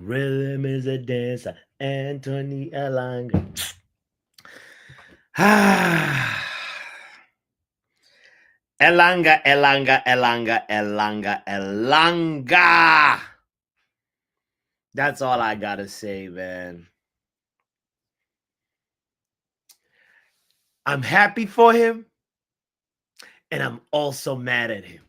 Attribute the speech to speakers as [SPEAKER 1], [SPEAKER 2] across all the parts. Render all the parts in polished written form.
[SPEAKER 1] Rhythm is a dancer, Antony Elanga. Ah, Elanga, Elanga, Elanga, Elanga, Elanga. That's all I gotta say, man. I'm happy for him, and I'm also mad at him.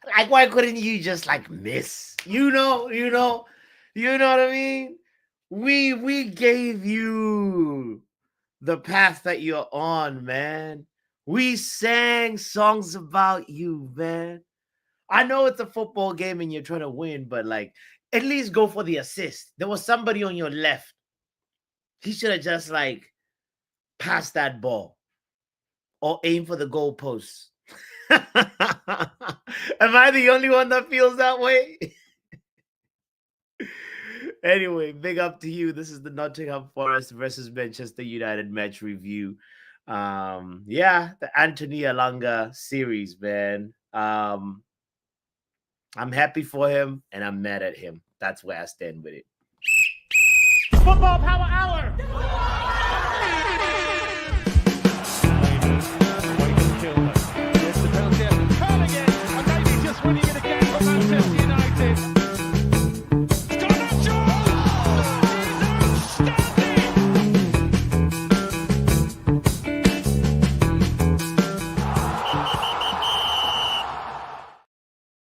[SPEAKER 1] Like, why couldn't you just like miss? You know what I mean? We gave you the path that you're on, man. We sang songs about you, man. I know it's a football game and you're trying to win, but like at least go for the assist. There was somebody on your left. He should have just like passed that ball or aim for the goalpost. Am I the only one that feels that way? Anyway, big up to you. This is the Nottingham Forest versus Manchester United match review. Yeah, the Antony Elanga series, man. I'm happy for him and I'm mad at him. That's where I stand with it. Football Power Hour.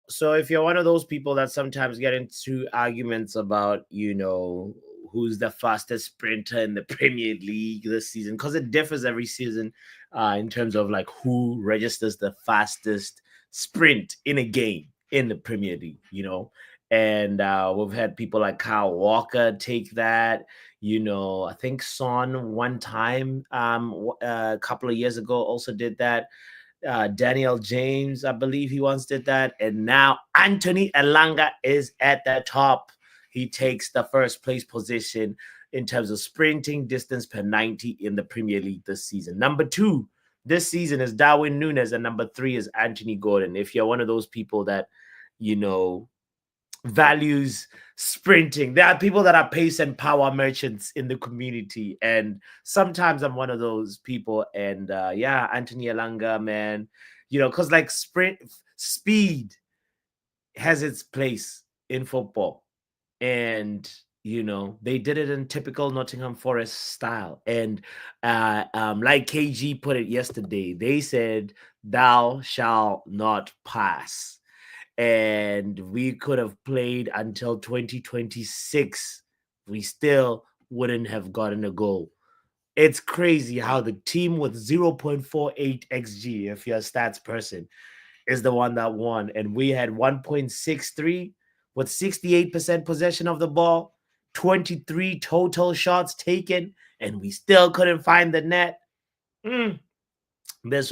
[SPEAKER 1] So if you're one of those people that sometimes get into arguments about, who's the fastest sprinter in the Premier League this season, because it differs every season in terms of like who registers the fastest sprint in a game in the Premier League, And we've had people like Kyle Walker take that. I think Son one time a couple of years ago also did that. Daniel James, I believe he once did that. And now Antony Elanga is at the top. He takes the first place position in terms of sprinting distance per 90 in the Premier League this season. Number 2 this season is Darwin Núñez, and number 3 is Anthony Gordon. If you're one of those people that, you know, values sprinting. There are people that are pace and power merchants in the community, and sometimes I'm one of those people. And yeah, Anthony Elanga, man, because like sprint speed has its place in football, and they did it in typical Nottingham Forest style. And like KG put it yesterday, they said, "Thou shalt not pass." And we could have played until 2026. We still wouldn't have gotten a goal. It's crazy how the team with 0.48 XG, if you're a stats person, is the one that won. And we had 1.63 with 68% possession of the ball, 23 total shots taken, and we still couldn't find the net. Mm, this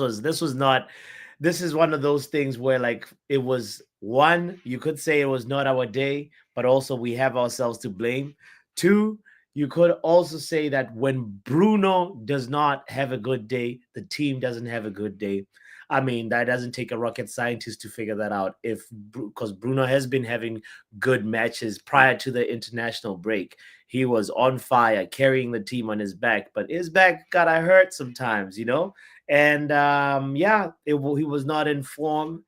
[SPEAKER 1] is one of those things where like it was one, you could say it was not our day, but also we have ourselves to blame. Two, you could also say that when Bruno does not have a good day, the team doesn't have a good day. I mean, that doesn't take a rocket scientist to figure that out. If because Bruno has been having good matches prior to the international break, he was on fire, carrying the team on his back, but his back got hurt sometimes. And yeah, he was not in form.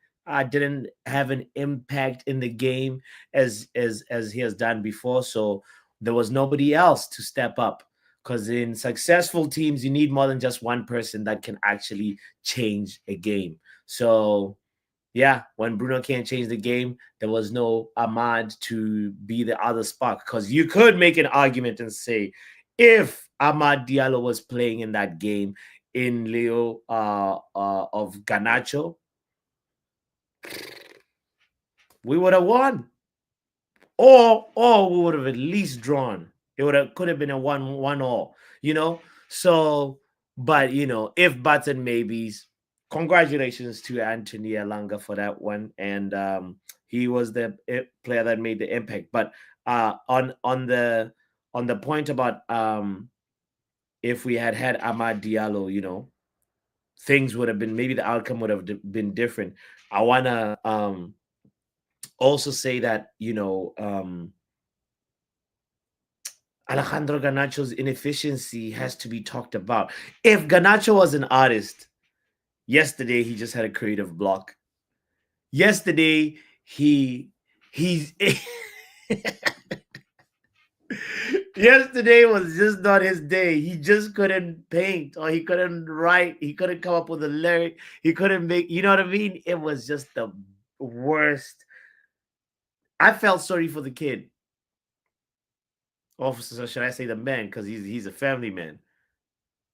[SPEAKER 1] Didn't have an impact in the game as he has done before. So there was nobody else to step up. Because in successful teams, you need more than just one person that can actually change a game. So yeah, when Bruno can't change the game, there was no Ahmad to be the other spark. Because you could make an argument and say, if Ahmad Diallo was playing in that game in Leo of Ganacho, we would have won, or we would have at least drawn. It could have been a 1-1 all. So, but if buts and maybes, congratulations to Anthony Elanga for that one, and he was the player that made the impact. But on the point about if we had Ahmad Diallo, things would have been, maybe the outcome would have been different. I wanna also say that Alejandro Garnacho's inefficiency has to be talked about. If Garnacho was an artist, yesterday he just had a creative block. Yesterday he's yesterday was just not his day. He just couldn't paint or he couldn't write. He couldn't come up with a lyric. He couldn't make, you know what I mean? It was just the worst. I felt sorry for the kid. Officer, should I say the man? Because he's a family man,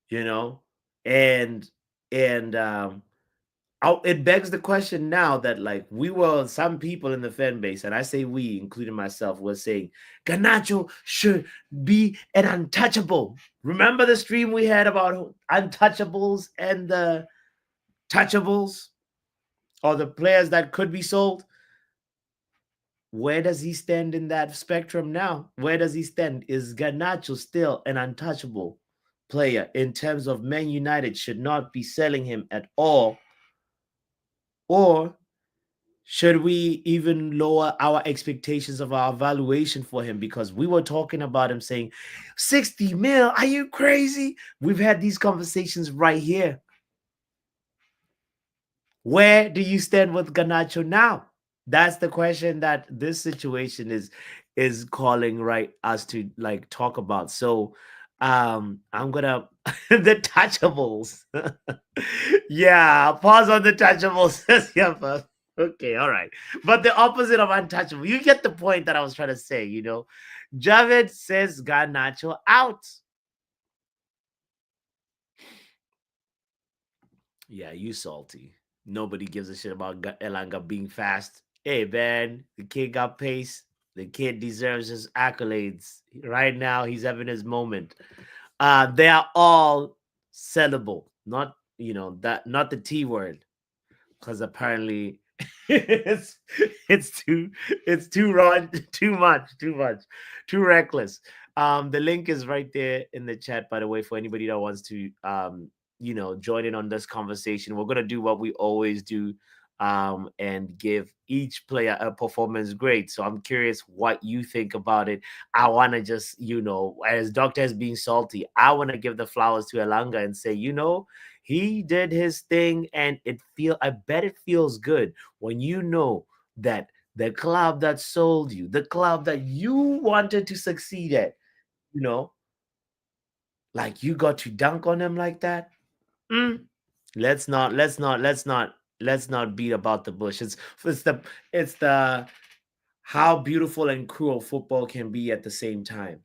[SPEAKER 1] you know? And and it begs the question now that like we were some people in the fan base, and I say we, including myself, was saying Garnacho should be an untouchable. Remember the stream we had about untouchables and the touchables, or the players that could be sold? Where does he stand in that spectrum now? Where does he stand? Is Garnacho still an untouchable player in terms of Man United should not be selling him at all? Or should we even lower our expectations of our valuation for him? Because we were talking about him saying 60 mil. Are you crazy? We've had these conversations right here. Where do you stand with Garnacho now? That's the question that this situation is calling right us to like talk about. So I'm gonna the touchables. Yeah, pause on the touchables. Yeah, but okay, all right. But the opposite of untouchable. You get the point that I was trying to say, you know. Javed says Garnacho out. Yeah, you salty. Nobody gives a shit about Elanga being fast. Hey, man, the kid got pace. The kid deserves his accolades. Right now, he's having his moment. They are all sellable. Not, you know, that not the T word. Because apparently it's it's too it's too raw, too much, too reckless. The link is right there in the chat, by the way, for anybody that wants to you know, join in on this conversation. We're gonna do what we always do, and give each player a performance grade. So I'm curious what you think about it. I want to just, you know, as Doctor is being salty, I want to give the flowers to Elanga and say, you know, he did his thing, and I bet it feels good when you know that the club that sold you, the club that you wanted to succeed at, you know, like you got to dunk on them like that. Mm. Let's not beat about the bush. It's the how beautiful and cruel football can be at the same time,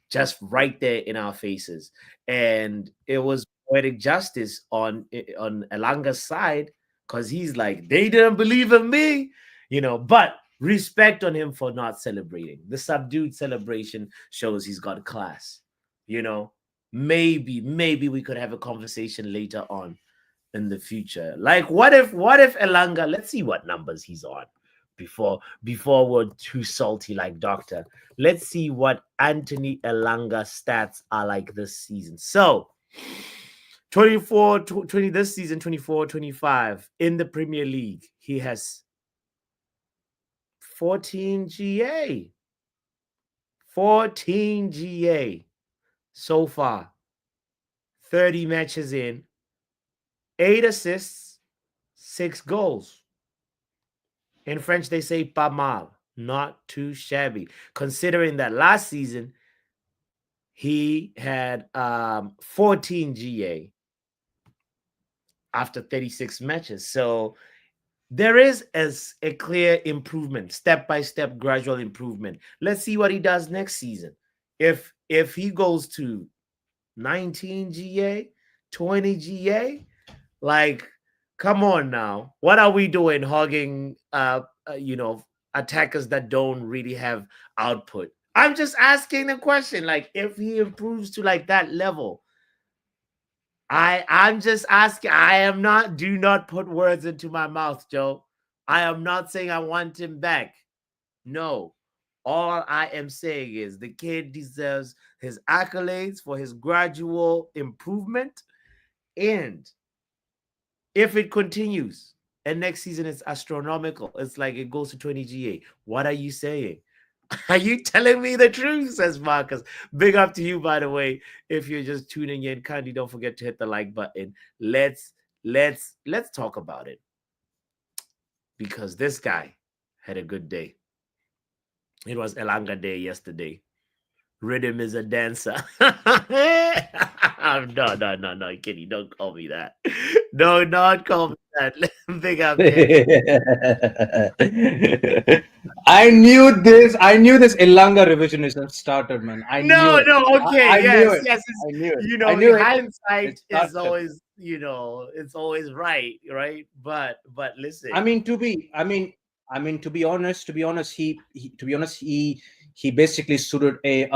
[SPEAKER 1] just right there in our faces. And it was poetic justice on Elanga's side, because he's like, they didn't believe in me, you know. But respect on him for not celebrating. The subdued celebration shows he's got class, you know. Maybe we could have a conversation later on in the future. Like, what if Elanga? Let's see what numbers he's on before we're too salty like Doctor. Let's see what Antony Elanga stats are like this season. So 20 this season, 24-25 in the Premier League. He has 14 GA. 14 GA so far. 30 matches in, 8 assists, 6 goals. In French, they say pas mal, not too shabby. Considering that last season, he had 14 GA after 36 matches. So there is a clear improvement, step-by-step gradual improvement. Let's see what he does next season. If he goes to 19 GA, 20 GA, like, come on now. What are we doing hogging you know, attackers that don't really have output? I'm just asking the question, like, if he improves to like that level. I'm just asking. I am not, do not put words into my mouth, Joe. I am not saying I want him back. No. All I am saying is the kid deserves his accolades for his gradual improvement. And if it continues, and next season it's astronomical, it's like it goes to 20 GA. What are you saying? Are you telling me the truth? Says Marcus. Big up to you, by the way. If you're just tuning in, kindly don't forget to hit the like button. Let's talk about it because this guy had a good day. It was Elanga Day yesterday. Rhythm is a dancer. No, Kitty, don't call me that. No, not call me that. Big up, Kenny.
[SPEAKER 2] I knew this Elanga revisionism started, man. I knew
[SPEAKER 1] No,
[SPEAKER 2] it.
[SPEAKER 1] no, okay,
[SPEAKER 2] I knew
[SPEAKER 1] yes,
[SPEAKER 2] it.
[SPEAKER 1] yes.
[SPEAKER 2] I knew it.
[SPEAKER 1] You
[SPEAKER 2] I
[SPEAKER 1] know,
[SPEAKER 2] knew it. It
[SPEAKER 1] hindsight is
[SPEAKER 2] started.
[SPEAKER 1] always, it's always right, right? But
[SPEAKER 2] I
[SPEAKER 1] listen,
[SPEAKER 2] mean, to be, I mean, I mean, to be honest, to be honest, he basically suited a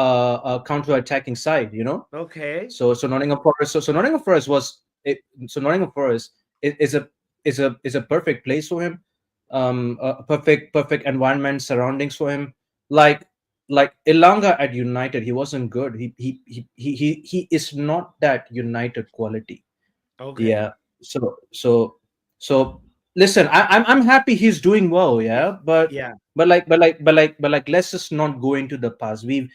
[SPEAKER 2] counter-attacking side, you know.
[SPEAKER 1] okay,
[SPEAKER 2] So Nottingham Forest, so Nottingham Forest was it, so Nottingham Forest is a perfect place for him, a perfect environment, surroundings for him. Like like Ilanga at United, he wasn't good. He is not that United quality.
[SPEAKER 1] okay,
[SPEAKER 2] Yeah. So listen, I'm happy he's doing well, yeah.
[SPEAKER 1] yeah,
[SPEAKER 2] But let's just not go into the past. We've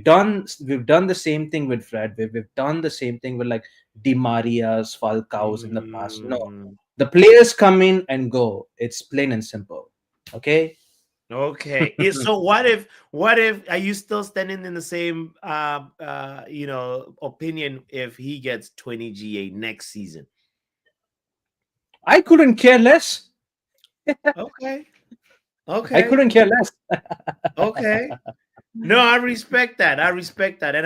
[SPEAKER 2] done the same thing with Fred. We've done the same thing with like Di Maria's, Falcao's in the past. No.
[SPEAKER 1] mm,
[SPEAKER 2] The players come in and go. It's plain and simple. Okay?
[SPEAKER 1] okay. So what if are you still standing in the same opinion if he gets 20 GA next season?
[SPEAKER 2] I couldn't care less.
[SPEAKER 1] Okay,
[SPEAKER 2] I
[SPEAKER 1] okay,
[SPEAKER 2] couldn't care less.
[SPEAKER 1] okay. No, I respect that. I respect that, and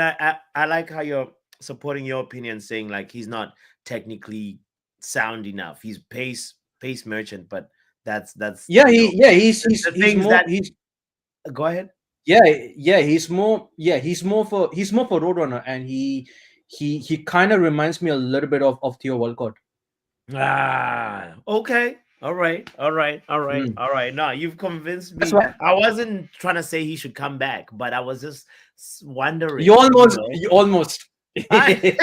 [SPEAKER 1] I like how you're supporting your opinion, saying like he's not technically sound enough. He's pace merchant, but that's
[SPEAKER 2] Yeah,
[SPEAKER 1] the things that go ahead.
[SPEAKER 2] he's more for Roadrunner, and he kind of reminds me a little bit of Theo Walcott.
[SPEAKER 1] Okay. All right. All right. All right.
[SPEAKER 2] Mm.
[SPEAKER 1] All right. No, you've convinced
[SPEAKER 2] That's
[SPEAKER 1] me.
[SPEAKER 2] why
[SPEAKER 1] I wasn't trying to say he should come back, but I was just
[SPEAKER 2] you
[SPEAKER 1] wondering,
[SPEAKER 2] almost you almost
[SPEAKER 1] I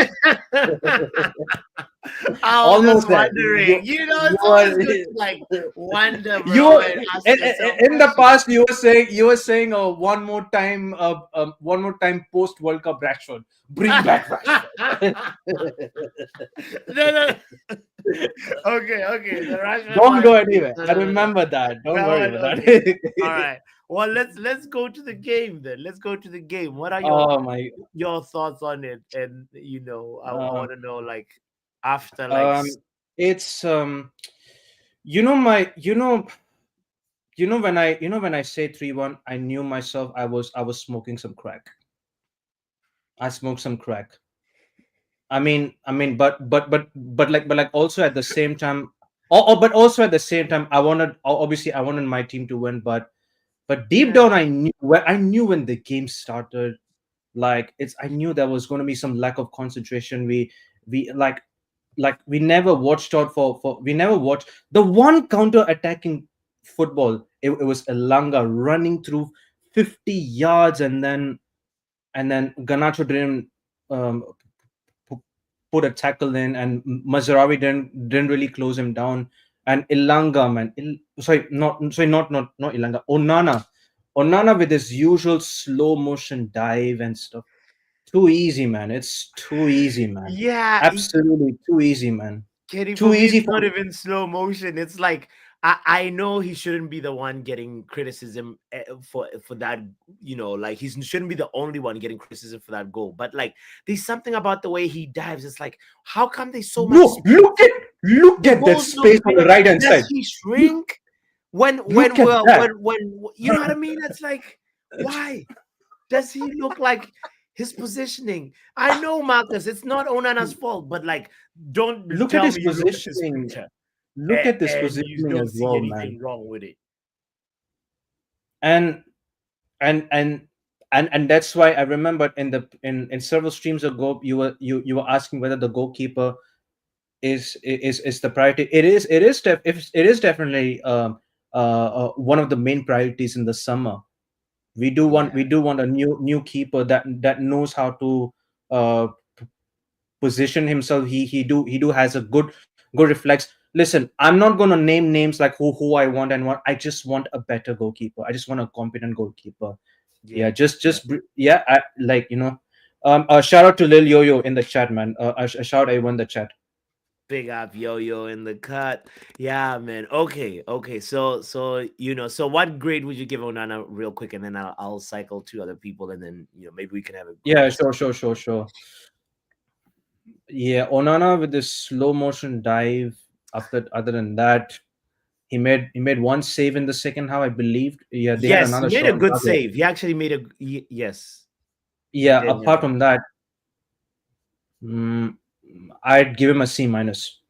[SPEAKER 1] I was just
[SPEAKER 2] almost there.
[SPEAKER 1] wondering.
[SPEAKER 2] You
[SPEAKER 1] It's
[SPEAKER 2] are
[SPEAKER 1] always good to like wonder,
[SPEAKER 2] you
[SPEAKER 1] bro, and ask yourself
[SPEAKER 2] in the
[SPEAKER 1] questions.
[SPEAKER 2] past you were saying one more time post World Cup Rashford, bring back Rashford.
[SPEAKER 1] No, no. Okay, okay. The Rashford
[SPEAKER 2] Don't
[SPEAKER 1] one.
[SPEAKER 2] go anywhere.
[SPEAKER 1] No,
[SPEAKER 2] I
[SPEAKER 1] no, no, no.
[SPEAKER 2] remember that. Don't
[SPEAKER 1] That
[SPEAKER 2] worry
[SPEAKER 1] one.
[SPEAKER 2] about
[SPEAKER 1] Okay. All
[SPEAKER 2] that.
[SPEAKER 1] right. Well, let's go to the game then. Let's go to the game. What are
[SPEAKER 2] Oh my.
[SPEAKER 1] your thoughts on it? And I
[SPEAKER 2] Uh,
[SPEAKER 1] want to know like after
[SPEAKER 2] um, it's you know my when I say 3-1, I knew myself. I was smoking some crack. I smoked some crack. But also at the same time, but also at the same time, obviously I wanted my team to win, but deep
[SPEAKER 1] yeah.
[SPEAKER 2] down I knew when the game started, like I knew there was going to be some lack of concentration. We we never watched out for we never watched the one counter attacking football. It was Elanga running through 50 yards, and then Ganacho didn't um, pu- put a tackle in, and Mazarawi didn't really close him down. And Ilanga, man, not Ilanga, Onana with his usual slow motion dive and stuff. Too easy, man. It's too easy, man.
[SPEAKER 1] Yeah,
[SPEAKER 2] Absolutely too easy, man.
[SPEAKER 1] Kenny, for
[SPEAKER 2] Too
[SPEAKER 1] me,
[SPEAKER 2] easy
[SPEAKER 1] it's
[SPEAKER 2] for.
[SPEAKER 1] not even slow motion. It's like I know he shouldn't be the one getting criticism for that. Like he shouldn't be the only one getting criticism for that goal. But like, there's something about the way he dives. It's like, how come there's so much
[SPEAKER 2] Look,
[SPEAKER 1] space?
[SPEAKER 2] look
[SPEAKER 1] The
[SPEAKER 2] at that
[SPEAKER 1] goal's not
[SPEAKER 2] space on
[SPEAKER 1] big
[SPEAKER 2] the
[SPEAKER 1] enough.
[SPEAKER 2] right hand
[SPEAKER 1] Does
[SPEAKER 2] side.
[SPEAKER 1] he
[SPEAKER 2] Look,
[SPEAKER 1] shrink when
[SPEAKER 2] look at
[SPEAKER 1] we're
[SPEAKER 2] that.
[SPEAKER 1] when you know what I mean? It's like, why does he look like his positioning? I know, Marcus, it's not Onana's fault, but like, don't
[SPEAKER 2] Look at
[SPEAKER 1] tell
[SPEAKER 2] his
[SPEAKER 1] me you look at this
[SPEAKER 2] positioning.
[SPEAKER 1] picture
[SPEAKER 2] Look at this
[SPEAKER 1] and you
[SPEAKER 2] positioning
[SPEAKER 1] don't
[SPEAKER 2] as
[SPEAKER 1] see
[SPEAKER 2] well, man.
[SPEAKER 1] anything wrong with it.
[SPEAKER 2] And and and and that's why I remembered in several streams ago, you were asking whether the goalkeeper is the priority. It is definitely one of the main priorities in the summer.
[SPEAKER 1] Yeah.
[SPEAKER 2] We do want a new keeper that knows how to uh, position himself. He do has a good reflex. Listen, I'm not gonna name names like who I want and what. I just want a better goalkeeper. I just want a competent goalkeeper. Yeah,
[SPEAKER 1] Yeah, yeah.
[SPEAKER 2] yeah. I like shout out to Lil Yo-Yo in the chat, man. A shout everyone in the chat.
[SPEAKER 1] Big up Yo-Yo in the cut. Yeah, man. Okay, okay. So so what grade would you give Onana real quick, and then I'll cycle to other people, and then maybe we can have a quick
[SPEAKER 2] Yeah,
[SPEAKER 1] discussion.
[SPEAKER 2] sure. Yeah, Onana with this slow motion dive. After other than that, he made one save in the second half, I believe. Yeah, they had
[SPEAKER 1] Yes, he
[SPEAKER 2] another
[SPEAKER 1] made
[SPEAKER 2] shot
[SPEAKER 1] a
[SPEAKER 2] on
[SPEAKER 1] good
[SPEAKER 2] target.
[SPEAKER 1] save. He actually made yes, he
[SPEAKER 2] Yeah,
[SPEAKER 1] did.
[SPEAKER 2] apart from that, mm, I'd give him a C minus.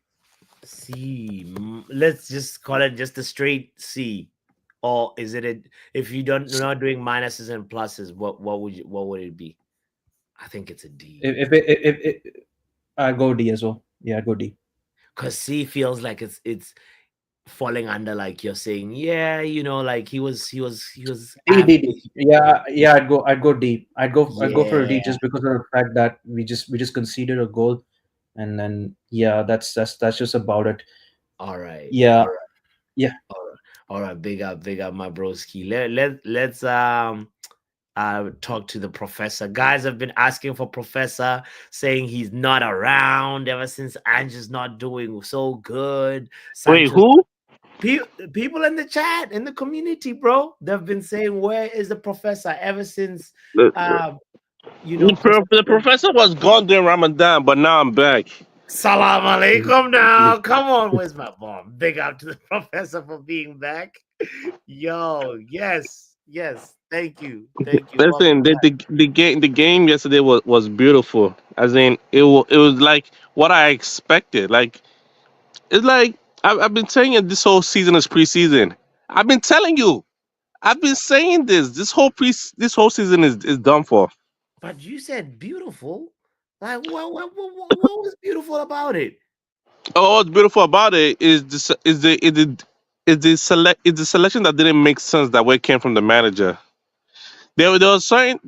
[SPEAKER 1] C. Let's just call it just a straight C. Or is it a, if you don't you're not doing minuses and pluses, what would it be? I think it's a D.
[SPEAKER 2] If I'd go D as well. Yeah, I'd go D.
[SPEAKER 1] Cause C feels like it's falling under, like you're saying, yeah, like he was
[SPEAKER 2] D.
[SPEAKER 1] average.
[SPEAKER 2] Yeah. I'd go D. I'd go for a D
[SPEAKER 1] Yeah.
[SPEAKER 2] just because of the fact that we just conceded a goal, and then yeah, that's just about it.
[SPEAKER 1] All right.
[SPEAKER 2] Yeah,
[SPEAKER 1] All right.
[SPEAKER 2] yeah.
[SPEAKER 1] All right. All right. Big up my broski. Let's talk to the professor. Guys have been asking for professor, saying he's not around ever since Ange's not doing so good.
[SPEAKER 3] Wait,
[SPEAKER 1] Sancho's
[SPEAKER 3] who?
[SPEAKER 1] people in the chat, in the community, bro, they've been saying, where is the professor ever since
[SPEAKER 3] The,
[SPEAKER 1] uh Christopher
[SPEAKER 3] the
[SPEAKER 1] said,
[SPEAKER 3] professor was gone during Ramadan, but now I'm back.
[SPEAKER 1] Salam alaikum now. Come on, where's my bomb? Big up to the professor for being back. Yo, yes. Thank you. Thank you. Welcome
[SPEAKER 3] Listen,
[SPEAKER 1] back.
[SPEAKER 3] the game yesterday was beautiful. As in, it was like what I expected. Like it's like I've been saying it this whole season is preseason. I've been telling you. I've been saying this. This whole season is done for.
[SPEAKER 1] But you said beautiful. Like, what was beautiful about it?
[SPEAKER 3] Oh, what's beautiful about it is the selection that didn't make sense that way came from the manager. There are certain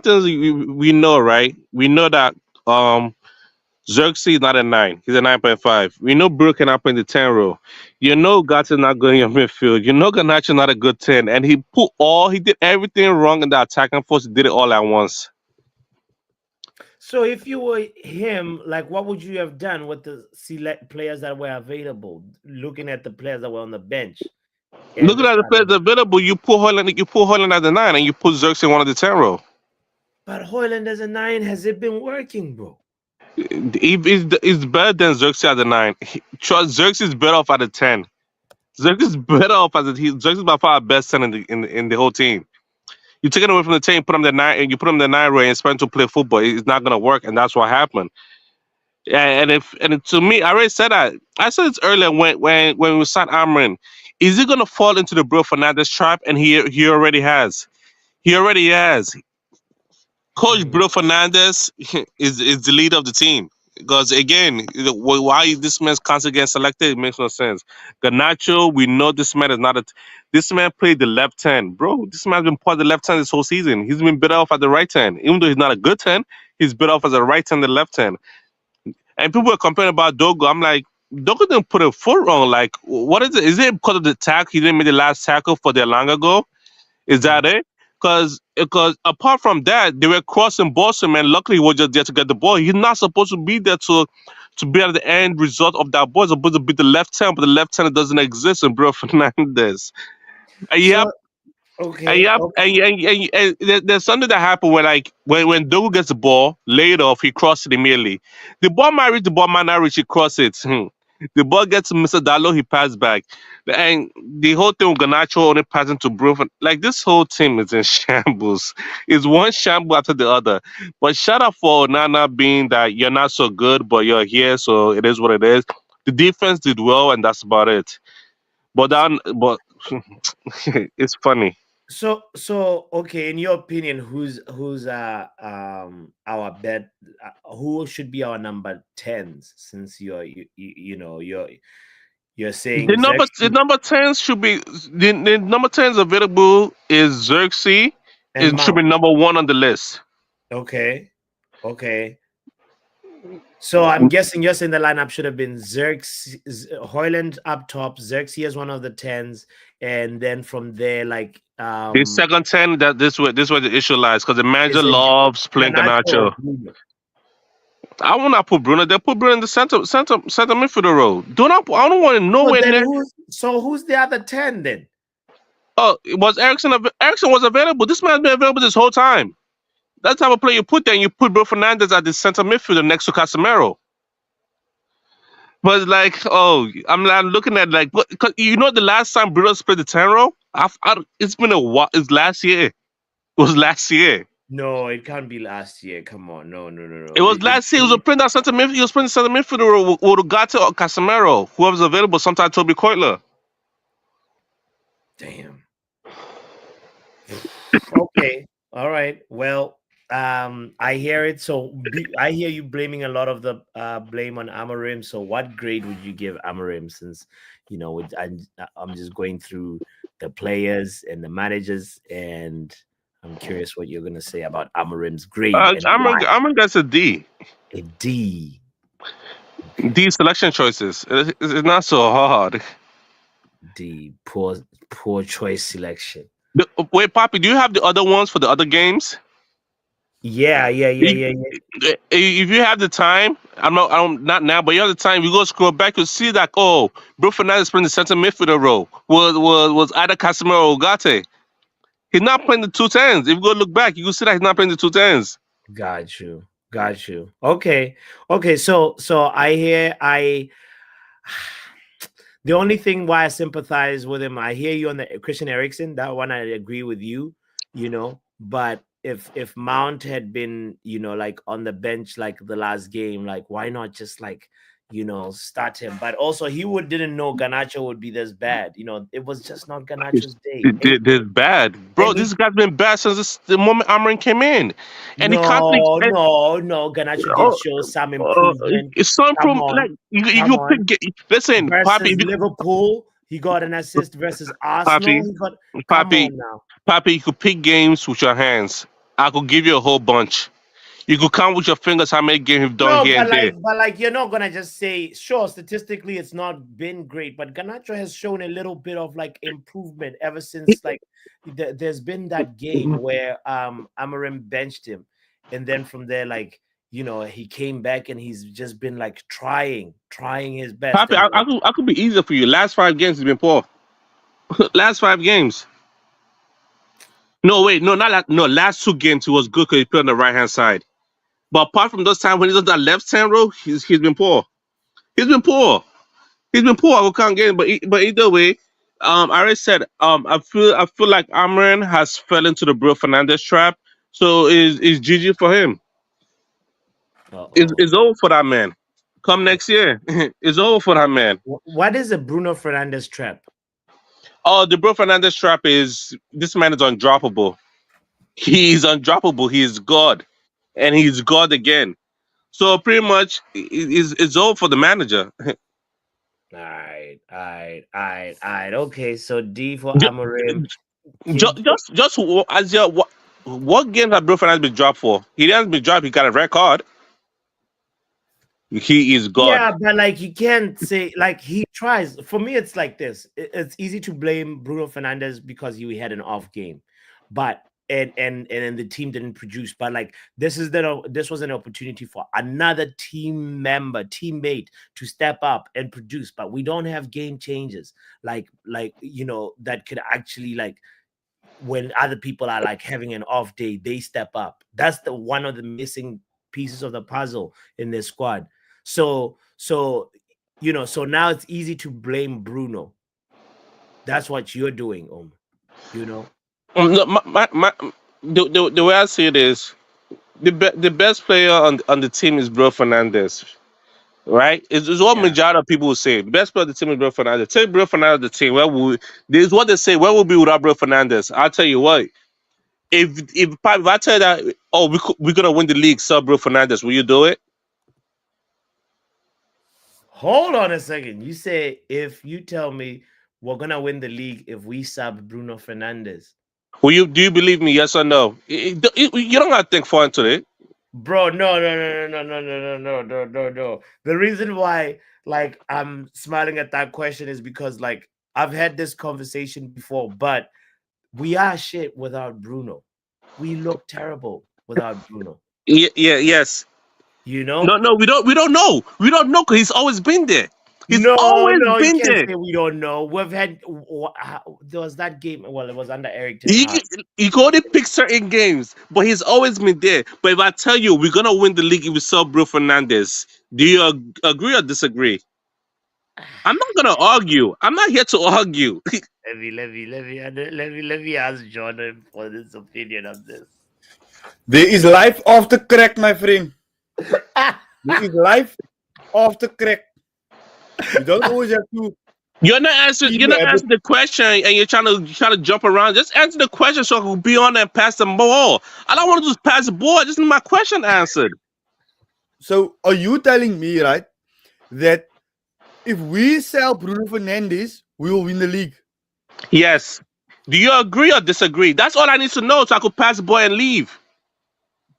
[SPEAKER 3] things we know, right? We know that um Xerxes is not a 9, he's a 9.5. We know Brook cannot play in the 10 row. You know Gats is not going in your midfield. You know Ganacho not a good 10. And he did everything wrong in the attacking force, he did it all at once.
[SPEAKER 1] So if you were him, like, what would you have done with the select players that were available? Looking at the players that were on the bench and
[SPEAKER 3] Looking
[SPEAKER 1] the
[SPEAKER 3] at the players
[SPEAKER 1] starting,
[SPEAKER 3] available, you put Hoyland at the 9 and you put Xerxes in one of the 10 row.
[SPEAKER 1] but Hoyland as a 9, has it been working, bro?
[SPEAKER 3] He's better than Xerxes at the 9. Trust Xerxes is better off at the 10. Xerxes is better off Xerxes is by far our best 10 in the whole team. You take it away from the team, put him the 9, and you put him the 9 row and expect him to play football. It's not gonna work, and that's what happened. To me, I already said that. I said it earlier when we signed Amrin. Is he gonna fall into the Bro Fernandez trap? And he already has. He already has. Coach
[SPEAKER 1] Mhm.
[SPEAKER 3] Bruno Fernandez is the leader of the team. Because again, why this man's constantly getting selected, it makes no sense. Garnacho, we know this man is not a. This man played the left hand, bro. This man's been part of the left hand this whole season. He's been better off at the right hand, even though he's not a good hand. He's better off as a right hand than left hand. And people are complaining about Dogo. I'm like, Dogo didn't put a foot wrong. Like, what is it? Is it because of the tackle? He didn't make the last tackle for the Elanga goal? Is
[SPEAKER 1] Mhm.
[SPEAKER 3] that it? Because apart from that, they were crossing Boston, man. Luckily, he was just there to get the ball. He's not supposed to be there to be at the end result of that ball. He's supposed to be the left hand, but the left hand doesn't exist in Bro Fernandez. And you have
[SPEAKER 1] So
[SPEAKER 3] and you
[SPEAKER 1] okay,
[SPEAKER 3] have
[SPEAKER 1] okay.
[SPEAKER 3] there's something that happened where like when Dogu gets the ball laid off, he crosses it immediately. The ball might reach, the ball might not reach, he crosses it. The ball gets to Mr. Dalo, he passes back. And the whole thing with Ganacho only passing to Bruno. Like this whole team is in shambles. It's one shambles after the other. But shout out for Nana being that you're not so good, but you're here, so it is what it is. The defense did well, and that's about it. But it's funny.
[SPEAKER 1] Okay, in your opinion, who's our bet, who should be our number 10s, since you're saying
[SPEAKER 3] The
[SPEAKER 1] Zexi
[SPEAKER 3] number 10 should be the number 10 is available is Xerxes.
[SPEAKER 1] and
[SPEAKER 3] It should be
[SPEAKER 1] Mount.
[SPEAKER 3] number one on the list.
[SPEAKER 1] Okay. Okay. So I'm guessing you're saying the lineup should have been Hoyland up top, Xerxes as one of the tens, and then from there, like,
[SPEAKER 3] The second 10, that this where the issue lies because the manager
[SPEAKER 1] is it
[SPEAKER 3] loves playing
[SPEAKER 1] Ganacho or
[SPEAKER 3] Ganacho.
[SPEAKER 1] Bruno?
[SPEAKER 3] I will not put Bruno. They put Bruno in the center midfielder role. Do not. I don't want to
[SPEAKER 1] So
[SPEAKER 3] nowhere
[SPEAKER 1] then
[SPEAKER 3] near.
[SPEAKER 1] who's the other 10 then?
[SPEAKER 3] Oh, it was Ericsson. Ericsson was available. This man's been available this whole time. That's the type of player you put there. And you put Bruno Fernandez at the center midfielder next to Casemiro. But like, oh, I'm not looking at like, cause you know the last time Bruno played the 10 role, it's been a while. It's last year. It was last year.
[SPEAKER 1] No, it can't be last year. Come on. No, no, no,
[SPEAKER 3] It
[SPEAKER 1] no.
[SPEAKER 3] was last year. He was playing that center midfield. He was playing center midfielder with Ugarte or Casemiro, whoever's available. Sometimes Toby Coitler.
[SPEAKER 1] Damn. Okay. All right. Well, I hear it. So I hear you blaming a lot of the blame on Amorim. So what grade would you give Amorim? Since I'm just going through the players and the managers, and I'm curious what you're gonna say about Amorim's grade and why.
[SPEAKER 3] I'm gonna guess a D.
[SPEAKER 1] A D.
[SPEAKER 3] D selection choices. It's not so hard.
[SPEAKER 1] D. Poor choice selection.
[SPEAKER 3] Wait, Papi, do you have the other ones for the other games?
[SPEAKER 1] Yeah.
[SPEAKER 3] If you have the time, not now, but you have the time. You go scroll back, you see that Bruno Fernandes playing the center midfielder role was either Casemiro or Ugarte. He's not playing the 2 10s. If you go look back, you can see that he's not playing the 2 10s.
[SPEAKER 1] Got you. Okay. So the only thing why I sympathize with him, I hear you on the Christian Eriksen. That one I agree with you, but if Mount had been, like on the bench like the last game, like why not just like, start him? But also he didn't know Garnacho would be this bad. It was just not Garnacho's day.
[SPEAKER 3] This bad, bro. This guy's been bad since the moment Amarin came in, and
[SPEAKER 1] No,
[SPEAKER 3] he can't think.
[SPEAKER 1] Garnacho did show some improvement.
[SPEAKER 3] It's some
[SPEAKER 1] Come
[SPEAKER 3] improvement.
[SPEAKER 1] on,
[SPEAKER 3] Like you
[SPEAKER 1] come on.
[SPEAKER 3] listen,
[SPEAKER 1] Versus
[SPEAKER 3] Papi,
[SPEAKER 1] Liverpool, he got an assist versus Arsenal. Come
[SPEAKER 3] Papi,
[SPEAKER 1] on now.
[SPEAKER 3] Papi, you could pick games with your hands. I could give you a whole bunch. You could count with your fingers how many games you've done
[SPEAKER 1] No,
[SPEAKER 3] here and there.
[SPEAKER 1] but like you're not gonna just say, sure, statistically it's not been great, but Garnacho has shown a little bit of like improvement ever since like there's been that game where Amorim benched him, and then from there, like, he came back and he's just been like trying his best.
[SPEAKER 3] Papi, I could be easier for you. Last 5 games has been poor. Last 5 games. No, wait, no, not no. Last 2 games he was good because he played on the right hand side. But apart from those times when he's on that left hand row, he's been poor. He's been poor. I will count games, but either way, I already said I feel like Amarin has fell into the Bruno Fernandes trap. So is GG for him. It's over for that man. Come next year, it's over for that man.
[SPEAKER 1] What is a Bruno Fernandes trap?
[SPEAKER 3] Oh, the Bruno Fernandes trap is this man is undroppable. He's undroppable. He is God, and he's God again. So pretty much, it's all for the manager.
[SPEAKER 1] All right. Okay, so D for Amorim.
[SPEAKER 3] Just as your what game has Bruno Fernandes been dropped for? He hasn't been dropped. He got a red card. He is God.
[SPEAKER 1] Yeah, but like you can't say like he tries. For me, it's like this. It's easy to blame Bruno Fernandes because he had an off game, but and the team didn't produce. But like this was an opportunity for another teammate to step up and produce. But we don't have game changers like that could actually like when other people are like having an off day, they step up. That's one of the missing pieces of the puzzle in this squad. So now it's easy to blame Bruno. That's what you're doing,
[SPEAKER 3] No, the way I see it is the best player on the team is Bruno Fernandes, right? It's what majority of people will say. The best player on the team is Bruno Fernandes. Take Bruno Fernandes on the team. This is what they say. Where would we be without Bruno Fernandes? I'll tell you what. If I tell you that, we're gonna win the league, sub Bruno Fernandes, will you do it?
[SPEAKER 1] Hold on a second. You say if you tell me we're gonna win the league if we sub Bruno Fernandes.
[SPEAKER 3] Do you believe me? Yes or no? You don't gotta think far into it.
[SPEAKER 1] Bro, no. The reason why, like, I'm smiling at that question is because, like, I've had this conversation before, but we are shit without Bruno. We look terrible without Bruno.
[SPEAKER 3] Yes.
[SPEAKER 1] You
[SPEAKER 3] No,
[SPEAKER 1] know?
[SPEAKER 3] no, we don't know. We don't know because he's always been there. He's
[SPEAKER 1] No,
[SPEAKER 3] always
[SPEAKER 1] no, you
[SPEAKER 3] been
[SPEAKER 1] can't
[SPEAKER 3] there.
[SPEAKER 1] say we don't know. We've had there was that game. Well, it was under Eric Ten
[SPEAKER 3] You,
[SPEAKER 1] Hag.
[SPEAKER 3] you can only pick certain games, but he's always been there. But if I tell you we're gonna win the league if we sell Bruno Fernandez, do you agree or disagree? I'm not gonna argue. I'm not here to argue.
[SPEAKER 1] Let me ask Jordan for his opinion on this.
[SPEAKER 4] There is life off the crack, my friend. There is life off the crack. You don't always have to
[SPEAKER 3] You're not answering.
[SPEAKER 4] keep
[SPEAKER 3] You're
[SPEAKER 4] your
[SPEAKER 3] not
[SPEAKER 4] habit.
[SPEAKER 3] answering the question, and you're trying to jump around. Just answer the question so I can be on and pass the ball. I don't want to just pass the ball. I just need my question answered.
[SPEAKER 4] So, are you telling me, right, that if we sell Bruno Fernandes, we will win the league?
[SPEAKER 3] Yes. Do you agree or disagree? That's all I need to know so I could pass the ball and leave.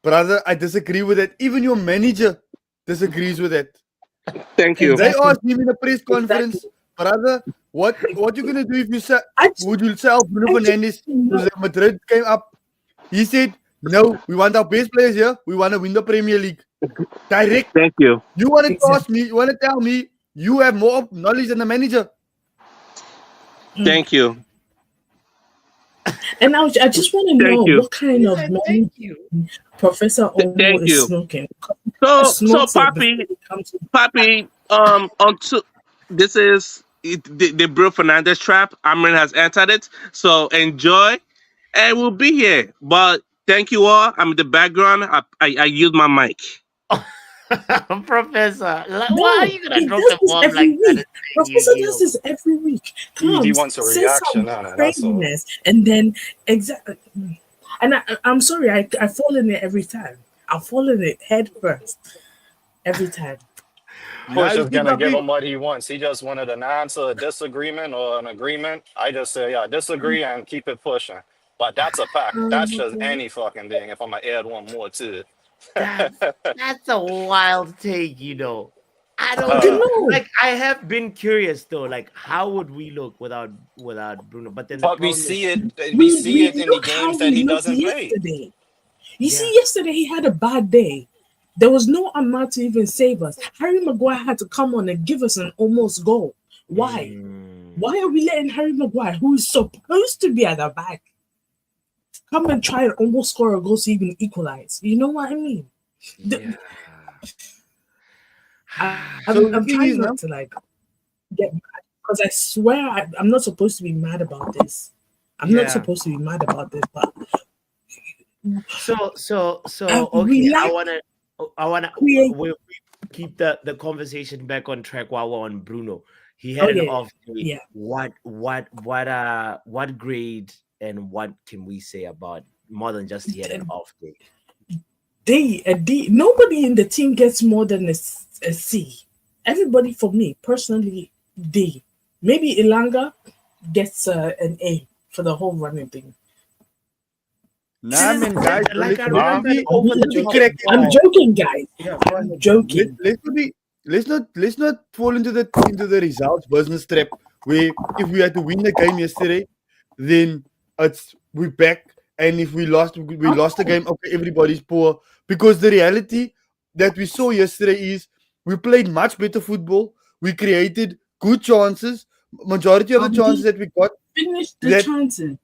[SPEAKER 4] Brother, I disagree with that. Even your manager disagrees with that.
[SPEAKER 3] Thank you.
[SPEAKER 4] They
[SPEAKER 2] Exactly.
[SPEAKER 4] asked him in a press conference, brother, what you gonna do if you sell?
[SPEAKER 2] I just,
[SPEAKER 4] Would you sell Bruno
[SPEAKER 2] I just
[SPEAKER 4] Fernandes?
[SPEAKER 2] know.
[SPEAKER 4] Because Madrid came up. He said, no, we want our best players here. We want to win the Premier League. Direct.
[SPEAKER 3] Thank you.
[SPEAKER 4] You want to
[SPEAKER 2] Exactly.
[SPEAKER 4] ask me? You want to tell me you have more knowledge than the manager?
[SPEAKER 3] Thank you.
[SPEAKER 5] And I just want to
[SPEAKER 3] Thank
[SPEAKER 5] know
[SPEAKER 3] you.
[SPEAKER 5] what kind of money Professor Omo
[SPEAKER 3] Thank
[SPEAKER 5] is
[SPEAKER 3] you.
[SPEAKER 5] smoking.
[SPEAKER 3] So
[SPEAKER 5] Smokes it before
[SPEAKER 3] Papi,
[SPEAKER 5] he comes to
[SPEAKER 3] on to this is the Bruno Fernandez trap. Amrin has entered it. So enjoy, and we'll be here. But thank you all. I'm in the background. I use my mic.
[SPEAKER 1] Professor, like, why are
[SPEAKER 5] No,
[SPEAKER 1] you gonna
[SPEAKER 5] he
[SPEAKER 1] drop
[SPEAKER 5] does
[SPEAKER 1] the
[SPEAKER 5] this
[SPEAKER 1] bomb
[SPEAKER 5] every
[SPEAKER 1] like that?
[SPEAKER 5] week. Professor does this every week.
[SPEAKER 6] He
[SPEAKER 5] Comes,
[SPEAKER 6] wants a
[SPEAKER 5] says some
[SPEAKER 6] reaction on it. That's all.
[SPEAKER 5] craziness, and then exactly. And I'm sorry, I fall in it every time. I fall in it head first every time.
[SPEAKER 6] Push
[SPEAKER 4] You
[SPEAKER 6] is
[SPEAKER 4] see,
[SPEAKER 6] gonna give
[SPEAKER 4] Papi,
[SPEAKER 6] him what he wants. He just wanted an answer, a disagreement, or an agreement. I just say, yeah, disagree and keep it pushing. But that's a fact. That's just
[SPEAKER 5] Okay.
[SPEAKER 6] any fucking thing. If I'm gonna add one more to
[SPEAKER 1] That's a wild take, you know. I don't
[SPEAKER 5] You
[SPEAKER 6] it.
[SPEAKER 1] know.
[SPEAKER 5] know,
[SPEAKER 1] Like, I have been curious though, like, how would we look without Bruno? But then the
[SPEAKER 6] But we
[SPEAKER 1] problem is,
[SPEAKER 6] see it. We see
[SPEAKER 5] we
[SPEAKER 6] it in the
[SPEAKER 5] look how
[SPEAKER 6] games that
[SPEAKER 5] we
[SPEAKER 6] he
[SPEAKER 5] looked
[SPEAKER 6] doesn't play.
[SPEAKER 5] yesterday. You see,
[SPEAKER 1] yeah,
[SPEAKER 5] yesterday he had a bad day. There was no amount to even save us. Harry Maguire had to come on and give us an almost goal. Why?
[SPEAKER 1] mm,
[SPEAKER 5] Why are we letting Harry Maguire, who is supposed to be at the back, come and try and almost score a goal to even equalize? You know what I mean?
[SPEAKER 1] yeah.
[SPEAKER 4] so
[SPEAKER 5] I'm
[SPEAKER 4] the thing
[SPEAKER 5] trying
[SPEAKER 4] is now,
[SPEAKER 5] not to like get mad because I swear I'm not supposed to be mad about this. I'm not
[SPEAKER 1] Yeah.
[SPEAKER 5] supposed to be mad about this, but
[SPEAKER 1] So
[SPEAKER 5] we
[SPEAKER 1] okay. I
[SPEAKER 5] like
[SPEAKER 1] wanna
[SPEAKER 5] create.
[SPEAKER 1] we keep the conversation back on track while we're on Bruno. He
[SPEAKER 5] Oh
[SPEAKER 1] had an
[SPEAKER 5] yeah,
[SPEAKER 1] off day.
[SPEAKER 5] yeah.
[SPEAKER 1] What grade and what can we say about more than just he had an off day?
[SPEAKER 5] A D. Nobody in the team gets more than a C. Everybody, for me personally, D. Maybe Elanga gets an A for the whole running thing.
[SPEAKER 4] nah, man, guys,
[SPEAKER 1] Like, I
[SPEAKER 4] let's
[SPEAKER 1] remember
[SPEAKER 4] not be
[SPEAKER 1] over the
[SPEAKER 4] too
[SPEAKER 1] top.
[SPEAKER 4] crack.
[SPEAKER 5] I'm joking, guys.
[SPEAKER 1] Yeah, go
[SPEAKER 5] I'm
[SPEAKER 1] ahead.
[SPEAKER 5] joking.
[SPEAKER 4] Let's not fall into the results business trap where if we had to win the game yesterday, then we're back, and if we lost the game. Okay, everybody's poor because the reality that we saw yesterday is we played much better football. We created good chances. Majority of the chances that we got.
[SPEAKER 5] Finish the
[SPEAKER 4] That
[SPEAKER 5] chances.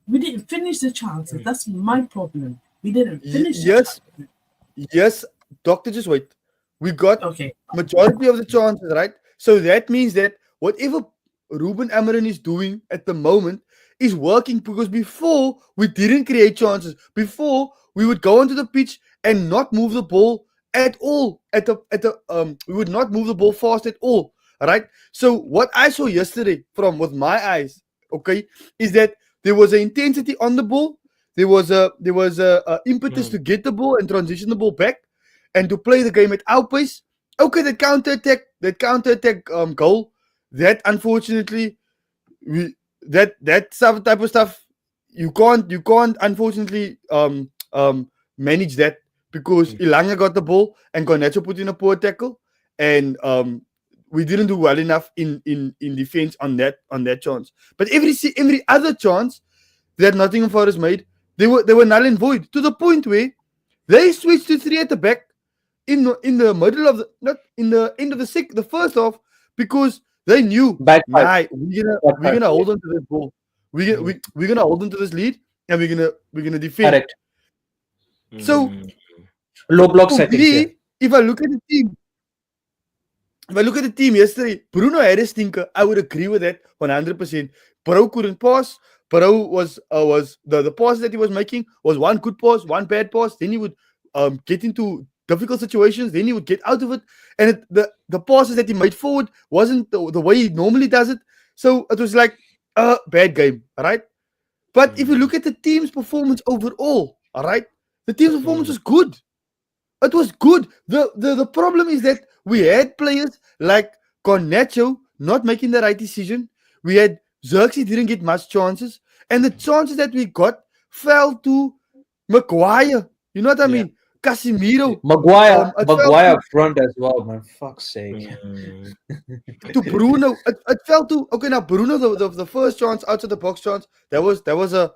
[SPEAKER 5] We didn't finish the chances. That's my problem. We didn't finish the
[SPEAKER 4] yes,
[SPEAKER 5] chances.
[SPEAKER 4] yes, doctor, just wait. We got
[SPEAKER 5] Okay.
[SPEAKER 4] majority of the chances, right? So that means that whatever Ruben Amorim is doing at the moment is working because before we didn't create chances. Before we would go onto the pitch and not move the ball at all. We would not move the ball fast at all. Right? So what I saw yesterday with my eyes, okay, is that there was an intensity on the ball. There was a impetus to get the ball and transition the ball back and to play the game at our pace. Okay, that counter attack goal, that unfortunately that type of stuff you can't unfortunately manage that because Elanga got the ball and Garnacho put in a poor tackle, and we didn't do well enough in defense on that chance. But every other chance that Nottingham Forest made, they were null and void, to the point where they switched to 3 at the back in the middle of the not in the end of the first half, because they knew,
[SPEAKER 2] Bad fight.
[SPEAKER 4] nah, we're gonna hold on to this ball. We're gonna hold on to this lead, and we're gonna defend.
[SPEAKER 2] Correct.
[SPEAKER 4] So
[SPEAKER 2] Low block
[SPEAKER 4] for
[SPEAKER 2] settings.
[SPEAKER 4] me,
[SPEAKER 2] Yeah.
[SPEAKER 4] if I look at the team yesterday, Bruno had a stinker. I would agree with that 100%. Barrow couldn't pass. Barrow was the pass that he was making was one good pass, one bad pass. Then he would get into difficult situations. Then he would get out of it, and the passes that he made forward wasn't the way he normally does it. So it was like a bad game, all right. But if you look at the team's performance overall, all right, the team's performance was good. It was good. The problem is that we had players like Garnacho not making the right decision. We had Xerxes didn't get much chances, and the chances that we got fell to Maguire. You know what I mean? Casemiro.
[SPEAKER 2] Maguire
[SPEAKER 4] it fell
[SPEAKER 2] Maguire front as well, man. Fuck's sake.
[SPEAKER 4] to Bruno. It fell to now Bruno, the first chance outside the box chance, that was a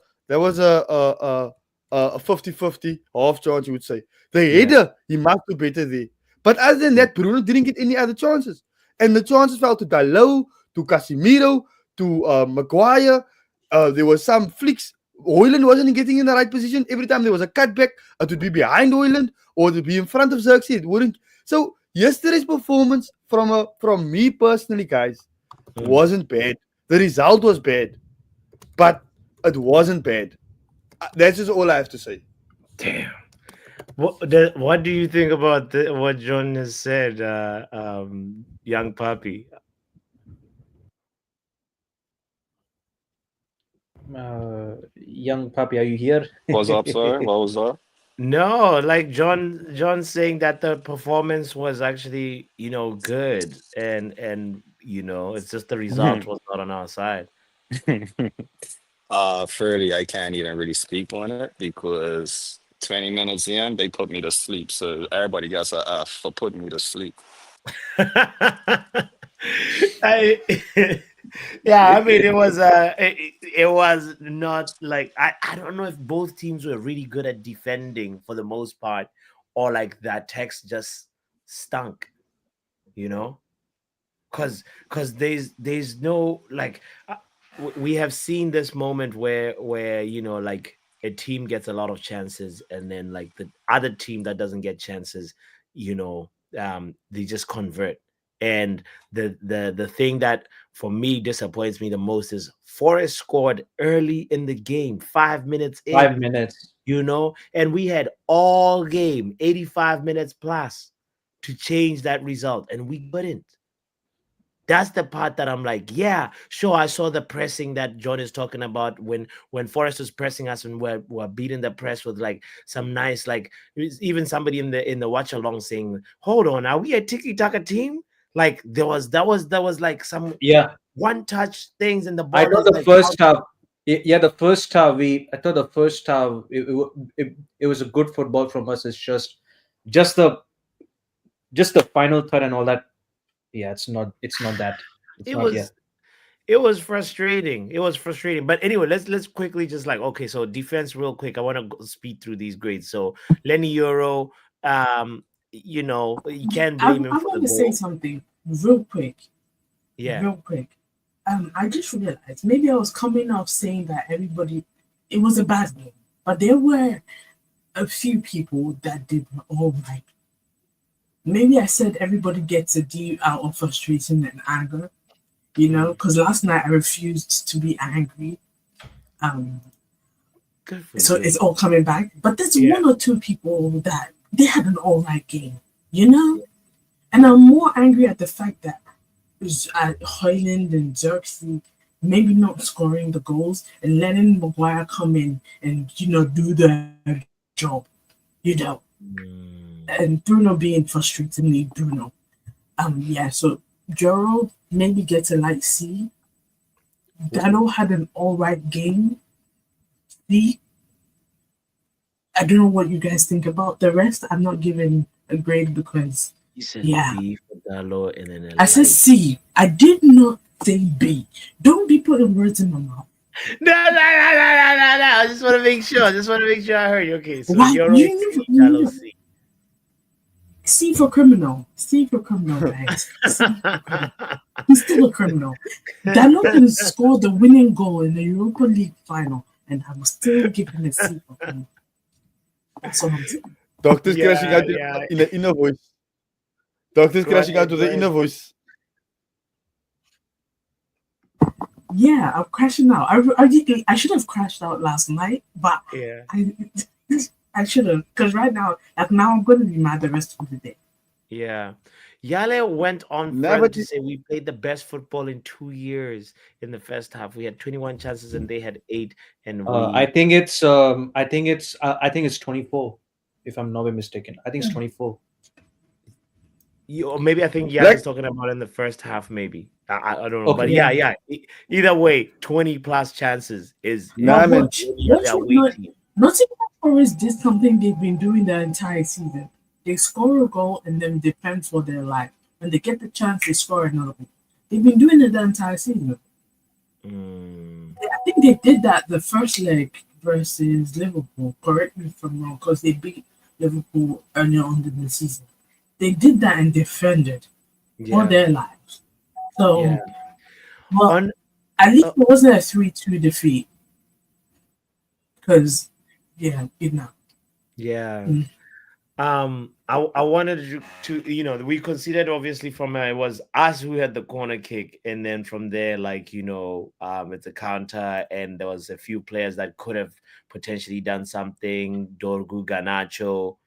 [SPEAKER 4] 50-50 half chance, you would say. The header, he must do better there. But other than that, Bruno didn't get any other chances. And the chances fell to Dalot, to Casemiro, to Maguire. There were some flicks. Hoyland wasn't getting in the right position. Every time there was a cutback, it would be behind Hoyland or it would be in front of Xerxes. It wouldn't. So yesterday's performance from me personally, guys, wasn't bad. The result was bad, but it wasn't bad. That's just all I have to say.
[SPEAKER 1] Damn. What do you think about what John has said, young puppy?
[SPEAKER 2] Young puppy, are you here?
[SPEAKER 6] What's up, sir? What was up?
[SPEAKER 1] No, like John saying that the performance was actually, good, and it's just the result was not on our side.
[SPEAKER 6] Fairly, I can't even really speak on it because 20 minutes in, they put me to sleep. So everybody gets a F for putting me to sleep.
[SPEAKER 1] I mean, it was it was not like I don't know if both teams were really good at defending for the most part, or like that text just stunk, because there's no like we have seen this moment where like a team gets a lot of chances, and then like the other team that doesn't get chances, they just convert. And the thing that for me disappoints me the most is Forest scored early in the game, 5 minutes in.
[SPEAKER 2] 5 minutes.
[SPEAKER 1] And we had all game, 85 minutes plus, to change that result, and we couldn't. That's the part that I'm like, yeah, sure. I saw the pressing that John is talking about when Forrest was pressing us and we're beating the press with like some nice, like even somebody in the watch along saying, "Hold on, are we a tiki-taka team?" Like that was like some one touch things in the ball.
[SPEAKER 2] I know the first half. Yeah, the first half I thought the first half it was a good football from us. It's just the final third and all that. Yeah, it's not that.
[SPEAKER 1] It was frustrating. It was frustrating. But anyway, let's quickly just like, okay, so defense real quick. I want to speed through these grades. So Lenny Euro, you can't blame him
[SPEAKER 5] I
[SPEAKER 1] for
[SPEAKER 5] want
[SPEAKER 1] the
[SPEAKER 5] to
[SPEAKER 1] goal.
[SPEAKER 5] say something real quick.
[SPEAKER 1] Yeah.
[SPEAKER 5] Real quick. I just realized maybe I was coming off saying that it was a bad game, but there were a few people that did all right. Maybe I said everybody gets a D out of frustration and anger, because last night I refused to be angry. So it's all coming back. But there's one or two people that they had an all right game, and I'm more angry at the fact that Hoyland and Xerxes maybe not scoring the goals and letting Maguire come in and do the job, and Bruno being frustratingly Bruno. So Gerald maybe gets a light C. Dano had an all right game. C. I don't know what you guys think about the rest. I'm not giving a grade because
[SPEAKER 1] You said
[SPEAKER 5] yeah,
[SPEAKER 1] B for Dalo and then
[SPEAKER 5] I said C. I did not say B. Don't be putting words in my mouth.
[SPEAKER 1] No. I just want to make sure. I heard you. Okay, so
[SPEAKER 5] Why
[SPEAKER 1] you're
[SPEAKER 5] you
[SPEAKER 1] Dalo
[SPEAKER 5] need
[SPEAKER 1] C.
[SPEAKER 5] C for criminal. C for criminal, guys. C for criminal. He's still a criminal. Dalo can score the winning goal in the Europa League final, and I will still give him a C for criminal. That's what I'm saying.
[SPEAKER 4] Doctor's
[SPEAKER 1] Yeah,
[SPEAKER 4] crashing out
[SPEAKER 1] yeah.
[SPEAKER 4] in the inner voice. Doctor's
[SPEAKER 1] Go
[SPEAKER 4] crashing
[SPEAKER 1] ahead,
[SPEAKER 4] out to
[SPEAKER 1] go
[SPEAKER 4] the
[SPEAKER 1] ahead.
[SPEAKER 4] inner voice.
[SPEAKER 5] Yeah, I'm crashing out. I should have crashed out last night, but
[SPEAKER 1] Yeah.
[SPEAKER 5] I should have, because right now, like now, I'm going to be mad the rest of the day.
[SPEAKER 1] Yeah. Yale went on
[SPEAKER 4] Nah,
[SPEAKER 1] further
[SPEAKER 4] but
[SPEAKER 1] to say we played the best football in 2 years in the first half. We had 21 chances and they had 8, and
[SPEAKER 2] I
[SPEAKER 1] we
[SPEAKER 2] think it's 24, if I'm not mistaken. I think it's 24.
[SPEAKER 1] or maybe I think Yale
[SPEAKER 4] Like-
[SPEAKER 1] is talking about in the first half, maybe. I don't know.
[SPEAKER 2] Okay.
[SPEAKER 1] But yeah. Either way, 20 plus chances is
[SPEAKER 4] Nah,
[SPEAKER 5] But
[SPEAKER 4] man.
[SPEAKER 5] watch
[SPEAKER 1] their
[SPEAKER 5] what
[SPEAKER 1] away team.
[SPEAKER 5] Nottingham Forest did something they've been doing the entire season. They score a goal and then defend for their life. When they get the chance, they score another one. They've been doing it the entire season.
[SPEAKER 1] Mm.
[SPEAKER 5] I think they did that the first leg versus Liverpool. Correct me if I'm wrong, because they beat Liverpool earlier on in the season. They did that and defended for
[SPEAKER 1] Yeah.
[SPEAKER 5] their lives. So,
[SPEAKER 1] Yeah.
[SPEAKER 5] well,
[SPEAKER 1] On
[SPEAKER 5] at least it wasn't a 3-2 defeat. Because, yeah,
[SPEAKER 1] Yeah.
[SPEAKER 5] Mm.
[SPEAKER 1] I wanted to we considered obviously from it was us who had the corner kick, and then from there, it's a counter, and there was a few players that could have potentially done something. Dorgu, Garnacho,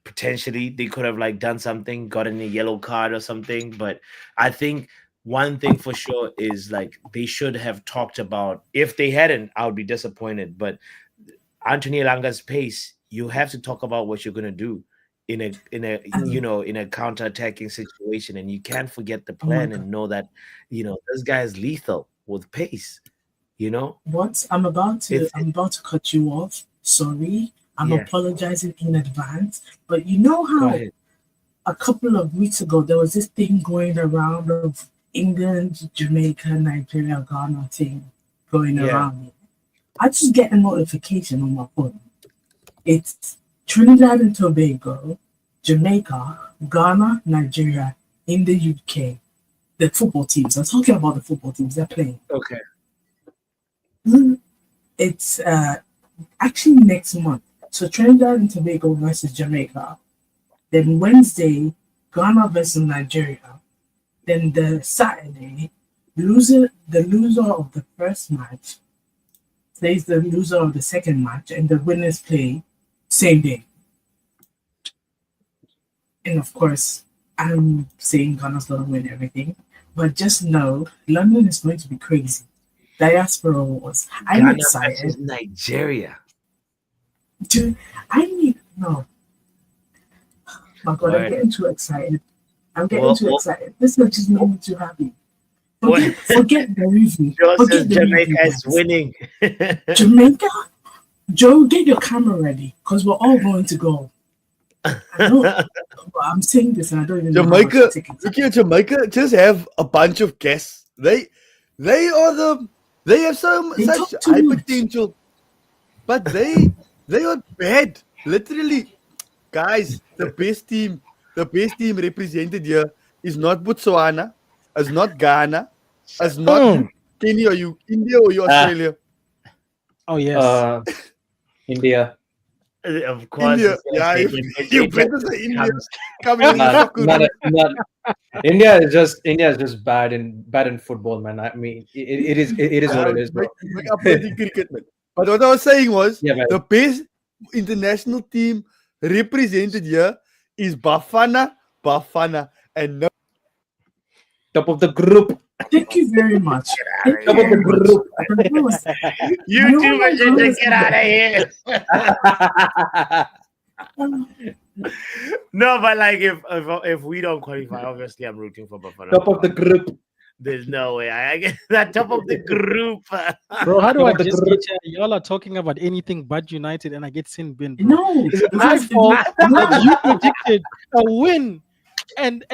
[SPEAKER 1] potentially they could have done something, gotten a yellow card or something. But I think one thing for sure is they should have talked about. If they hadn't, I would be disappointed. But Antony Elanga's pace, you have to talk about what you're gonna do in a counter-attacking situation, and you can't forget the plan and know that this guy is lethal with pace.
[SPEAKER 5] What? I'm about to cut you off. Sorry. I'm
[SPEAKER 1] Yeah.
[SPEAKER 5] apologizing in advance. But you know
[SPEAKER 1] Go
[SPEAKER 5] how
[SPEAKER 1] ahead.
[SPEAKER 5] a couple of weeks ago there was this thing going around of England, Jamaica, Nigeria, Ghana thing going
[SPEAKER 1] Yeah.
[SPEAKER 5] around. I just get a notification on my phone. It's Trinidad and Tobago, Jamaica, Ghana, Nigeria, in the UK. The football teams. I'm talking about the football teams. They're playing.
[SPEAKER 1] Okay.
[SPEAKER 5] It's actually next month. So Trinidad and Tobago versus Jamaica. Then Wednesday, Ghana versus Nigeria. Then the Saturday, the loser of the first match plays the loser of the second match, and the winners play same day. And of course, I'm saying Ghana's gonna win everything, but just know London is going to be crazy. Diaspora wars. I'm
[SPEAKER 1] Ghana
[SPEAKER 5] excited.
[SPEAKER 1] versus Nigeria.
[SPEAKER 5] Dude, I need no. My God,
[SPEAKER 1] Why?
[SPEAKER 5] I'm getting too excited.
[SPEAKER 1] Well,
[SPEAKER 5] Excited. This match just made me too happy.
[SPEAKER 1] What?
[SPEAKER 5] Forget the review.
[SPEAKER 1] Joe says
[SPEAKER 5] Forget the
[SPEAKER 1] Jamaica
[SPEAKER 5] review,
[SPEAKER 1] is
[SPEAKER 5] guys.
[SPEAKER 1] winning.
[SPEAKER 5] Jamaica? Joe, get your camera ready because we're all going to go. I'm saying this and I don't even know how much
[SPEAKER 4] Jamaica,
[SPEAKER 5] the tickets are.
[SPEAKER 4] look at Jamaica. Just have a bunch of guests. They have
[SPEAKER 5] They
[SPEAKER 4] such
[SPEAKER 5] talk too
[SPEAKER 4] high
[SPEAKER 5] much.
[SPEAKER 4] potential, but they are bad. Literally, guys. The best team represented here is not Botswana, is not Ghana, is not Kenya. Or you India or you Australia?
[SPEAKER 7] Oh yes.
[SPEAKER 2] India.
[SPEAKER 1] Of course,
[SPEAKER 4] India.
[SPEAKER 1] it's
[SPEAKER 4] Yeah,
[SPEAKER 1] it
[SPEAKER 4] you better say India. Coming in
[SPEAKER 2] Not-
[SPEAKER 4] soccer.
[SPEAKER 2] not- India is just bad in football, man. I mean, it is what it is, bro.
[SPEAKER 4] Make up playing cricket, man. But what I was saying was
[SPEAKER 2] Yeah, man.
[SPEAKER 4] the best international team represented here is Bafana, and no.
[SPEAKER 2] Top of the group.
[SPEAKER 5] Thank you very much. Thank you
[SPEAKER 2] Top of the
[SPEAKER 5] very much.
[SPEAKER 2] group.
[SPEAKER 5] But no,
[SPEAKER 1] You
[SPEAKER 5] No,
[SPEAKER 1] two
[SPEAKER 5] my
[SPEAKER 1] should
[SPEAKER 5] God.
[SPEAKER 1] get out of here. No, but if we don't qualify, obviously I'm rooting for Bafana.
[SPEAKER 2] Top of the group.
[SPEAKER 1] There's no way. I get that top of the group.
[SPEAKER 7] Bro, how do I
[SPEAKER 2] The
[SPEAKER 7] just
[SPEAKER 2] group-
[SPEAKER 7] get here? Y'all are talking about anything but United and I get sin bin, bro.
[SPEAKER 5] No,
[SPEAKER 7] Is it my
[SPEAKER 5] because-
[SPEAKER 7] fault
[SPEAKER 5] no.
[SPEAKER 7] that you predicted a win and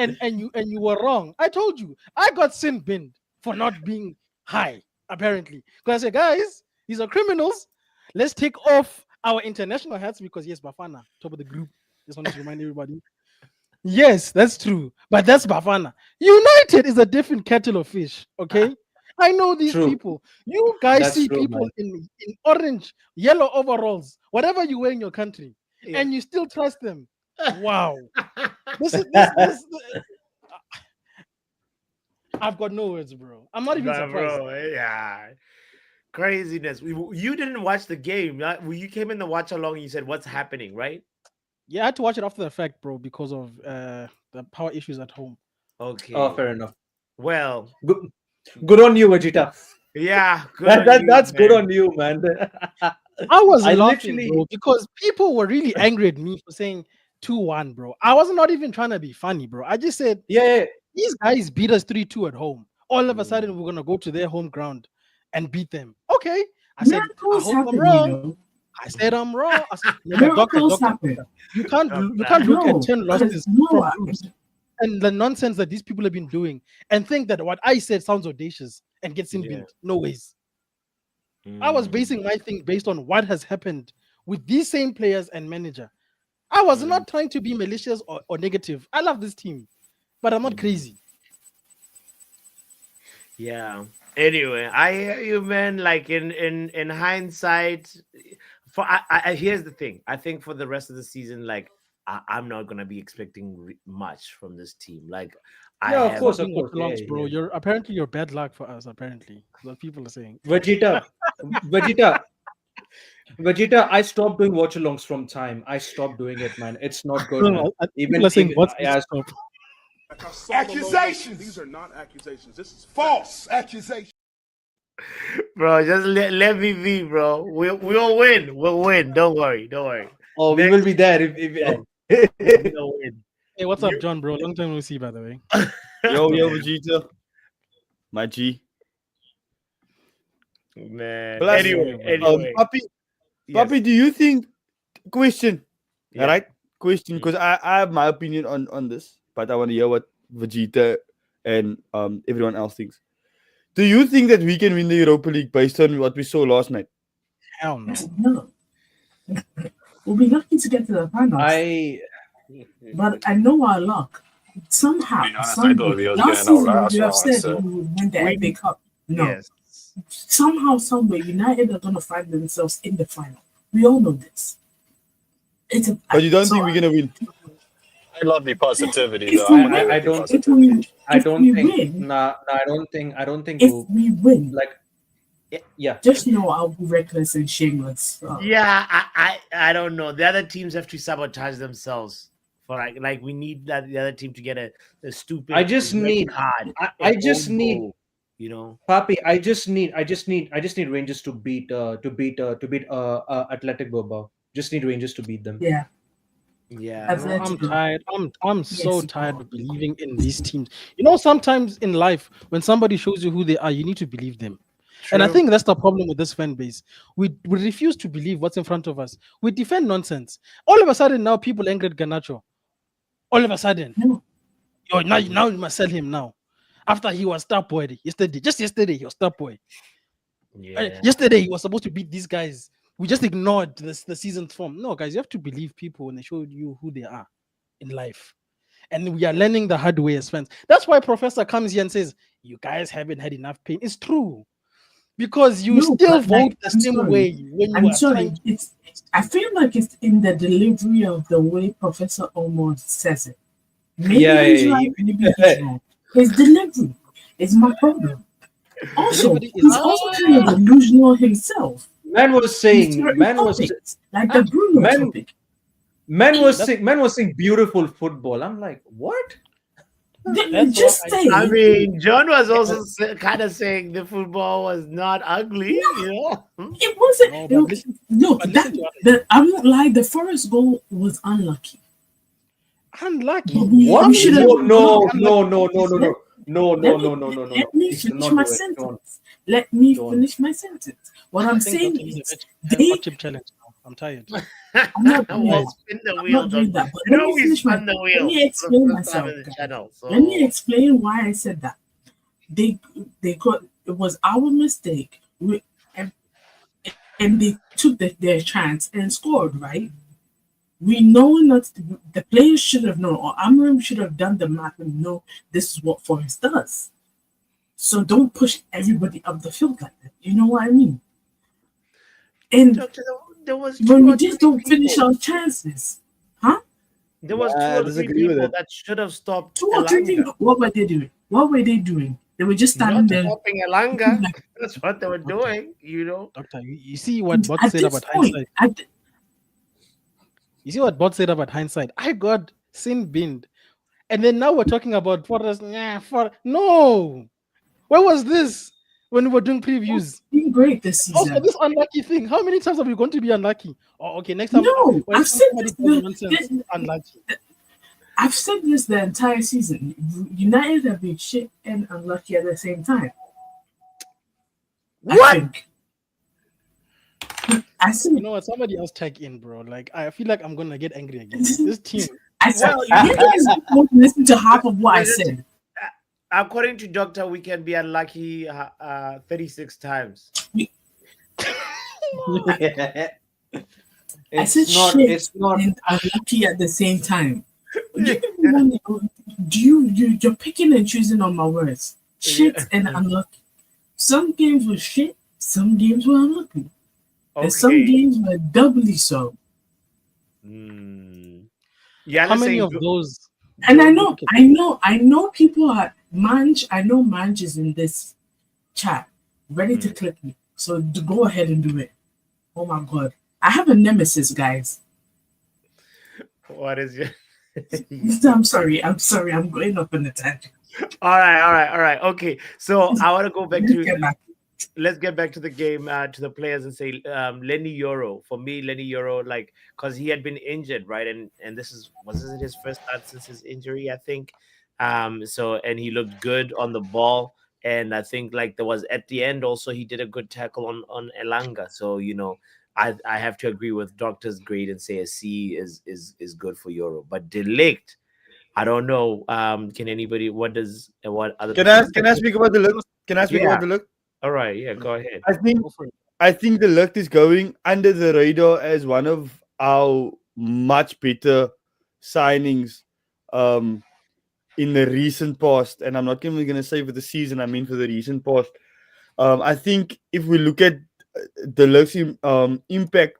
[SPEAKER 7] you were wrong? I told you I got sin binned for not being high, apparently. Because I said, guys, these are criminals. Let's take off our international hats because yes, Bafana, top of the group. Just wanted to remind everybody. Yes, that's true. But that's Bafana. United is a different kettle of fish. Okay. I know these
[SPEAKER 2] True.
[SPEAKER 7] people. You guys
[SPEAKER 2] That's
[SPEAKER 7] see
[SPEAKER 2] true,
[SPEAKER 7] people
[SPEAKER 2] man.
[SPEAKER 7] in orange, yellow overalls, whatever you wear in your country,
[SPEAKER 1] Yeah.
[SPEAKER 7] and you still trust them. Wow. This is I've got no words, bro. I'm not even
[SPEAKER 1] Nah,
[SPEAKER 7] surprised.
[SPEAKER 1] bro, yeah. Craziness. You didn't watch the game. You came in the watch along and you said, what's happening, right?
[SPEAKER 7] Yeah, I had to watch it after the fact, bro, because of the power issues at home.
[SPEAKER 1] Okay.
[SPEAKER 2] Oh, fair enough.
[SPEAKER 1] Well,
[SPEAKER 2] Good on you, Vegeta.
[SPEAKER 1] yeah. Good on you,
[SPEAKER 2] That's good
[SPEAKER 1] man.
[SPEAKER 2] on you, man.
[SPEAKER 7] I was
[SPEAKER 2] I
[SPEAKER 7] laughing,
[SPEAKER 2] literally-
[SPEAKER 7] bro, because people were really angry at me for saying 2-1, bro. I was not even trying to be funny, bro. I just said
[SPEAKER 2] Yeah.
[SPEAKER 7] these guys beat us 3-2 at home. All of a
[SPEAKER 1] Mm.
[SPEAKER 7] sudden, we're gonna go to their home ground and beat them. Okay. I said, I
[SPEAKER 5] Miracles
[SPEAKER 7] hope I'm
[SPEAKER 5] happen,
[SPEAKER 7] wrong.
[SPEAKER 5] you know.
[SPEAKER 7] I said I'm wrong. I said,
[SPEAKER 5] Miracles
[SPEAKER 7] doctor,
[SPEAKER 5] happen.
[SPEAKER 7] you can't
[SPEAKER 1] Doctor.
[SPEAKER 7] look
[SPEAKER 5] No,
[SPEAKER 7] at 10 losses
[SPEAKER 5] no,
[SPEAKER 7] from groups and the nonsense that these people have been doing and think that what I said sounds audacious and gets in
[SPEAKER 1] Yeah.
[SPEAKER 7] bin. No ways. I was
[SPEAKER 1] Mm.
[SPEAKER 7] basing my thing based on what has happened with these same players and manager. I was
[SPEAKER 1] Mm.
[SPEAKER 7] not trying to be malicious or negative. I love this team, but I'm not
[SPEAKER 1] Mm.
[SPEAKER 7] crazy.
[SPEAKER 1] Yeah. Anyway, I hear you, man. Like in hindsight, here's the thing. I think for the rest of the season, like I'm not gonna be expecting much from this team. Like
[SPEAKER 2] Yeah, of
[SPEAKER 1] have-
[SPEAKER 2] course,
[SPEAKER 7] Fucking watch-alongs,
[SPEAKER 2] yeah,
[SPEAKER 7] bro.
[SPEAKER 2] yeah.
[SPEAKER 7] You're bad luck for us. Apparently, what people are saying.
[SPEAKER 2] Vegeta. I stopped doing watch-alongs from time. I stopped doing it, man. It's not good, man.
[SPEAKER 7] People are saying, "What's this
[SPEAKER 2] yeah,
[SPEAKER 7] stop?"
[SPEAKER 8] Accusations. These are not accusations. This is false accusations.
[SPEAKER 1] bro, just let me be, bro. We'll win. We'll win. Don't worry.
[SPEAKER 2] Oh, we will be there if
[SPEAKER 1] We'll win.
[SPEAKER 7] Hey, what's up, John, bro? Long time no see, by the way.
[SPEAKER 4] Yo, Vegeta. My G.
[SPEAKER 1] Man.
[SPEAKER 4] Plus,
[SPEAKER 1] Anyway.
[SPEAKER 4] Papi,
[SPEAKER 1] Yes.
[SPEAKER 4] Papi, do you think? Question,
[SPEAKER 1] Yeah.
[SPEAKER 4] right? Question, because I have my opinion on this, but I want to hear what Vegeta and everyone else thinks. Do you think that we can win the Europa League based on what we saw last night?
[SPEAKER 7] Hell no.
[SPEAKER 5] No. We'll be lucky to get to the finals. But I know our luck. Somehow,
[SPEAKER 6] To be honest, I
[SPEAKER 5] some
[SPEAKER 6] thought we was
[SPEAKER 5] last
[SPEAKER 6] getting our
[SPEAKER 5] season
[SPEAKER 6] last
[SPEAKER 5] you have
[SPEAKER 6] round,
[SPEAKER 5] said
[SPEAKER 6] so-
[SPEAKER 5] we would win the FA Cup. No.
[SPEAKER 1] Yes.
[SPEAKER 5] Somehow, somewhere, United are going to find themselves in the final. We all know this.
[SPEAKER 4] But you don't think we're gonna win?
[SPEAKER 6] I love the positivity,
[SPEAKER 5] If
[SPEAKER 6] though.
[SPEAKER 5] we
[SPEAKER 6] I'm gonna
[SPEAKER 5] win-
[SPEAKER 6] give
[SPEAKER 2] I
[SPEAKER 6] it the
[SPEAKER 2] don't-
[SPEAKER 6] positivity.
[SPEAKER 2] I
[SPEAKER 5] If
[SPEAKER 2] don't
[SPEAKER 5] we
[SPEAKER 2] think.
[SPEAKER 5] win-
[SPEAKER 2] Nah, I don't think
[SPEAKER 5] If
[SPEAKER 2] we'll
[SPEAKER 5] we win,
[SPEAKER 2] like. Yeah.
[SPEAKER 5] just know I'll be reckless and shameless.
[SPEAKER 1] Yeah, I don't know. The other teams have to sabotage themselves for like we need that the other team to get a stupid.
[SPEAKER 2] I just
[SPEAKER 1] red
[SPEAKER 2] need-
[SPEAKER 1] card.
[SPEAKER 2] I
[SPEAKER 1] an
[SPEAKER 2] just
[SPEAKER 1] own
[SPEAKER 2] need-
[SPEAKER 1] goal, you know.
[SPEAKER 2] Papi, I just need Rangers to beat Athletic Bilbao. Just need Rangers to beat them.
[SPEAKER 5] Yeah.
[SPEAKER 1] Yeah.
[SPEAKER 5] I've had
[SPEAKER 7] I'm
[SPEAKER 5] to-
[SPEAKER 7] tired. I'm so
[SPEAKER 5] Yes.
[SPEAKER 7] tired of believing in these teams. You know, sometimes in life, when somebody shows you who they are, you need to believe them. And I
[SPEAKER 1] True.
[SPEAKER 7] think that's the problem with this fan base. We refuse to believe what's in front of us. We defend nonsense. All of a sudden, now people angry at Garnacho. All of a sudden,
[SPEAKER 5] No.
[SPEAKER 7] now you must sell him now. After he was star boy yesterday, just yesterday he was star boy.
[SPEAKER 1] Yeah.
[SPEAKER 7] Yesterday he was supposed to beat these guys. We just ignored the season's form. No, guys, you have to believe people when they show you who they are in life. And we are learning the hard way as fans. That's why Professor comes here and says, "You guys haven't had enough pain." It's true. Because you
[SPEAKER 5] No,
[SPEAKER 7] still
[SPEAKER 5] but, like,
[SPEAKER 7] vote the
[SPEAKER 5] I'm
[SPEAKER 7] same
[SPEAKER 5] sorry.
[SPEAKER 7] way when you
[SPEAKER 5] I'm
[SPEAKER 7] are
[SPEAKER 5] sorry.
[SPEAKER 7] trying to.
[SPEAKER 5] I feel like it's in the delivery of the way Professor Omar says it. Maybe
[SPEAKER 2] Yeah,
[SPEAKER 5] he's
[SPEAKER 2] yeah,
[SPEAKER 5] right, maybe he's wrong. His delivery is my problem. Also,
[SPEAKER 7] Delivery is-
[SPEAKER 5] he's also kind of delusional himself.
[SPEAKER 2] Man was
[SPEAKER 5] He's
[SPEAKER 2] saying,
[SPEAKER 5] certain
[SPEAKER 2] man was
[SPEAKER 5] topics, like the Bruno
[SPEAKER 2] Man-
[SPEAKER 5] topic.
[SPEAKER 2] man was saying beautiful football. I'm like, what?
[SPEAKER 7] That's
[SPEAKER 5] Just
[SPEAKER 7] what
[SPEAKER 5] say
[SPEAKER 1] I mean, John was also kind of saying the football was not ugly, you know.
[SPEAKER 5] it wasn't.
[SPEAKER 7] No, but listen-
[SPEAKER 5] Look,
[SPEAKER 7] but listen to us.
[SPEAKER 5] I won't lie. The Forest goal was unlucky.
[SPEAKER 7] Unlucky.
[SPEAKER 5] But we
[SPEAKER 2] What?
[SPEAKER 5] should have.
[SPEAKER 2] No. No,
[SPEAKER 5] Let
[SPEAKER 2] no,
[SPEAKER 5] me
[SPEAKER 2] no, no, no, no, no.
[SPEAKER 5] let me
[SPEAKER 2] Please do
[SPEAKER 5] finish
[SPEAKER 2] not
[SPEAKER 5] my
[SPEAKER 2] do it. Don't.
[SPEAKER 5] sentence. Let me
[SPEAKER 2] Don't.
[SPEAKER 5] finish my sentence. What
[SPEAKER 7] I
[SPEAKER 5] I'm
[SPEAKER 7] think
[SPEAKER 5] saying
[SPEAKER 7] Dr.
[SPEAKER 5] is,
[SPEAKER 7] Elizabeth have
[SPEAKER 5] they.
[SPEAKER 7] hot chip challenge now. I'm tired.
[SPEAKER 5] I'm not doing
[SPEAKER 1] Well,
[SPEAKER 5] it.
[SPEAKER 1] spin the
[SPEAKER 5] I'm
[SPEAKER 1] wheel,
[SPEAKER 5] not doing
[SPEAKER 1] Doctor.
[SPEAKER 5] that. But
[SPEAKER 1] You
[SPEAKER 5] let
[SPEAKER 1] know
[SPEAKER 5] me
[SPEAKER 1] we
[SPEAKER 5] finish my.
[SPEAKER 1] spun the
[SPEAKER 5] Let
[SPEAKER 1] wheel
[SPEAKER 5] me
[SPEAKER 1] for
[SPEAKER 5] explain
[SPEAKER 1] the first time
[SPEAKER 5] myself,
[SPEAKER 1] in the
[SPEAKER 5] guys.
[SPEAKER 1] channel.
[SPEAKER 5] Let me
[SPEAKER 1] So
[SPEAKER 5] explain why I said that. They got it was our mistake. And, and they took their chance and scored, right? We know not the players should have known, or Amram should have done the math and know this is what Forest does. So don't push everybody up the field like that. You know what I mean? And
[SPEAKER 1] Doctor, there was
[SPEAKER 5] when
[SPEAKER 1] two
[SPEAKER 5] we
[SPEAKER 1] or
[SPEAKER 5] just
[SPEAKER 1] three
[SPEAKER 5] don't finish
[SPEAKER 1] people.
[SPEAKER 5] our chances, huh?
[SPEAKER 1] There was two
[SPEAKER 4] I
[SPEAKER 1] or three
[SPEAKER 4] disagree with
[SPEAKER 1] people
[SPEAKER 4] it.
[SPEAKER 1] that should have stopped
[SPEAKER 5] Two or three
[SPEAKER 1] Elanga.
[SPEAKER 5] people. What were they doing? What were they doing? They were just standing
[SPEAKER 1] Not
[SPEAKER 5] there.
[SPEAKER 1] stopping Elanga.
[SPEAKER 5] Like,
[SPEAKER 1] That's what they were
[SPEAKER 7] Doctor,
[SPEAKER 1] doing, you know.
[SPEAKER 7] doctor, you see what
[SPEAKER 5] and
[SPEAKER 7] Bot
[SPEAKER 5] at
[SPEAKER 7] said
[SPEAKER 5] this
[SPEAKER 7] about
[SPEAKER 5] point,
[SPEAKER 7] hindsight. You see what Bot said about hindsight. I got sin binned, and then now we're talking about Forest. No, where was this when we were doing previews?
[SPEAKER 5] been great this
[SPEAKER 7] Also,
[SPEAKER 5] season.
[SPEAKER 7] this unlucky thing. How many times are we going to be unlucky? Oh, okay. Next time,
[SPEAKER 5] No,
[SPEAKER 7] when
[SPEAKER 5] I've said
[SPEAKER 7] somebody
[SPEAKER 5] this.
[SPEAKER 7] does nonsense, unlucky.
[SPEAKER 5] I've said this the entire season. United have been shit and unlucky at the same time. I
[SPEAKER 1] What?
[SPEAKER 5] think. I
[SPEAKER 7] You
[SPEAKER 5] said.
[SPEAKER 7] know what? Somebody else tag in, bro. Like I feel like I'm gonna get angry again. This team.
[SPEAKER 5] I said.
[SPEAKER 1] Well,
[SPEAKER 5] You guys won't listen to half of what I said.
[SPEAKER 1] according to Doctor, we can be unlucky 36 times.
[SPEAKER 5] I said
[SPEAKER 2] It's not.
[SPEAKER 5] shit
[SPEAKER 2] It's not.
[SPEAKER 5] and unlucky at the same time. You're picking and choosing on my words. Shit and unlucky. Some games were shit. Some games were unlucky. And some
[SPEAKER 1] Okay.
[SPEAKER 5] games were doubly so.
[SPEAKER 1] Yeah,
[SPEAKER 7] How many of those?
[SPEAKER 5] And I
[SPEAKER 7] Don't
[SPEAKER 5] know, I know people are Manj. I know Manj is in this chat, ready to click me. So go ahead and do it. Oh my god, I have a nemesis, guys.
[SPEAKER 1] What is your?
[SPEAKER 5] I'm sorry. I'm going up on a tangent.
[SPEAKER 1] All right. Okay, so I want to go back to.
[SPEAKER 5] Get back.
[SPEAKER 1] Let's get back to the game, to the players, and say Lenny Euro. For me, Lenny Euro, like, because he had been injured, right? And wasn't his first start since his injury, I think. So, and he looked good on the ball, and I think like there was at the end also he did a good tackle on Elanga. So I have to agree with Doctor's grade and say a C is good for Euro, but Delict, I don't know. Can anybody? What other?
[SPEAKER 4] Can I speak about the look? Can I speak
[SPEAKER 1] Yeah.
[SPEAKER 4] about the look?
[SPEAKER 1] All right, yeah, go ahead.
[SPEAKER 4] I think the look is going under the radar as one of our much better signings in the recent past. And I'm not even going to say for the season, I mean for the recent past. I think if we look at the look's impact,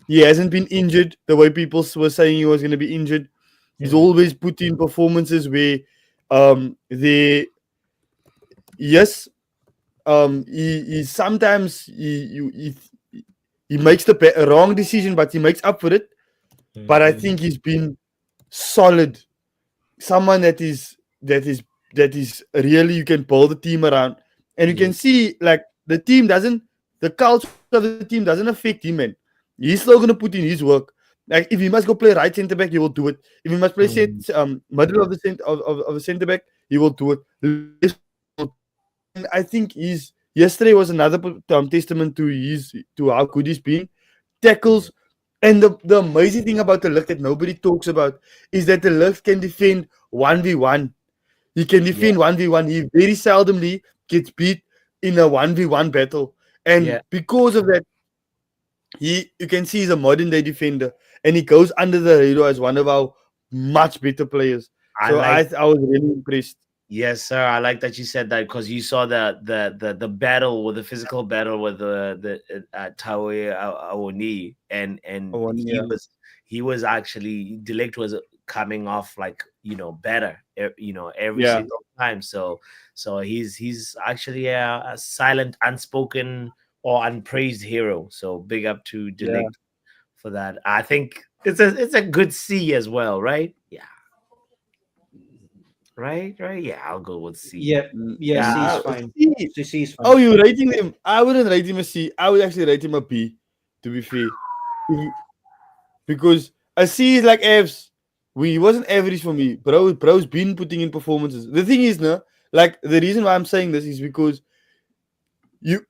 [SPEAKER 4] he hasn't been injured the way people were saying he was going to be injured. He's always put in performances where they, yes, he sometimes he makes the wrong decision, but he makes up for it. But I think he's been solid. Someone that is really you can build the team around, and you can see like the culture of the team doesn't affect him, man. He's still gonna put in his work. Like if he must go play right centre back, he will do it. If he must play middle of the of the centre back, he will do it. And I think yesterday was another testament to how good he's been. Tackles, and the amazing thing about the Ligt that nobody talks about is that the Ligt can defend 1v1. He can defend 1v1. He very seldomly gets beat in a 1v1 battle. And because of that, you can see he's a modern day defender. And he goes under the radar as one of our much better players. So I was really impressed.
[SPEAKER 1] Yes, sir. I like that you said that because you saw the battle with the physical battle with the Tawe Awoni, and he was actually Delict was coming off like better every single time. So he's actually a silent, unspoken or unpraised hero. So big up to Delict for that. I think it's a good C as well, right? Yeah. Right. Yeah, I'll go with C.
[SPEAKER 2] Yeah, C is fine. C is fine.
[SPEAKER 4] Oh, you're rating him? I wouldn't rate him a C. I would actually rate him a B, to be fair. Because a C is like F's. He wasn't average for me. Bro's been putting in performances. The thing is, Like the reason why I'm saying this is because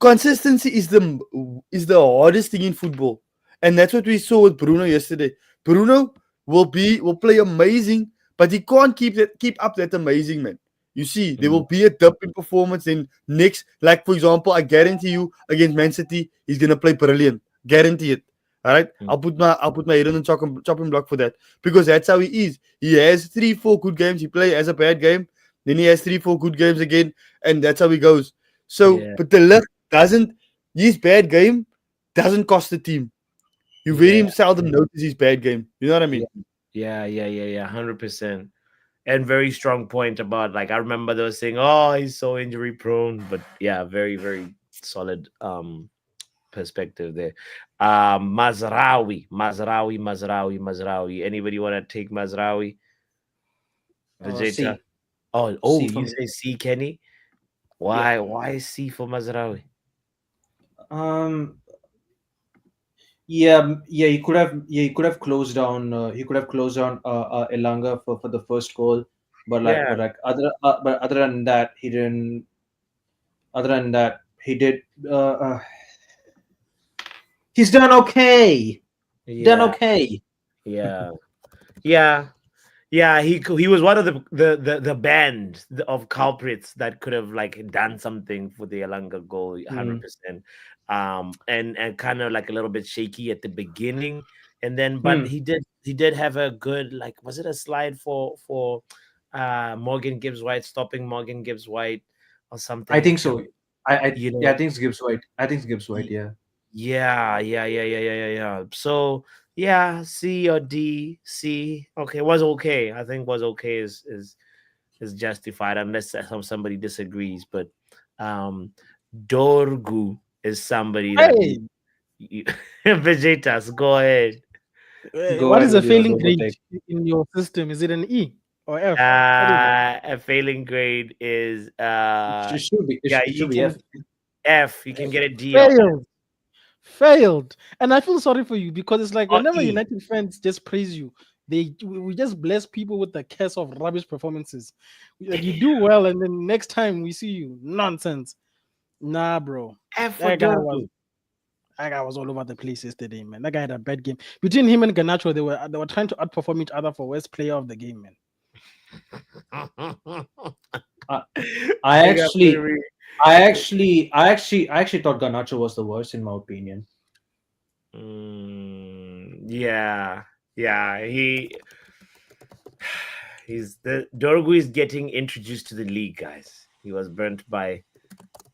[SPEAKER 4] consistency is the hardest thing in football, and that's what we saw with Bruno yesterday. Bruno will play amazing, but he can't keep up that amazing, man. You see, there will be a dip in performance. Then next, like for example, I guarantee you against Man City, he's gonna play brilliant. Guarantee it. All right, I'll put my head on the chopping block for that, because that's how he is. He has 3-4 good games. He play as a bad game, then he has 3-4 good games again, and that's how he goes. So,
[SPEAKER 1] Yeah.
[SPEAKER 4] but the luck doesn't. His bad game doesn't cost the team. You very
[SPEAKER 1] Yeah.
[SPEAKER 4] seldom notice his bad game. You know what I mean?
[SPEAKER 1] Yeah, 100%. And very strong point about, like, I remember they were saying, oh, he's so injury prone, but yeah, very, very solid perspective there. Mazraoui. Anybody want to take Mazraoui? Vegeta?
[SPEAKER 2] C.
[SPEAKER 1] Oh,
[SPEAKER 2] C for
[SPEAKER 1] you
[SPEAKER 2] me.
[SPEAKER 1] say C, Kenny? Why C for Mazraoui?
[SPEAKER 2] Um. Yeah. He could have. Yeah, he could have closed down. He could have closed down Elanga for the first goal, but
[SPEAKER 1] Yeah,
[SPEAKER 2] other than that, he didn't. Other than that, he did. He's done okay. Done
[SPEAKER 1] yeah,
[SPEAKER 2] okay.
[SPEAKER 1] yeah, yeah. Yeah, he was one of the band of culprits that could have like done something for the Elanga goal, 100%. And kind of like a little bit shaky at the beginning, and then but he did have a good, like, was it a slide for Morgan Gibbs White, stopping Morgan Gibbs White or something?
[SPEAKER 2] I think so.
[SPEAKER 1] You
[SPEAKER 2] Yeah, I
[SPEAKER 1] know,
[SPEAKER 2] think it's Gibbs White. I think it's Gibbs White. Yeah.
[SPEAKER 1] yeah. So yeah, C or D. C. Okay, was okay. I think was okay is justified unless somebody disagrees. But Dorgu is somebody that
[SPEAKER 7] Hey,
[SPEAKER 1] Vegetas. Go ahead.
[SPEAKER 2] Go
[SPEAKER 7] what
[SPEAKER 2] ahead
[SPEAKER 7] is a
[SPEAKER 2] with your
[SPEAKER 7] failing
[SPEAKER 2] double
[SPEAKER 7] grade
[SPEAKER 2] take.
[SPEAKER 7] in your system? Is it an E or F? What is it?
[SPEAKER 1] A failing grade is
[SPEAKER 2] It should be.
[SPEAKER 1] yeah,
[SPEAKER 2] It
[SPEAKER 1] you
[SPEAKER 2] should be F.
[SPEAKER 1] can F. You can get a D or
[SPEAKER 7] Failed. Failed. And I feel sorry for you because it's like
[SPEAKER 1] or
[SPEAKER 7] whenever
[SPEAKER 1] E.
[SPEAKER 7] United fans just praise you, we just bless people with the curse of rubbish performances. Like you do well, and then next time we see you, nonsense. Nah, bro.
[SPEAKER 1] F for
[SPEAKER 7] That guy was
[SPEAKER 1] Dorgu.
[SPEAKER 7] that guy was all over the place yesterday, man. That guy had a bad game. Between him and Ganacho, they were trying to outperform each other for worst player of the game, man.
[SPEAKER 2] I
[SPEAKER 1] Big up,
[SPEAKER 2] actually,
[SPEAKER 1] Riri.
[SPEAKER 2] I actually thought Garnacho was the worst in my opinion.
[SPEAKER 1] Yeah. He's the Dorgu is getting introduced to the league, guys. He was burnt by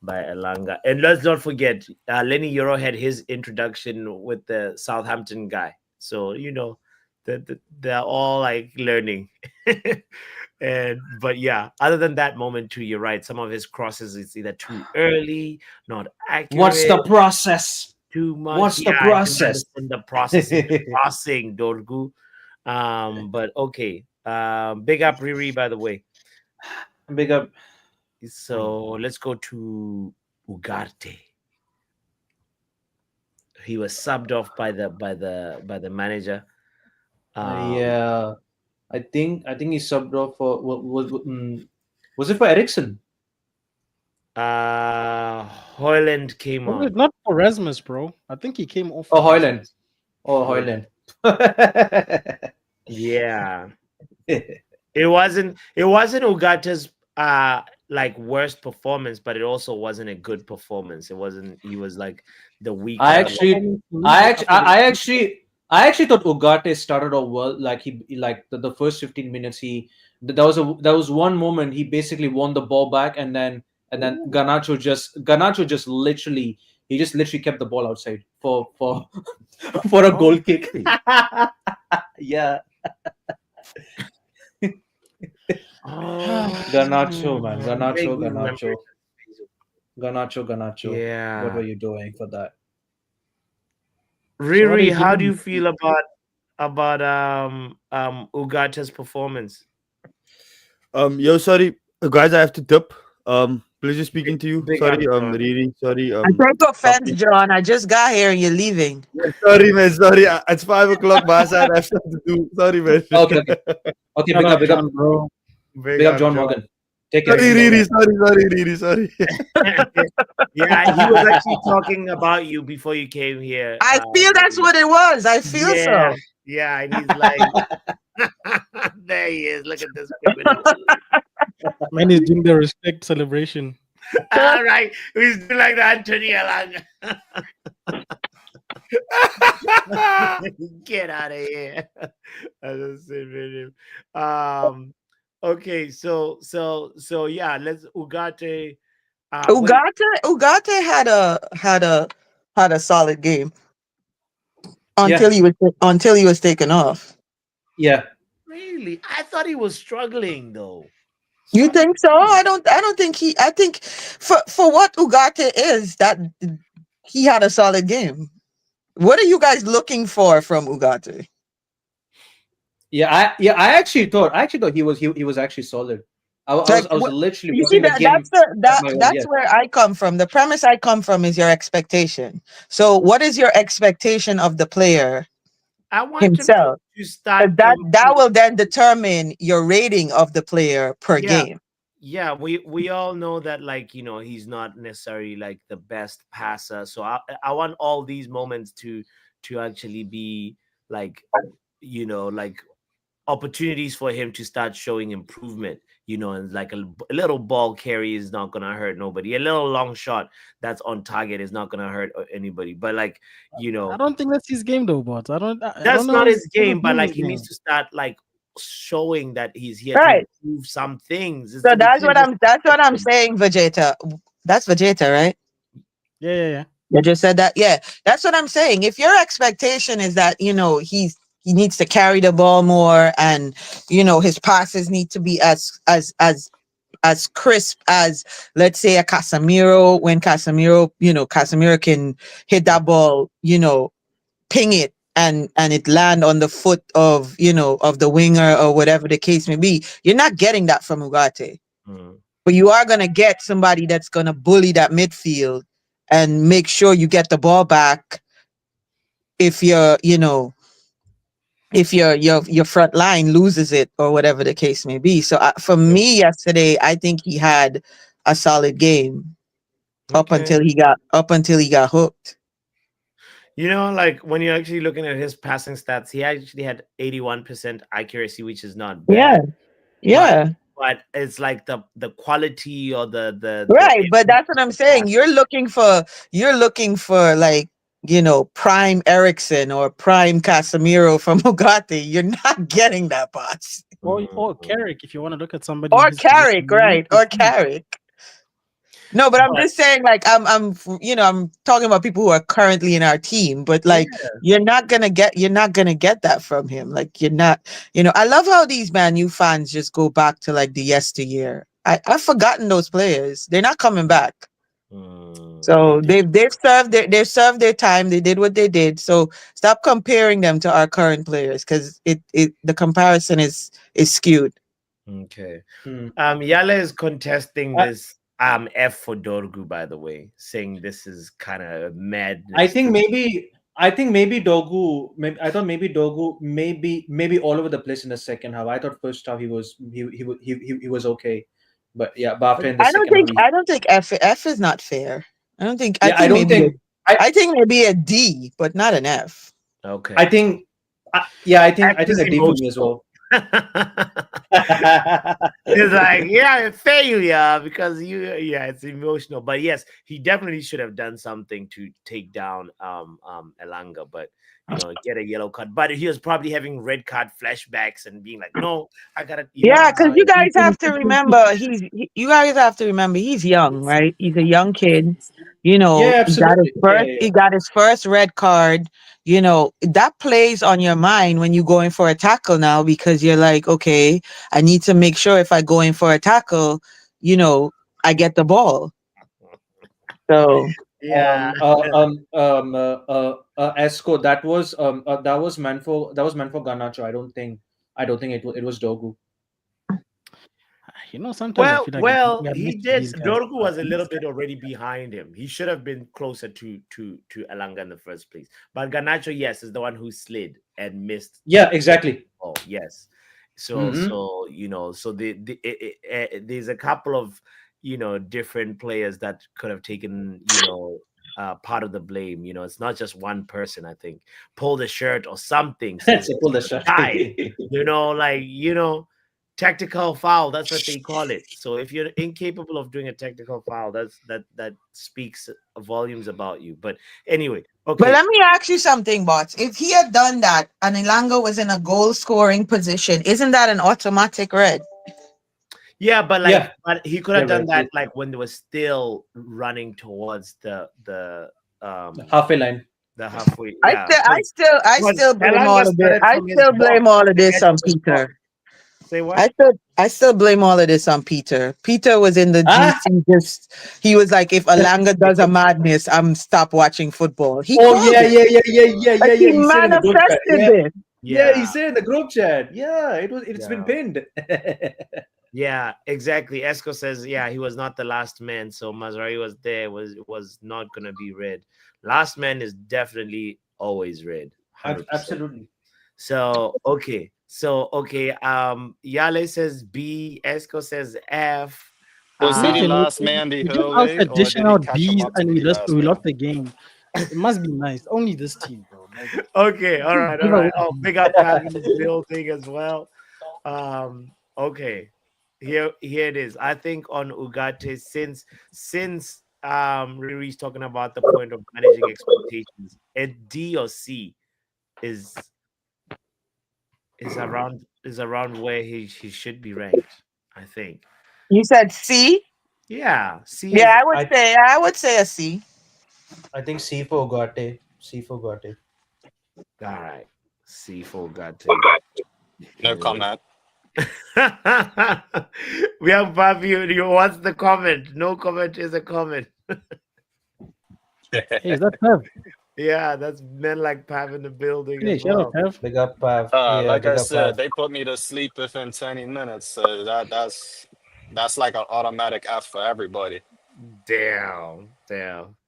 [SPEAKER 1] Elanga, and let's not forget, Lenny Euro had his introduction with the Southampton guy. So they're all like learning. But yeah, other than that moment too, you're right. Some of his crosses is either too early, not accurate.
[SPEAKER 2] What's the process?
[SPEAKER 1] Too much.
[SPEAKER 2] What's the
[SPEAKER 1] Yeah, I didn't
[SPEAKER 2] process?
[SPEAKER 1] understand the process of crossing, Dorgu. But okay. Big up Riri, by the way.
[SPEAKER 2] Big up.
[SPEAKER 1] So let's go to Ugarte. He was subbed off by the manager.
[SPEAKER 2] Yeah, I think he subbed off for was it for Ericsson?
[SPEAKER 1] Hoyland came
[SPEAKER 7] Was it
[SPEAKER 1] on.
[SPEAKER 7] not for Rasmus, bro? I think he came off.
[SPEAKER 2] Oh,
[SPEAKER 7] for
[SPEAKER 2] Hoyland. Oh, Hoyland.
[SPEAKER 1] Yeah. It wasn't Ugarte's like worst performance, but it also wasn't a good performance. It wasn't. He was like the weak.
[SPEAKER 2] I actually thought Ugarte started off well. Like the first 15 minutes, there was one moment he basically won the ball back, and then Garnacho just literally kept the ball outside for for a goal kick. Yeah. Garnacho, man. Garnacho.
[SPEAKER 1] Yeah.
[SPEAKER 2] What were you doing for that?
[SPEAKER 1] Riri, how do you feel about Ugarte's performance?
[SPEAKER 4] Sorry, guys, I have to dip. Pleasure speaking to you. Sorry, Riri. Sorry.
[SPEAKER 9] I take offense, John. I just got here and you're leaving.
[SPEAKER 4] Sorry, man. Sorry. It's 5 o'clock. My side. I have something to do. Sorry, man.
[SPEAKER 2] Okay. Big up,
[SPEAKER 7] bro.
[SPEAKER 2] Big up, John Morgan. Take care.
[SPEAKER 4] Sorry, Riri. Sorry, Riri. Sorry.
[SPEAKER 1] Yeah, he was actually talking about you before you came here.
[SPEAKER 9] I feel that's what it was. I feel
[SPEAKER 1] Yeah,
[SPEAKER 9] so.
[SPEAKER 1] yeah, and he's like, there he is. Look at this criminal.
[SPEAKER 7] Man is doing the respect celebration.
[SPEAKER 1] All right, he's doing like the Antony Elanga. Get out of here. I just said video. Okay, so yeah, let's Ugarte. Wait,
[SPEAKER 9] Ugarte had a solid game
[SPEAKER 2] Yeah,
[SPEAKER 9] until he was taken off.
[SPEAKER 2] yeah,
[SPEAKER 1] really? I thought he was struggling though.
[SPEAKER 9] You think so? I don't think I think for what Ugarte is, that he had a solid game. What are you guys looking for from Ugarte?
[SPEAKER 2] I actually thought he was actually solid. I was literally
[SPEAKER 9] You see
[SPEAKER 2] watching the
[SPEAKER 9] that
[SPEAKER 2] game at my own.
[SPEAKER 9] that's
[SPEAKER 2] Yeah,
[SPEAKER 9] where I come from. The premise I come from is your expectation. So what is your expectation of the player
[SPEAKER 1] I want him
[SPEAKER 9] himself?
[SPEAKER 1] to
[SPEAKER 9] 'Cause
[SPEAKER 1] start.
[SPEAKER 9] that will then determine your rating of the player per
[SPEAKER 1] Yeah,
[SPEAKER 9] game.
[SPEAKER 1] yeah. We all know that, like, he's not necessarily like the best passer. So I want all these moments to actually be like, like opportunities for him to start showing improvement. And like a little ball carry is not gonna hurt nobody. A little long shot that's on target is not gonna hurt anybody. But like,
[SPEAKER 7] I don't think that's his game though, but I don't
[SPEAKER 1] that's
[SPEAKER 7] know
[SPEAKER 1] not
[SPEAKER 7] if
[SPEAKER 1] his
[SPEAKER 7] it's gonna
[SPEAKER 1] game. But
[SPEAKER 7] be
[SPEAKER 1] like,
[SPEAKER 7] his
[SPEAKER 1] he needs
[SPEAKER 7] game.
[SPEAKER 1] to start like showing that he's here to
[SPEAKER 9] Right.
[SPEAKER 1] improve some things.
[SPEAKER 9] So that's what I'm saying, Vegeta. That's Vegeta, right?
[SPEAKER 7] Yeah.
[SPEAKER 9] You just said that. Yeah, that's what I'm saying. If your expectation is that he needs to carry the ball more, and his passes need to be as crisp as, let's say, a Casemiro, when Casemiro can hit that ball, ping it, and it land on the foot of of the winger or whatever the case may be. You're not getting that from Ugarte.
[SPEAKER 1] Mm.
[SPEAKER 9] But you are going to get somebody that's going to bully that midfield and make sure you get the ball back if your front line loses it or whatever the case may be. So for me yesterday, I think he had a solid game up
[SPEAKER 1] Okay.
[SPEAKER 9] until he got hooked.
[SPEAKER 1] Like when you're actually looking at his passing stats, he actually had 81% accuracy, which is not
[SPEAKER 9] Yeah.
[SPEAKER 1] bad.
[SPEAKER 9] Yeah.
[SPEAKER 1] But it's like the quality or the
[SPEAKER 9] Right, but that's what I'm saying. You're looking for like, prime Ericsson or prime Casemiro from Ugarte. You're not getting that, boss.
[SPEAKER 7] Or Carrick, if you want to look at somebody in
[SPEAKER 9] Or
[SPEAKER 7] his position,
[SPEAKER 9] Carrick, right? Or Carrick. No, but I'm
[SPEAKER 1] But-
[SPEAKER 9] just saying, like, I'm talking about people who are currently in our team, but like, you're not gonna get that from him. Like, you're not, I love how these Man U fans just go back to like the yesteryear. I've forgotten those players. They're not coming back. So they've served their time. They did what they did. So stop comparing them to our current players, because the comparison is skewed.
[SPEAKER 1] Okay.
[SPEAKER 2] Hmm.
[SPEAKER 1] Yala is contesting
[SPEAKER 2] I-
[SPEAKER 1] this F for Dorgu, by the way, saying this is kind of mad.
[SPEAKER 2] I think maybe Dogu. I thought maybe Dogu maybe all over the place in the second half. I thought first half he was okay, but yeah, but after in the second half,
[SPEAKER 9] I don't think F is not fair. I don't think.
[SPEAKER 2] yeah, I don't think.
[SPEAKER 9] I think maybe a D, but not an F.
[SPEAKER 1] Okay.
[SPEAKER 2] I think. I think
[SPEAKER 1] is
[SPEAKER 2] a D for me as well.
[SPEAKER 1] It's like, yeah, failure because it's emotional. But yes, he definitely should have done something to take down Elanga, but get a yellow card. But he was probably having red card flashbacks and being like, no, I gotta
[SPEAKER 9] Because you guys have to remember he's young, right? He's a young kid.
[SPEAKER 2] Yeah, absolutely.
[SPEAKER 9] He got his first red card. That plays on your mind when you're going for a tackle now, because you're like, okay, I need to make sure if I go in for a tackle, I get the ball. So
[SPEAKER 1] yeah.
[SPEAKER 2] Esco, that was meant for Garnacho. I don't think it was Dogu.
[SPEAKER 7] Sometimes I feel like
[SPEAKER 1] Well,
[SPEAKER 7] we are
[SPEAKER 1] he
[SPEAKER 7] mixed with
[SPEAKER 1] did.
[SPEAKER 7] these guys.
[SPEAKER 1] Dorgu was a little bit already behind him. He should have been closer to Elanga in the first place. But Garnacho, yes, is the one who slid and missed.
[SPEAKER 2] Yeah, exactly.
[SPEAKER 1] Oh, yes. So so there's a couple of different players that could have taken part of the blame. It's not just one person. I think pull the shirt or something. Says
[SPEAKER 2] Pull the shot.
[SPEAKER 1] guy. Tactical foul. That's what they call it. So if you're incapable of doing a tactical foul, that speaks volumes about you. But anyway,
[SPEAKER 9] But
[SPEAKER 1] okay.
[SPEAKER 9] let me ask you something, bots. If he had done that and Elanga was in a goal scoring position, isn't that an automatic red?
[SPEAKER 1] Yeah, but
[SPEAKER 2] Yeah.
[SPEAKER 1] but he could have
[SPEAKER 2] Yeah,
[SPEAKER 1] done
[SPEAKER 2] right.
[SPEAKER 1] that like when they were still running towards the
[SPEAKER 2] Halfway line.
[SPEAKER 1] the halfway.
[SPEAKER 9] I
[SPEAKER 1] Yeah,
[SPEAKER 9] still blame
[SPEAKER 1] Elanga
[SPEAKER 9] all of this.
[SPEAKER 1] started
[SPEAKER 9] I
[SPEAKER 1] from his
[SPEAKER 9] still
[SPEAKER 1] box.
[SPEAKER 9] blame all of this
[SPEAKER 1] Edge
[SPEAKER 9] on
[SPEAKER 1] of his box.
[SPEAKER 9] Peter.
[SPEAKER 1] Say what?
[SPEAKER 9] I still blame all of this on Peter. Peter was in the
[SPEAKER 2] Ah!
[SPEAKER 9] GC he was like, if Elanga does a madness, I'm stop watching football. He
[SPEAKER 2] Oh
[SPEAKER 9] called
[SPEAKER 2] yeah,
[SPEAKER 9] it.
[SPEAKER 2] yeah.
[SPEAKER 9] He
[SPEAKER 2] He said in the group chat.
[SPEAKER 9] manifested
[SPEAKER 2] Yeah.
[SPEAKER 9] this.
[SPEAKER 2] Yeah, he said in the group chat. Yeah, it's been
[SPEAKER 1] Yeah.
[SPEAKER 2] pinned.
[SPEAKER 1] Yeah, exactly. Esco says, yeah, he was not the last man. So Mazraoui was there, was not gonna be red. Last man is definitely always red. 100%.
[SPEAKER 2] Absolutely.
[SPEAKER 1] So okay. Yale says B, Esco says F.
[SPEAKER 6] Was he the
[SPEAKER 7] Listen,
[SPEAKER 6] last man
[SPEAKER 7] we
[SPEAKER 6] the
[SPEAKER 7] give
[SPEAKER 6] whole
[SPEAKER 7] out
[SPEAKER 6] way, or did he
[SPEAKER 7] additional
[SPEAKER 6] catch him
[SPEAKER 7] Bs
[SPEAKER 6] up to
[SPEAKER 7] and
[SPEAKER 6] be last
[SPEAKER 7] we lost
[SPEAKER 6] man?
[SPEAKER 7] the game. It must be nice. Only this team, bro. Like,
[SPEAKER 1] Okay, all right.
[SPEAKER 7] give away
[SPEAKER 1] Oh,
[SPEAKER 7] the
[SPEAKER 1] big up Pav in the building as well. Okay. Here it is. I think on Ugarte, since Riri's talking about the point of managing expectations, a D or C is around where he should be ranked, I think.
[SPEAKER 9] You said C?
[SPEAKER 1] Yeah, C
[SPEAKER 9] Yeah,
[SPEAKER 1] is
[SPEAKER 9] I would say a C.
[SPEAKER 2] I think C for Ugarte. C for Ugarte.
[SPEAKER 1] all right. C for Ugarte.
[SPEAKER 6] No comment.
[SPEAKER 1] We have Babi. What's the comment? No comment is a comment.
[SPEAKER 7] Hey, is that Pav?
[SPEAKER 1] Yeah, that's men like Pav in the building
[SPEAKER 7] Hey,
[SPEAKER 1] as
[SPEAKER 7] shout out
[SPEAKER 1] well.
[SPEAKER 7] Pav.
[SPEAKER 2] Big up Pav.
[SPEAKER 6] Like
[SPEAKER 2] big
[SPEAKER 6] I
[SPEAKER 2] up
[SPEAKER 6] said,
[SPEAKER 2] Pav.
[SPEAKER 6] they put me to sleep within 20 minutes. So that's like an automatic F for everybody.
[SPEAKER 1] Damn.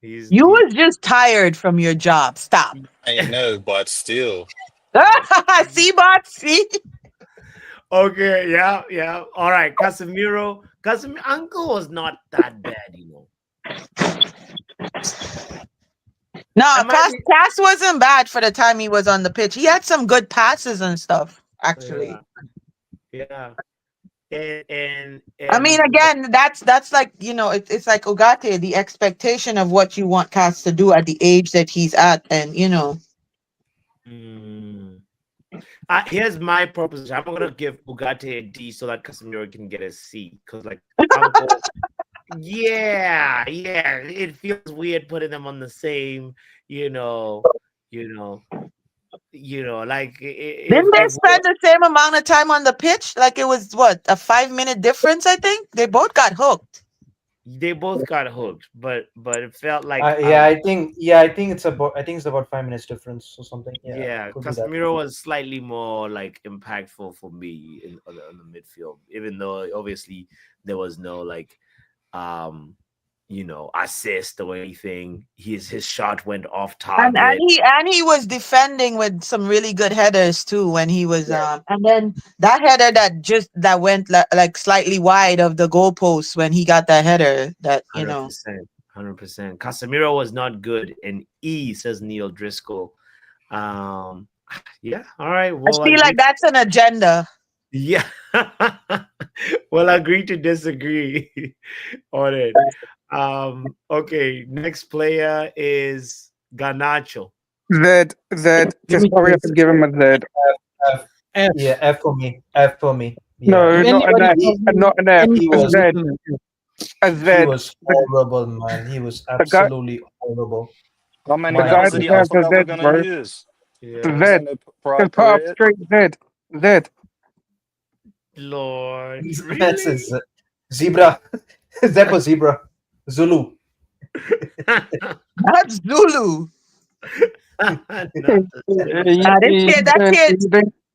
[SPEAKER 9] You was just tired from your job. Stop.
[SPEAKER 6] I know, but still.
[SPEAKER 9] See, bot? See?
[SPEAKER 1] Okay, yeah. All right, Casemiro. Uncle was not that bad,
[SPEAKER 9] No,
[SPEAKER 1] Am I
[SPEAKER 9] Cass wasn't bad for the time he was on the pitch. He had some good passes and stuff, actually.
[SPEAKER 1] Yeah. And
[SPEAKER 9] I mean, again, that's like, it's like Ugarte, the expectation of what you want Cass to do at the age that he's at, and
[SPEAKER 1] here's my proposition. I'm gonna give Ugarte a D so that Casemiro can get a C. Because Uncle, yeah, it feels weird putting them on the same, like
[SPEAKER 9] didn't they spend the same amount of time on the pitch? Like it was what, a 5-minute difference? I think they both got hooked.
[SPEAKER 1] They both got hooked, but it felt like
[SPEAKER 2] I think it's about 5 minutes difference or something.
[SPEAKER 1] Yeah, Casemiro was slightly more like impactful for me on the midfield, even though obviously there was no assist or anything. His shot went off target,
[SPEAKER 9] and he was defending with some really good headers too when he was and then that header that went like slightly wide of the goalpost when he got that header that
[SPEAKER 1] 100%. Casemiro was not good, and E says Neil Driscoll. Yeah, all right. Well,
[SPEAKER 9] I feel like that's an agenda.
[SPEAKER 1] Yeah. Well, agree to disagree on it. Okay, next player is Garnacho.
[SPEAKER 10] Z. Just hurry up and give him a Z.
[SPEAKER 2] F. Yeah, F for me. Yeah.
[SPEAKER 10] No, not an F. Not an F.
[SPEAKER 2] He was
[SPEAKER 10] A Z.
[SPEAKER 2] He was horrible, man. He was absolutely horrible.
[SPEAKER 6] How many
[SPEAKER 10] The guy
[SPEAKER 6] names did he offer
[SPEAKER 10] deserves a
[SPEAKER 6] that we're
[SPEAKER 10] Z,
[SPEAKER 6] gonna
[SPEAKER 10] bro.
[SPEAKER 6] use?
[SPEAKER 1] Yeah.
[SPEAKER 10] Z. Just put up straight Z.
[SPEAKER 1] Lord,
[SPEAKER 2] That's
[SPEAKER 1] really?
[SPEAKER 2] Zebra. That was Zebra. Zulu.
[SPEAKER 9] That's Zulu.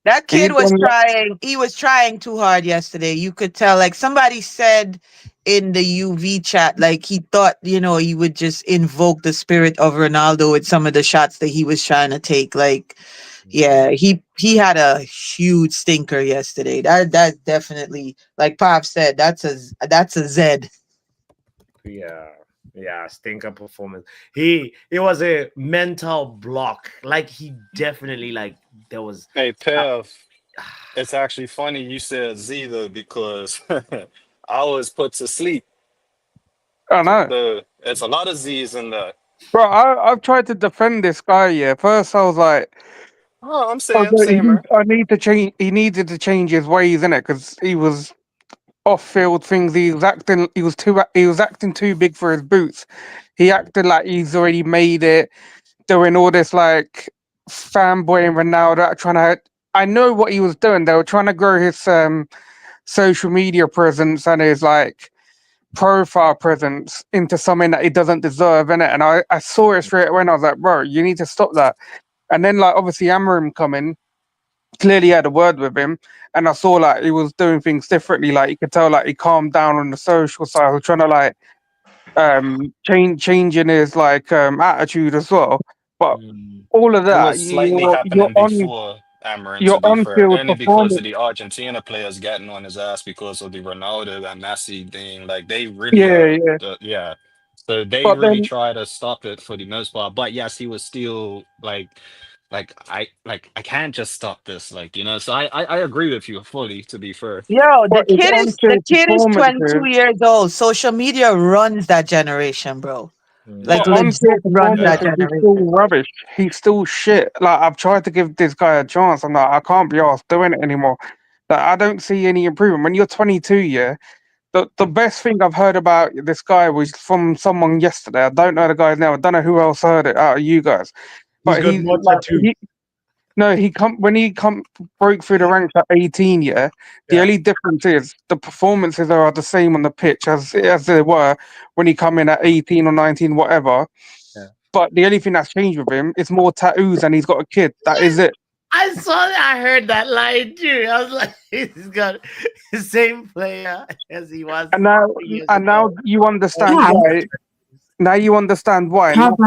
[SPEAKER 9] That kid was trying. He was trying too hard yesterday. You could tell. Like somebody said in the UV chat, like he thought, he would just invoke the spirit of Ronaldo with some of the shots that he was trying to take. Like, Yeah, he had a huge stinker yesterday. That definitely, like Pop said, that's a Z.
[SPEAKER 1] Yeah, stinker performance. It was a mental block. Like he definitely like there was.
[SPEAKER 6] Hey,
[SPEAKER 1] Uh,
[SPEAKER 6] Pev, it's actually funny you said Z though, because I was put to sleep.
[SPEAKER 10] I know.
[SPEAKER 6] It's a lot of Z's in there.
[SPEAKER 10] Bro, I've tried to defend this guy. Yeah, first I was like,
[SPEAKER 6] Oh, I'm
[SPEAKER 10] oh,
[SPEAKER 6] saying, same here.
[SPEAKER 10] I need to change. He needed to change his ways in it because he was off-field things. He was acting. He was acting too big for his boots. He acted like he's already made it, doing all this like fanboy and Ronaldo trying to. I know what he was doing. They were trying to grow his social media presence and his like profile presence into something that he doesn't deserve in it. And I saw it straight away and I was like, bro, you need to stop that. And then like obviously Amarim coming, clearly had a word with him and I saw like he was doing things differently. Like you could tell like he calmed down on the social side, was trying to like changing his like attitude as well. But all of
[SPEAKER 6] It
[SPEAKER 10] that,
[SPEAKER 6] was slightly happening before Amarin, to
[SPEAKER 10] your
[SPEAKER 6] be
[SPEAKER 10] on
[SPEAKER 6] fair,
[SPEAKER 10] field
[SPEAKER 6] only because of
[SPEAKER 10] performance.
[SPEAKER 6] the Argentina players getting on his ass because of the Ronaldo and Messi thing. Like they really,
[SPEAKER 10] Yeah, yeah.
[SPEAKER 6] yeah. So they
[SPEAKER 10] But
[SPEAKER 6] really
[SPEAKER 10] then
[SPEAKER 6] try to stop it for the most part. But yes, he was still like I can't just stop this, like, you know. So I agree with you fully, to be fair.
[SPEAKER 9] Yo,
[SPEAKER 10] but his on
[SPEAKER 9] the
[SPEAKER 10] field
[SPEAKER 9] kid is 22
[SPEAKER 10] performances.
[SPEAKER 9] years old. Social media runs that generation, bro. Like
[SPEAKER 10] But on
[SPEAKER 9] legit
[SPEAKER 10] field
[SPEAKER 9] runs that
[SPEAKER 6] Yeah.
[SPEAKER 10] performances, he's still
[SPEAKER 9] generation.
[SPEAKER 10] rubbish. He's still shit. Like I've tried to give this guy a chance. I'm like, I can't be asked doing it anymore. Like I don't see any improvement. When you're 22, yeah. The best thing I've heard about this guy was from someone yesterday. I don't know the guy's name. I don't know who else heard it out of you guys.
[SPEAKER 1] he's
[SPEAKER 10] But
[SPEAKER 1] got
[SPEAKER 10] he
[SPEAKER 1] more
[SPEAKER 10] like
[SPEAKER 1] tattoo.
[SPEAKER 10] no, he broke through the ranks at 18. Yeah, the
[SPEAKER 1] Yeah.
[SPEAKER 10] only difference is the performances are the same on the pitch as they were when he come in at 18 or 19, whatever.
[SPEAKER 1] Yeah.
[SPEAKER 10] But the only thing that's changed with him is more tattoos and he's got a kid. That is it.
[SPEAKER 1] I saw that. I heard that line too. I was like, he's got the same player as he was
[SPEAKER 10] And now,
[SPEAKER 1] 3 years
[SPEAKER 10] and
[SPEAKER 1] ago.
[SPEAKER 10] now you understand
[SPEAKER 5] Pop,
[SPEAKER 10] why. Now you understand why
[SPEAKER 5] Pop,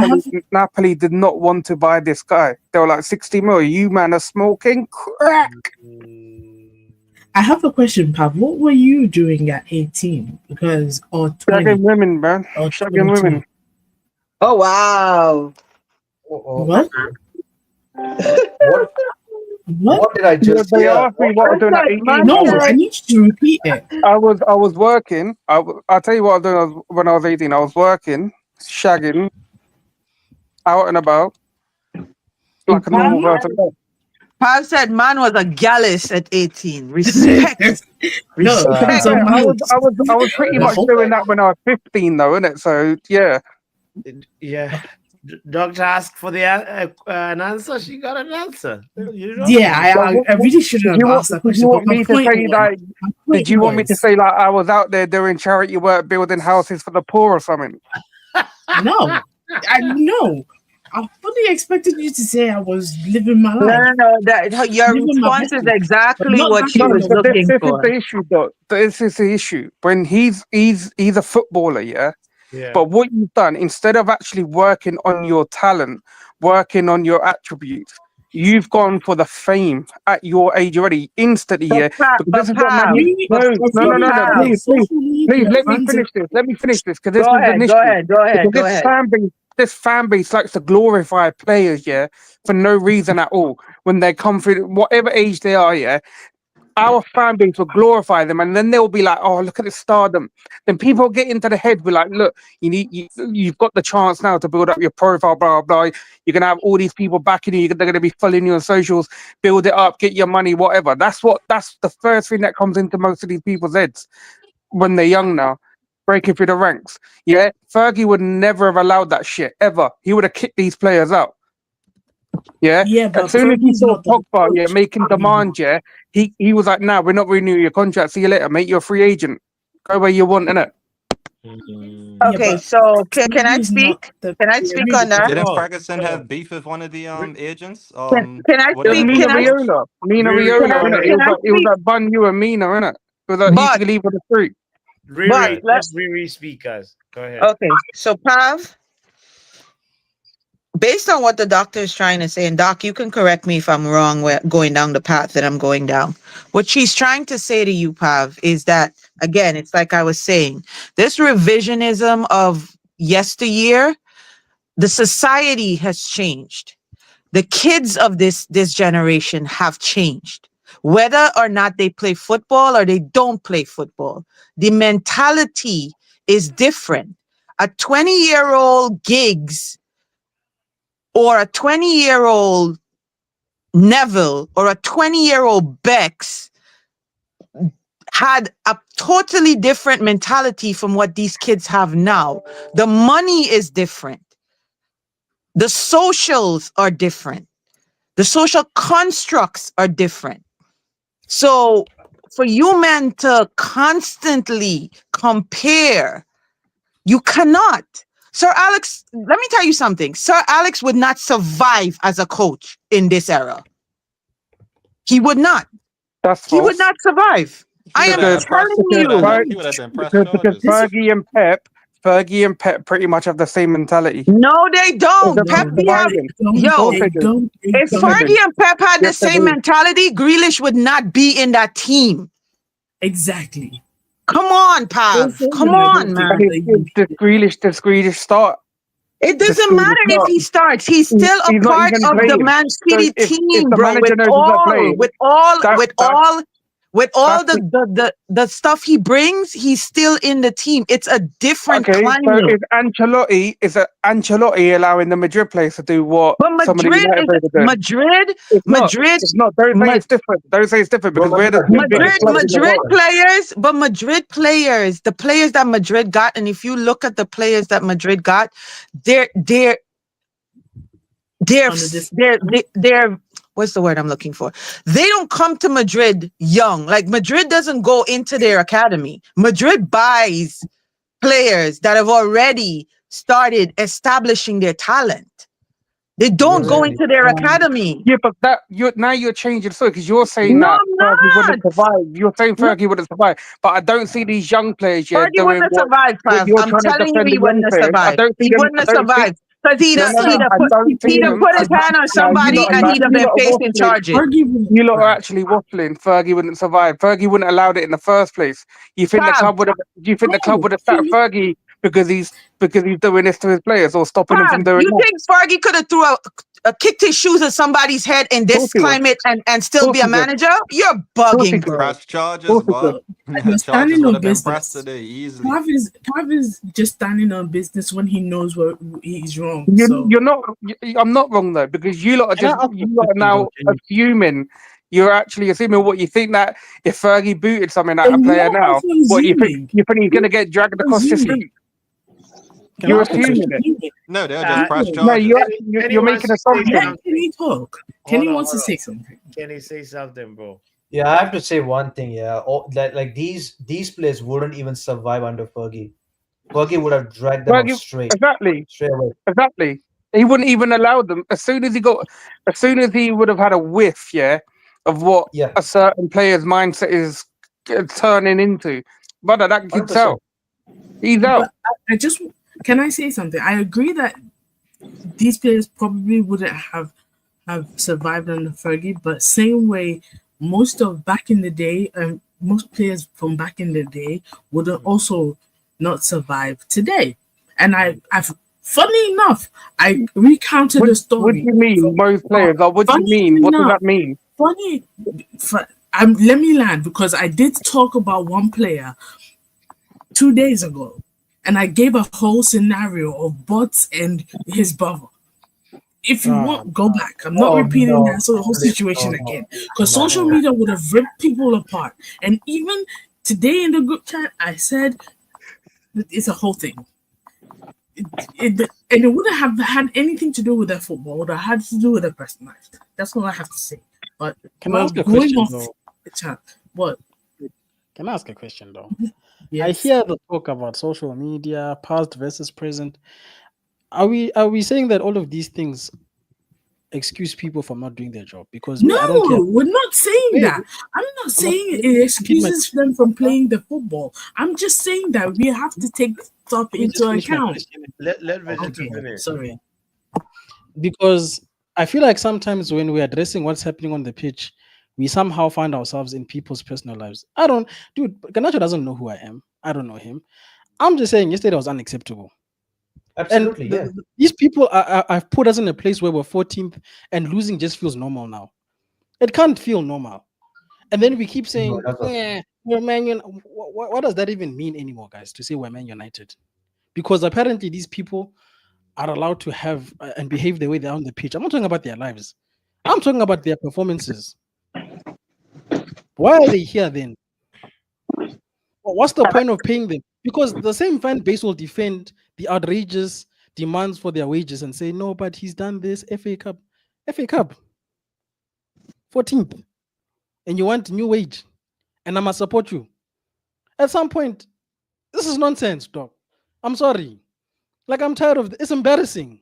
[SPEAKER 10] Napoli did not want to buy this guy. They were like 60 mil. You man are smoking crack.
[SPEAKER 5] I have a question, Pop. What were you doing at 18? Because or 20
[SPEAKER 10] Shagging women, man.
[SPEAKER 5] or
[SPEAKER 10] Shagging
[SPEAKER 5] 22?
[SPEAKER 10] women.
[SPEAKER 9] Oh wow.
[SPEAKER 5] What?
[SPEAKER 4] What?
[SPEAKER 5] What?
[SPEAKER 4] What did I just
[SPEAKER 10] They
[SPEAKER 4] hear?
[SPEAKER 10] asked me what I was doing at
[SPEAKER 9] Like,
[SPEAKER 10] 18.
[SPEAKER 5] No,
[SPEAKER 9] man,
[SPEAKER 5] I need you to repeat it.
[SPEAKER 10] I was working. I'll tell you what I was doing when I was 18. I was working, shagging, out and about, like a normal person.
[SPEAKER 9] Pop said man was a gallus at 18. Respect.
[SPEAKER 5] No,
[SPEAKER 9] Respect.
[SPEAKER 5] so
[SPEAKER 10] I was pretty much doing that when I was 15, though, innit? So yeah.
[SPEAKER 1] Yeah. Doctor asked for the an answer. She got an answer. You know?
[SPEAKER 5] yeah, I really shouldn't
[SPEAKER 10] Did
[SPEAKER 5] have asked that
[SPEAKER 10] you
[SPEAKER 5] question.
[SPEAKER 10] want
[SPEAKER 5] But my
[SPEAKER 10] me to
[SPEAKER 5] point
[SPEAKER 10] say
[SPEAKER 5] was,
[SPEAKER 10] like?
[SPEAKER 5] my point
[SPEAKER 10] Did you want me to
[SPEAKER 5] was-
[SPEAKER 10] say like I was out there doing charity work, building houses for the poor or something?
[SPEAKER 5] no, no. I fully expected you to say I was living my
[SPEAKER 9] No,
[SPEAKER 5] life.
[SPEAKER 9] that your
[SPEAKER 5] Living my
[SPEAKER 9] response
[SPEAKER 5] best
[SPEAKER 9] is
[SPEAKER 5] life.
[SPEAKER 9] exactly
[SPEAKER 5] Not
[SPEAKER 9] what
[SPEAKER 5] that
[SPEAKER 9] she
[SPEAKER 10] No,
[SPEAKER 5] kind
[SPEAKER 9] was
[SPEAKER 5] of
[SPEAKER 10] but
[SPEAKER 9] looking
[SPEAKER 10] this is
[SPEAKER 9] for.
[SPEAKER 10] the issue, though. This is the issue. When he's a footballer, yeah.
[SPEAKER 1] Yeah.
[SPEAKER 10] But what you've done, instead of actually working on your talent, working on your attributes, you've gone for the fame at your age already, instantly, yeah. Because this is what man.
[SPEAKER 5] Really,
[SPEAKER 10] No,
[SPEAKER 5] social media,
[SPEAKER 10] please,
[SPEAKER 5] social media
[SPEAKER 10] let me
[SPEAKER 5] runs
[SPEAKER 10] finish
[SPEAKER 5] it.
[SPEAKER 10] this. Let me finish this because this
[SPEAKER 9] Go
[SPEAKER 10] is an
[SPEAKER 9] ahead,
[SPEAKER 10] issue.
[SPEAKER 9] go ahead, go ahead,
[SPEAKER 10] Because
[SPEAKER 9] go ahead.
[SPEAKER 10] this fan base likes to glorify players, yeah, for no reason at all. When they come through, whatever age they are, yeah, our fan base will glorify them, and then they'll be like, "Oh, look at the stardom." Then people get into the head. We're like, "Look, you've got the chance now to build up your profile, blah blah blah. You're gonna have all these people backing you. They're gonna be following you on socials. Build it up, get your money, whatever." That's the first thing that comes into most of these people's heads when they're young now, breaking through the ranks. Yeah, Fergie would never have allowed that shit ever. He would have kicked these players out. Yeah,
[SPEAKER 5] Yeah,
[SPEAKER 10] as
[SPEAKER 5] but
[SPEAKER 10] soon as he
[SPEAKER 5] Fergie's
[SPEAKER 10] saw
[SPEAKER 5] not the
[SPEAKER 10] Pogba, yeah,
[SPEAKER 5] coach.
[SPEAKER 10] making demand, yeah, he was like, "Nah, we're not renewing your contract. See you later, mate. You're a free agent. Go where you want, innit?"
[SPEAKER 5] Yeah,
[SPEAKER 9] Okay,
[SPEAKER 5] but
[SPEAKER 9] so can I
[SPEAKER 5] Fergie's not
[SPEAKER 9] speak?
[SPEAKER 5] the.
[SPEAKER 9] Can I
[SPEAKER 5] Yeah,
[SPEAKER 9] speak
[SPEAKER 5] really,
[SPEAKER 9] on that?
[SPEAKER 11] Didn't
[SPEAKER 1] Oh,
[SPEAKER 11] Ferguson have beef with one of the agents?
[SPEAKER 9] Can I
[SPEAKER 11] What
[SPEAKER 10] It was
[SPEAKER 11] happened
[SPEAKER 9] speak?
[SPEAKER 11] with
[SPEAKER 10] Mina
[SPEAKER 9] Can
[SPEAKER 11] the
[SPEAKER 9] I
[SPEAKER 11] coach?
[SPEAKER 10] Viola. Mina
[SPEAKER 1] Riri,
[SPEAKER 9] can
[SPEAKER 10] Viola,
[SPEAKER 9] I
[SPEAKER 10] innit?
[SPEAKER 9] can I
[SPEAKER 10] It was
[SPEAKER 9] speak?
[SPEAKER 10] like Bun you and Mina, innit? It was like you
[SPEAKER 9] But
[SPEAKER 10] could leave on the street.
[SPEAKER 9] but
[SPEAKER 1] Riri,
[SPEAKER 9] let
[SPEAKER 1] let Riri speak, guys. Go ahead.
[SPEAKER 9] okay. So Pav, based on what the doctor is trying to say, and Doc, you can correct me if I'm wrong, going down the path that I'm going down. What she's trying to say to you, Pav, is that, again, it's like I was saying, this revisionism of yesteryear, the society has changed. The kids of this generation have changed. Whether or not they play football or they don't play football, the mentality is different. A 20-year-old Giggs or a 20-year-old Neville or a 20-year-old Bex had a totally different mentality from what these kids have now. The money is different. The socials are different. The social constructs are different. So for you men to constantly compare, you cannot. Sir Alex, let me tell you something. Sir Alex would not survive as a coach in this era. He would not.
[SPEAKER 10] That's
[SPEAKER 9] He would
[SPEAKER 10] false.
[SPEAKER 9] not survive. I am
[SPEAKER 11] Because-
[SPEAKER 9] telling
[SPEAKER 11] He would
[SPEAKER 9] you.
[SPEAKER 11] have been pressed
[SPEAKER 10] Because
[SPEAKER 11] charges.
[SPEAKER 10] Fergie and Pep pretty much have the same mentality.
[SPEAKER 9] No, they don't.
[SPEAKER 10] They're
[SPEAKER 9] Pep,
[SPEAKER 10] both
[SPEAKER 9] we have,
[SPEAKER 10] surviving.
[SPEAKER 9] yo,
[SPEAKER 10] They do.
[SPEAKER 9] if
[SPEAKER 10] Yes, they
[SPEAKER 9] Fergie
[SPEAKER 10] do.
[SPEAKER 9] and Pep had the
[SPEAKER 10] Yes, they
[SPEAKER 9] same
[SPEAKER 10] do.
[SPEAKER 9] mentality, Grealish would not be in that team.
[SPEAKER 5] Exactly.
[SPEAKER 9] Come on, Pav.
[SPEAKER 5] Also,
[SPEAKER 9] Come
[SPEAKER 5] I
[SPEAKER 9] on,
[SPEAKER 5] don't
[SPEAKER 9] man.
[SPEAKER 5] think
[SPEAKER 10] Does Grealish start?
[SPEAKER 9] It
[SPEAKER 10] Does
[SPEAKER 9] doesn't
[SPEAKER 10] Grealish
[SPEAKER 9] matter if
[SPEAKER 10] start?
[SPEAKER 9] he starts. He's still a
[SPEAKER 10] He's not
[SPEAKER 9] part
[SPEAKER 10] even
[SPEAKER 9] of the
[SPEAKER 10] playing.
[SPEAKER 9] Man
[SPEAKER 10] So
[SPEAKER 9] City
[SPEAKER 10] if
[SPEAKER 9] team,
[SPEAKER 10] the
[SPEAKER 9] bro.
[SPEAKER 10] manager knows he's not playing,
[SPEAKER 9] With all
[SPEAKER 10] that's
[SPEAKER 9] the stuff he brings, he's still in the team. It's a different
[SPEAKER 10] okay. So
[SPEAKER 9] climate.
[SPEAKER 10] is Ancelotti allowing the Madrid players to do what
[SPEAKER 9] But
[SPEAKER 10] some of the United players are doing?
[SPEAKER 9] Madrid.
[SPEAKER 10] It's not. Don't say it's different. Don't say it's different because we're the two biggest clubs in the world.
[SPEAKER 9] Madrid players, the players that Madrid got, and if you look at the players that Madrid got, they're what's the word I'm looking for? They don't come to Madrid young. Like Madrid doesn't go into their academy. Madrid buys players that have already started establishing their talent. They don't go into their academy.
[SPEAKER 10] Yeah, but now you're changing so because you're saying
[SPEAKER 9] No,
[SPEAKER 10] that
[SPEAKER 9] I'm
[SPEAKER 10] Fergie
[SPEAKER 9] not.
[SPEAKER 10] wouldn't survive. You're saying Fergie wouldn't survive, but I don't see these young players yet
[SPEAKER 9] Fergie
[SPEAKER 10] doing
[SPEAKER 9] wouldn't have
[SPEAKER 10] what
[SPEAKER 9] survived, Pav.
[SPEAKER 10] you're
[SPEAKER 9] I'm
[SPEAKER 10] trying to
[SPEAKER 9] telling you,
[SPEAKER 10] defend
[SPEAKER 9] he
[SPEAKER 10] the young
[SPEAKER 9] wouldn't have
[SPEAKER 10] players. I
[SPEAKER 9] survived.
[SPEAKER 10] don't see
[SPEAKER 9] He
[SPEAKER 10] them.
[SPEAKER 9] wouldn't
[SPEAKER 10] I
[SPEAKER 9] have
[SPEAKER 10] don't see.
[SPEAKER 9] survived because he'd have
[SPEAKER 10] I don't see them.
[SPEAKER 9] put his hand on somebody and he'd have been facing charges.
[SPEAKER 10] You lot are actually waffling. Fergie wouldn't survive. Fergie wouldn't have allowed it in the first place. You think the
[SPEAKER 9] Pav.
[SPEAKER 10] club would have? Do you think the club would have sacked Fergie because he's doing this to his players or stopping them from
[SPEAKER 9] Pav,
[SPEAKER 10] doing
[SPEAKER 9] you
[SPEAKER 10] that?
[SPEAKER 9] think Fergie could have threw kicked his shoes at somebody's head in this climate and still be a manager? You're bugging, bro.
[SPEAKER 11] Press charges, but
[SPEAKER 5] You're
[SPEAKER 11] charges
[SPEAKER 5] standing
[SPEAKER 11] would
[SPEAKER 5] on
[SPEAKER 11] have been pressed
[SPEAKER 5] business.
[SPEAKER 11] today easily.
[SPEAKER 5] Pav is just standing on business when he knows where he's wrong.
[SPEAKER 10] You're not. I'm not wrong though because you lot are
[SPEAKER 7] Can I
[SPEAKER 10] just
[SPEAKER 7] ask a
[SPEAKER 10] you lot are
[SPEAKER 7] question,
[SPEAKER 10] now
[SPEAKER 7] though, Jenny?
[SPEAKER 10] assuming. You're actually assuming what you think that if Fergie booted something at a
[SPEAKER 5] And
[SPEAKER 10] player
[SPEAKER 5] you're
[SPEAKER 10] now,
[SPEAKER 5] also
[SPEAKER 10] what you
[SPEAKER 5] assuming.
[SPEAKER 10] think he's going to get dragged across the
[SPEAKER 5] Assuming.
[SPEAKER 10] street?
[SPEAKER 7] Can I
[SPEAKER 10] You're
[SPEAKER 7] ask a
[SPEAKER 10] assuming
[SPEAKER 7] question?
[SPEAKER 10] it.
[SPEAKER 11] No, they'll just press
[SPEAKER 10] No,
[SPEAKER 11] charges.
[SPEAKER 10] you're making assumptions.
[SPEAKER 5] Can he talk? Kenny
[SPEAKER 1] Hold on,
[SPEAKER 5] wants to
[SPEAKER 1] hold
[SPEAKER 5] say
[SPEAKER 1] on.
[SPEAKER 5] something.
[SPEAKER 1] Can he say something, bro?
[SPEAKER 2] Yeah, I have to say one thing. Yeah, like these players wouldn't even survive under Fergie. Fergie would have dragged them out
[SPEAKER 10] Fergie,
[SPEAKER 2] straight away.
[SPEAKER 10] exactly. He wouldn't even allow them. As soon as he would have had a whiff, of what a certain player's mindset is turning into. Brother, that kid's
[SPEAKER 2] 100%.
[SPEAKER 10] out. He's out.
[SPEAKER 5] But can I say something? I agree that these players probably wouldn't have survived under Fergie, but same way, most players from back in the day would have also not survived today. And I've funny enough, I recounted the story.
[SPEAKER 10] What do you mean, most players? What do you mean? What does that mean?
[SPEAKER 5] Let me land because I did talk about one player 2 days ago, and I gave a whole scenario of Butts and his brother. If you want, go back. I'm not repeating that whole situation again because social media would have ripped people apart. And even today in the group chat, I said it's a whole thing. And it wouldn't have had anything to do with their football. It would have had to do with their personal life. That's all I have to say. But
[SPEAKER 7] Can I ask a
[SPEAKER 5] going
[SPEAKER 7] question,
[SPEAKER 5] off
[SPEAKER 7] though?
[SPEAKER 5] the chat, what?
[SPEAKER 7] Can I ask a question though?
[SPEAKER 5] Yes.
[SPEAKER 7] I hear the talk about social media, past versus present. Are we saying that all of these things excuse people from not doing their job? Because
[SPEAKER 5] No,
[SPEAKER 7] I don't care.
[SPEAKER 5] we're not saying
[SPEAKER 7] Wait,
[SPEAKER 5] that. I'm not saying
[SPEAKER 7] let
[SPEAKER 5] it
[SPEAKER 7] me
[SPEAKER 5] excuses them from playing the football. I'm just saying that we have to take stuff
[SPEAKER 7] Let me just
[SPEAKER 5] into
[SPEAKER 7] finish my
[SPEAKER 5] account.
[SPEAKER 7] question.
[SPEAKER 1] Let Vision
[SPEAKER 5] Okay,
[SPEAKER 1] finish.
[SPEAKER 5] sorry.
[SPEAKER 7] because I feel like sometimes when we're addressing what's happening on the pitch, we somehow find ourselves in people's personal lives. Dude, Ganacho doesn't know who I am. I don't know him. I'm just saying yesterday was unacceptable. And
[SPEAKER 2] Absolutely, yeah.
[SPEAKER 7] these people I've put us in a place where we're 14th and losing just feels normal now. It can't feel normal. And then we keep saying,
[SPEAKER 2] that's not.
[SPEAKER 7] we're Man United. What does that even mean anymore, guys, to say we're Man United? Because apparently these people are allowed to have and behave the way they're on the pitch. I'm not talking about their lives. I'm talking about their performances. Why are they here then? What's the point of paying them? Because the same fan base will defend the outrageous demands for their wages and say, no, but he's done this FA Cup. 14th. And you want new wage. And I must support you. At some point, this is nonsense, dog. I'm sorry. Like, I'm tired of this. It's embarrassing.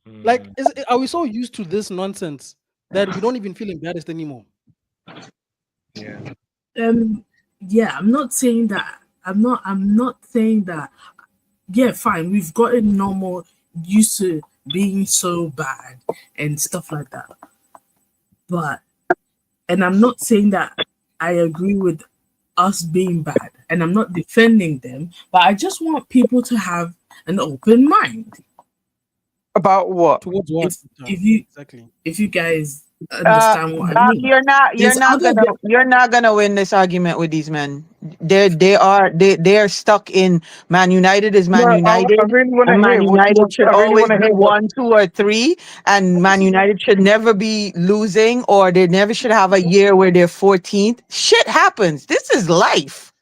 [SPEAKER 7] Like, are we so used to this nonsense that we don't even feel embarrassed anymore?
[SPEAKER 1] Yeah.
[SPEAKER 5] Yeah, I'm not saying that. I'm not saying that. Yeah, fine. We've gotten normal used to being so bad and stuff like that. And I'm not saying that I agree with us being bad, and I'm not defending them, but I just want people to have an open mind.
[SPEAKER 10] About what?
[SPEAKER 7] Towards what?
[SPEAKER 5] If you guys understand what I
[SPEAKER 9] Doc,
[SPEAKER 5] mean.
[SPEAKER 9] you're not gonna win this argument with these men. They are stuck in Man United is Man
[SPEAKER 10] No,
[SPEAKER 9] United,
[SPEAKER 10] I really want to
[SPEAKER 9] and Man
[SPEAKER 10] hear. What do you
[SPEAKER 9] United
[SPEAKER 10] want?
[SPEAKER 9] should
[SPEAKER 10] I really
[SPEAKER 9] always
[SPEAKER 10] want to
[SPEAKER 9] be
[SPEAKER 10] hear what.
[SPEAKER 9] 1, 2, or 3, and Man United should never be losing, or they never should have a year where they're 14th. Shit happens. This is life.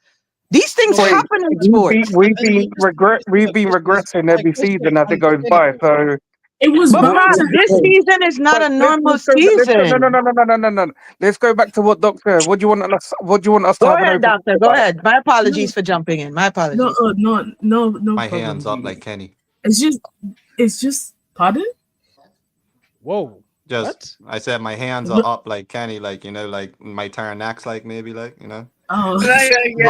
[SPEAKER 9] These things
[SPEAKER 10] Wait,
[SPEAKER 9] happen in sports.
[SPEAKER 10] we've been regressing every season as it goes by. So
[SPEAKER 5] It was
[SPEAKER 9] But
[SPEAKER 10] what?
[SPEAKER 5] bound to
[SPEAKER 9] this
[SPEAKER 5] happen.
[SPEAKER 9] season is not a normal
[SPEAKER 10] Let's go. No,
[SPEAKER 9] season.
[SPEAKER 10] no. Let's go back to what Doctor. What do you want us? What do you want us to
[SPEAKER 9] Go
[SPEAKER 10] have an
[SPEAKER 9] ahead,
[SPEAKER 10] open
[SPEAKER 9] doctor. Go
[SPEAKER 10] about?
[SPEAKER 9] ahead. My
[SPEAKER 5] No,
[SPEAKER 9] apologies for jumping in. My apologies.
[SPEAKER 5] no
[SPEAKER 11] My
[SPEAKER 5] problem.
[SPEAKER 11] hands up like Kenny.
[SPEAKER 5] It's just pardon?
[SPEAKER 7] Whoa.
[SPEAKER 11] Just
[SPEAKER 7] What?
[SPEAKER 11] I said my hands are up like Kenny, like like my turn next, like maybe like
[SPEAKER 5] Oh,
[SPEAKER 11] Obviously,
[SPEAKER 5] you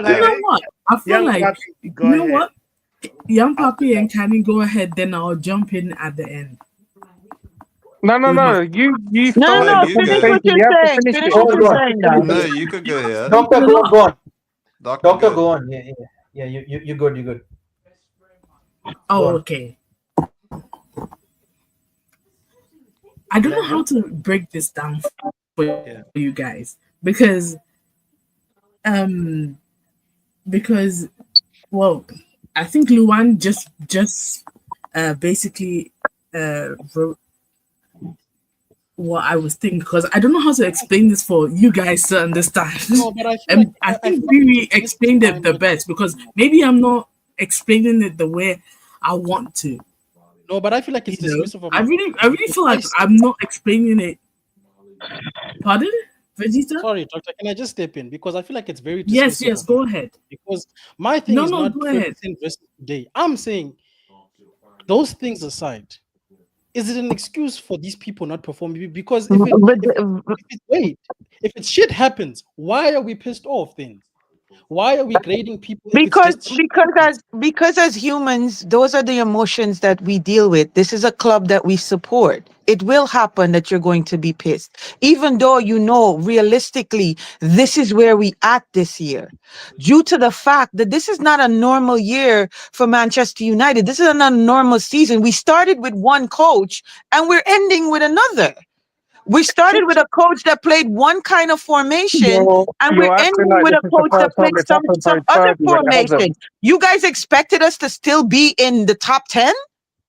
[SPEAKER 5] know what? I feel
[SPEAKER 1] Young
[SPEAKER 5] like
[SPEAKER 1] Papi,
[SPEAKER 5] you
[SPEAKER 1] go
[SPEAKER 5] know
[SPEAKER 1] ahead.
[SPEAKER 5] what? Young Papi and Canny, go ahead. Then I'll jump in at the end.
[SPEAKER 10] No.
[SPEAKER 5] With my
[SPEAKER 10] You
[SPEAKER 9] No,
[SPEAKER 11] No,
[SPEAKER 10] started
[SPEAKER 9] no.
[SPEAKER 10] the
[SPEAKER 11] you
[SPEAKER 9] Finish
[SPEAKER 11] good.
[SPEAKER 9] what
[SPEAKER 10] conversation.
[SPEAKER 9] you're
[SPEAKER 10] You have to
[SPEAKER 9] saying.
[SPEAKER 10] finish
[SPEAKER 9] Finish
[SPEAKER 10] it.
[SPEAKER 9] what
[SPEAKER 2] Oh,
[SPEAKER 9] you're
[SPEAKER 2] go on.
[SPEAKER 9] saying, Doc.
[SPEAKER 11] No, you could go here.
[SPEAKER 2] Doctor,
[SPEAKER 5] a
[SPEAKER 2] go,
[SPEAKER 5] lot.
[SPEAKER 2] go on.
[SPEAKER 11] Doctor
[SPEAKER 2] Doctor,
[SPEAKER 11] good.
[SPEAKER 2] go on. Yeah. You good. You good.
[SPEAKER 5] Oh,
[SPEAKER 2] Go on.
[SPEAKER 5] okay. I don't know how to break this down for
[SPEAKER 1] Yeah.
[SPEAKER 5] you guys because well, I think Luan just basically wrote what I was thinking because I don't know how to explain this for you guys to understand.
[SPEAKER 7] No, but I feel
[SPEAKER 5] And
[SPEAKER 7] like
[SPEAKER 5] I think we explained it the
[SPEAKER 7] with
[SPEAKER 5] best because maybe I'm not explaining it the way I want to.
[SPEAKER 7] No, but I feel like it's
[SPEAKER 5] You know,
[SPEAKER 7] dismissive of
[SPEAKER 5] I
[SPEAKER 7] my
[SPEAKER 5] really feel like I'm not explaining it. Pardon, Vegeta?
[SPEAKER 7] Sorry, doctor. Can I just step in? Because I feel like it's very
[SPEAKER 5] Yes,
[SPEAKER 7] dismissive
[SPEAKER 5] yes,
[SPEAKER 7] of
[SPEAKER 5] go
[SPEAKER 7] my
[SPEAKER 5] ahead.
[SPEAKER 7] because my thing
[SPEAKER 5] No,
[SPEAKER 7] is
[SPEAKER 5] no,
[SPEAKER 7] not
[SPEAKER 5] go ahead.
[SPEAKER 7] 20% versus today. I'm saying those things aside, is it an excuse for these people not performing? Because if it's shit happens, why are we pissed off then? Why are we grading people if it's just shit happens?
[SPEAKER 9] Because as humans, those are the emotions that we deal with. This is a club that we support. It will happen that you're going to be pissed, even though you know realistically this is where we at this year, due to the fact that this is not a normal year for Manchester United. This is not a normal season. We started with one coach and we're ending with another. We started with a coach that played one kind of formation, and we're
[SPEAKER 10] You're acting
[SPEAKER 9] ending
[SPEAKER 10] like
[SPEAKER 9] with
[SPEAKER 10] this
[SPEAKER 9] a
[SPEAKER 10] is the
[SPEAKER 9] coach that
[SPEAKER 10] first time
[SPEAKER 9] plays
[SPEAKER 10] it's happened
[SPEAKER 9] some
[SPEAKER 10] so
[SPEAKER 9] other
[SPEAKER 10] Fergie when it hasn't.
[SPEAKER 9] formation. You guys expected us to still be in the top 10?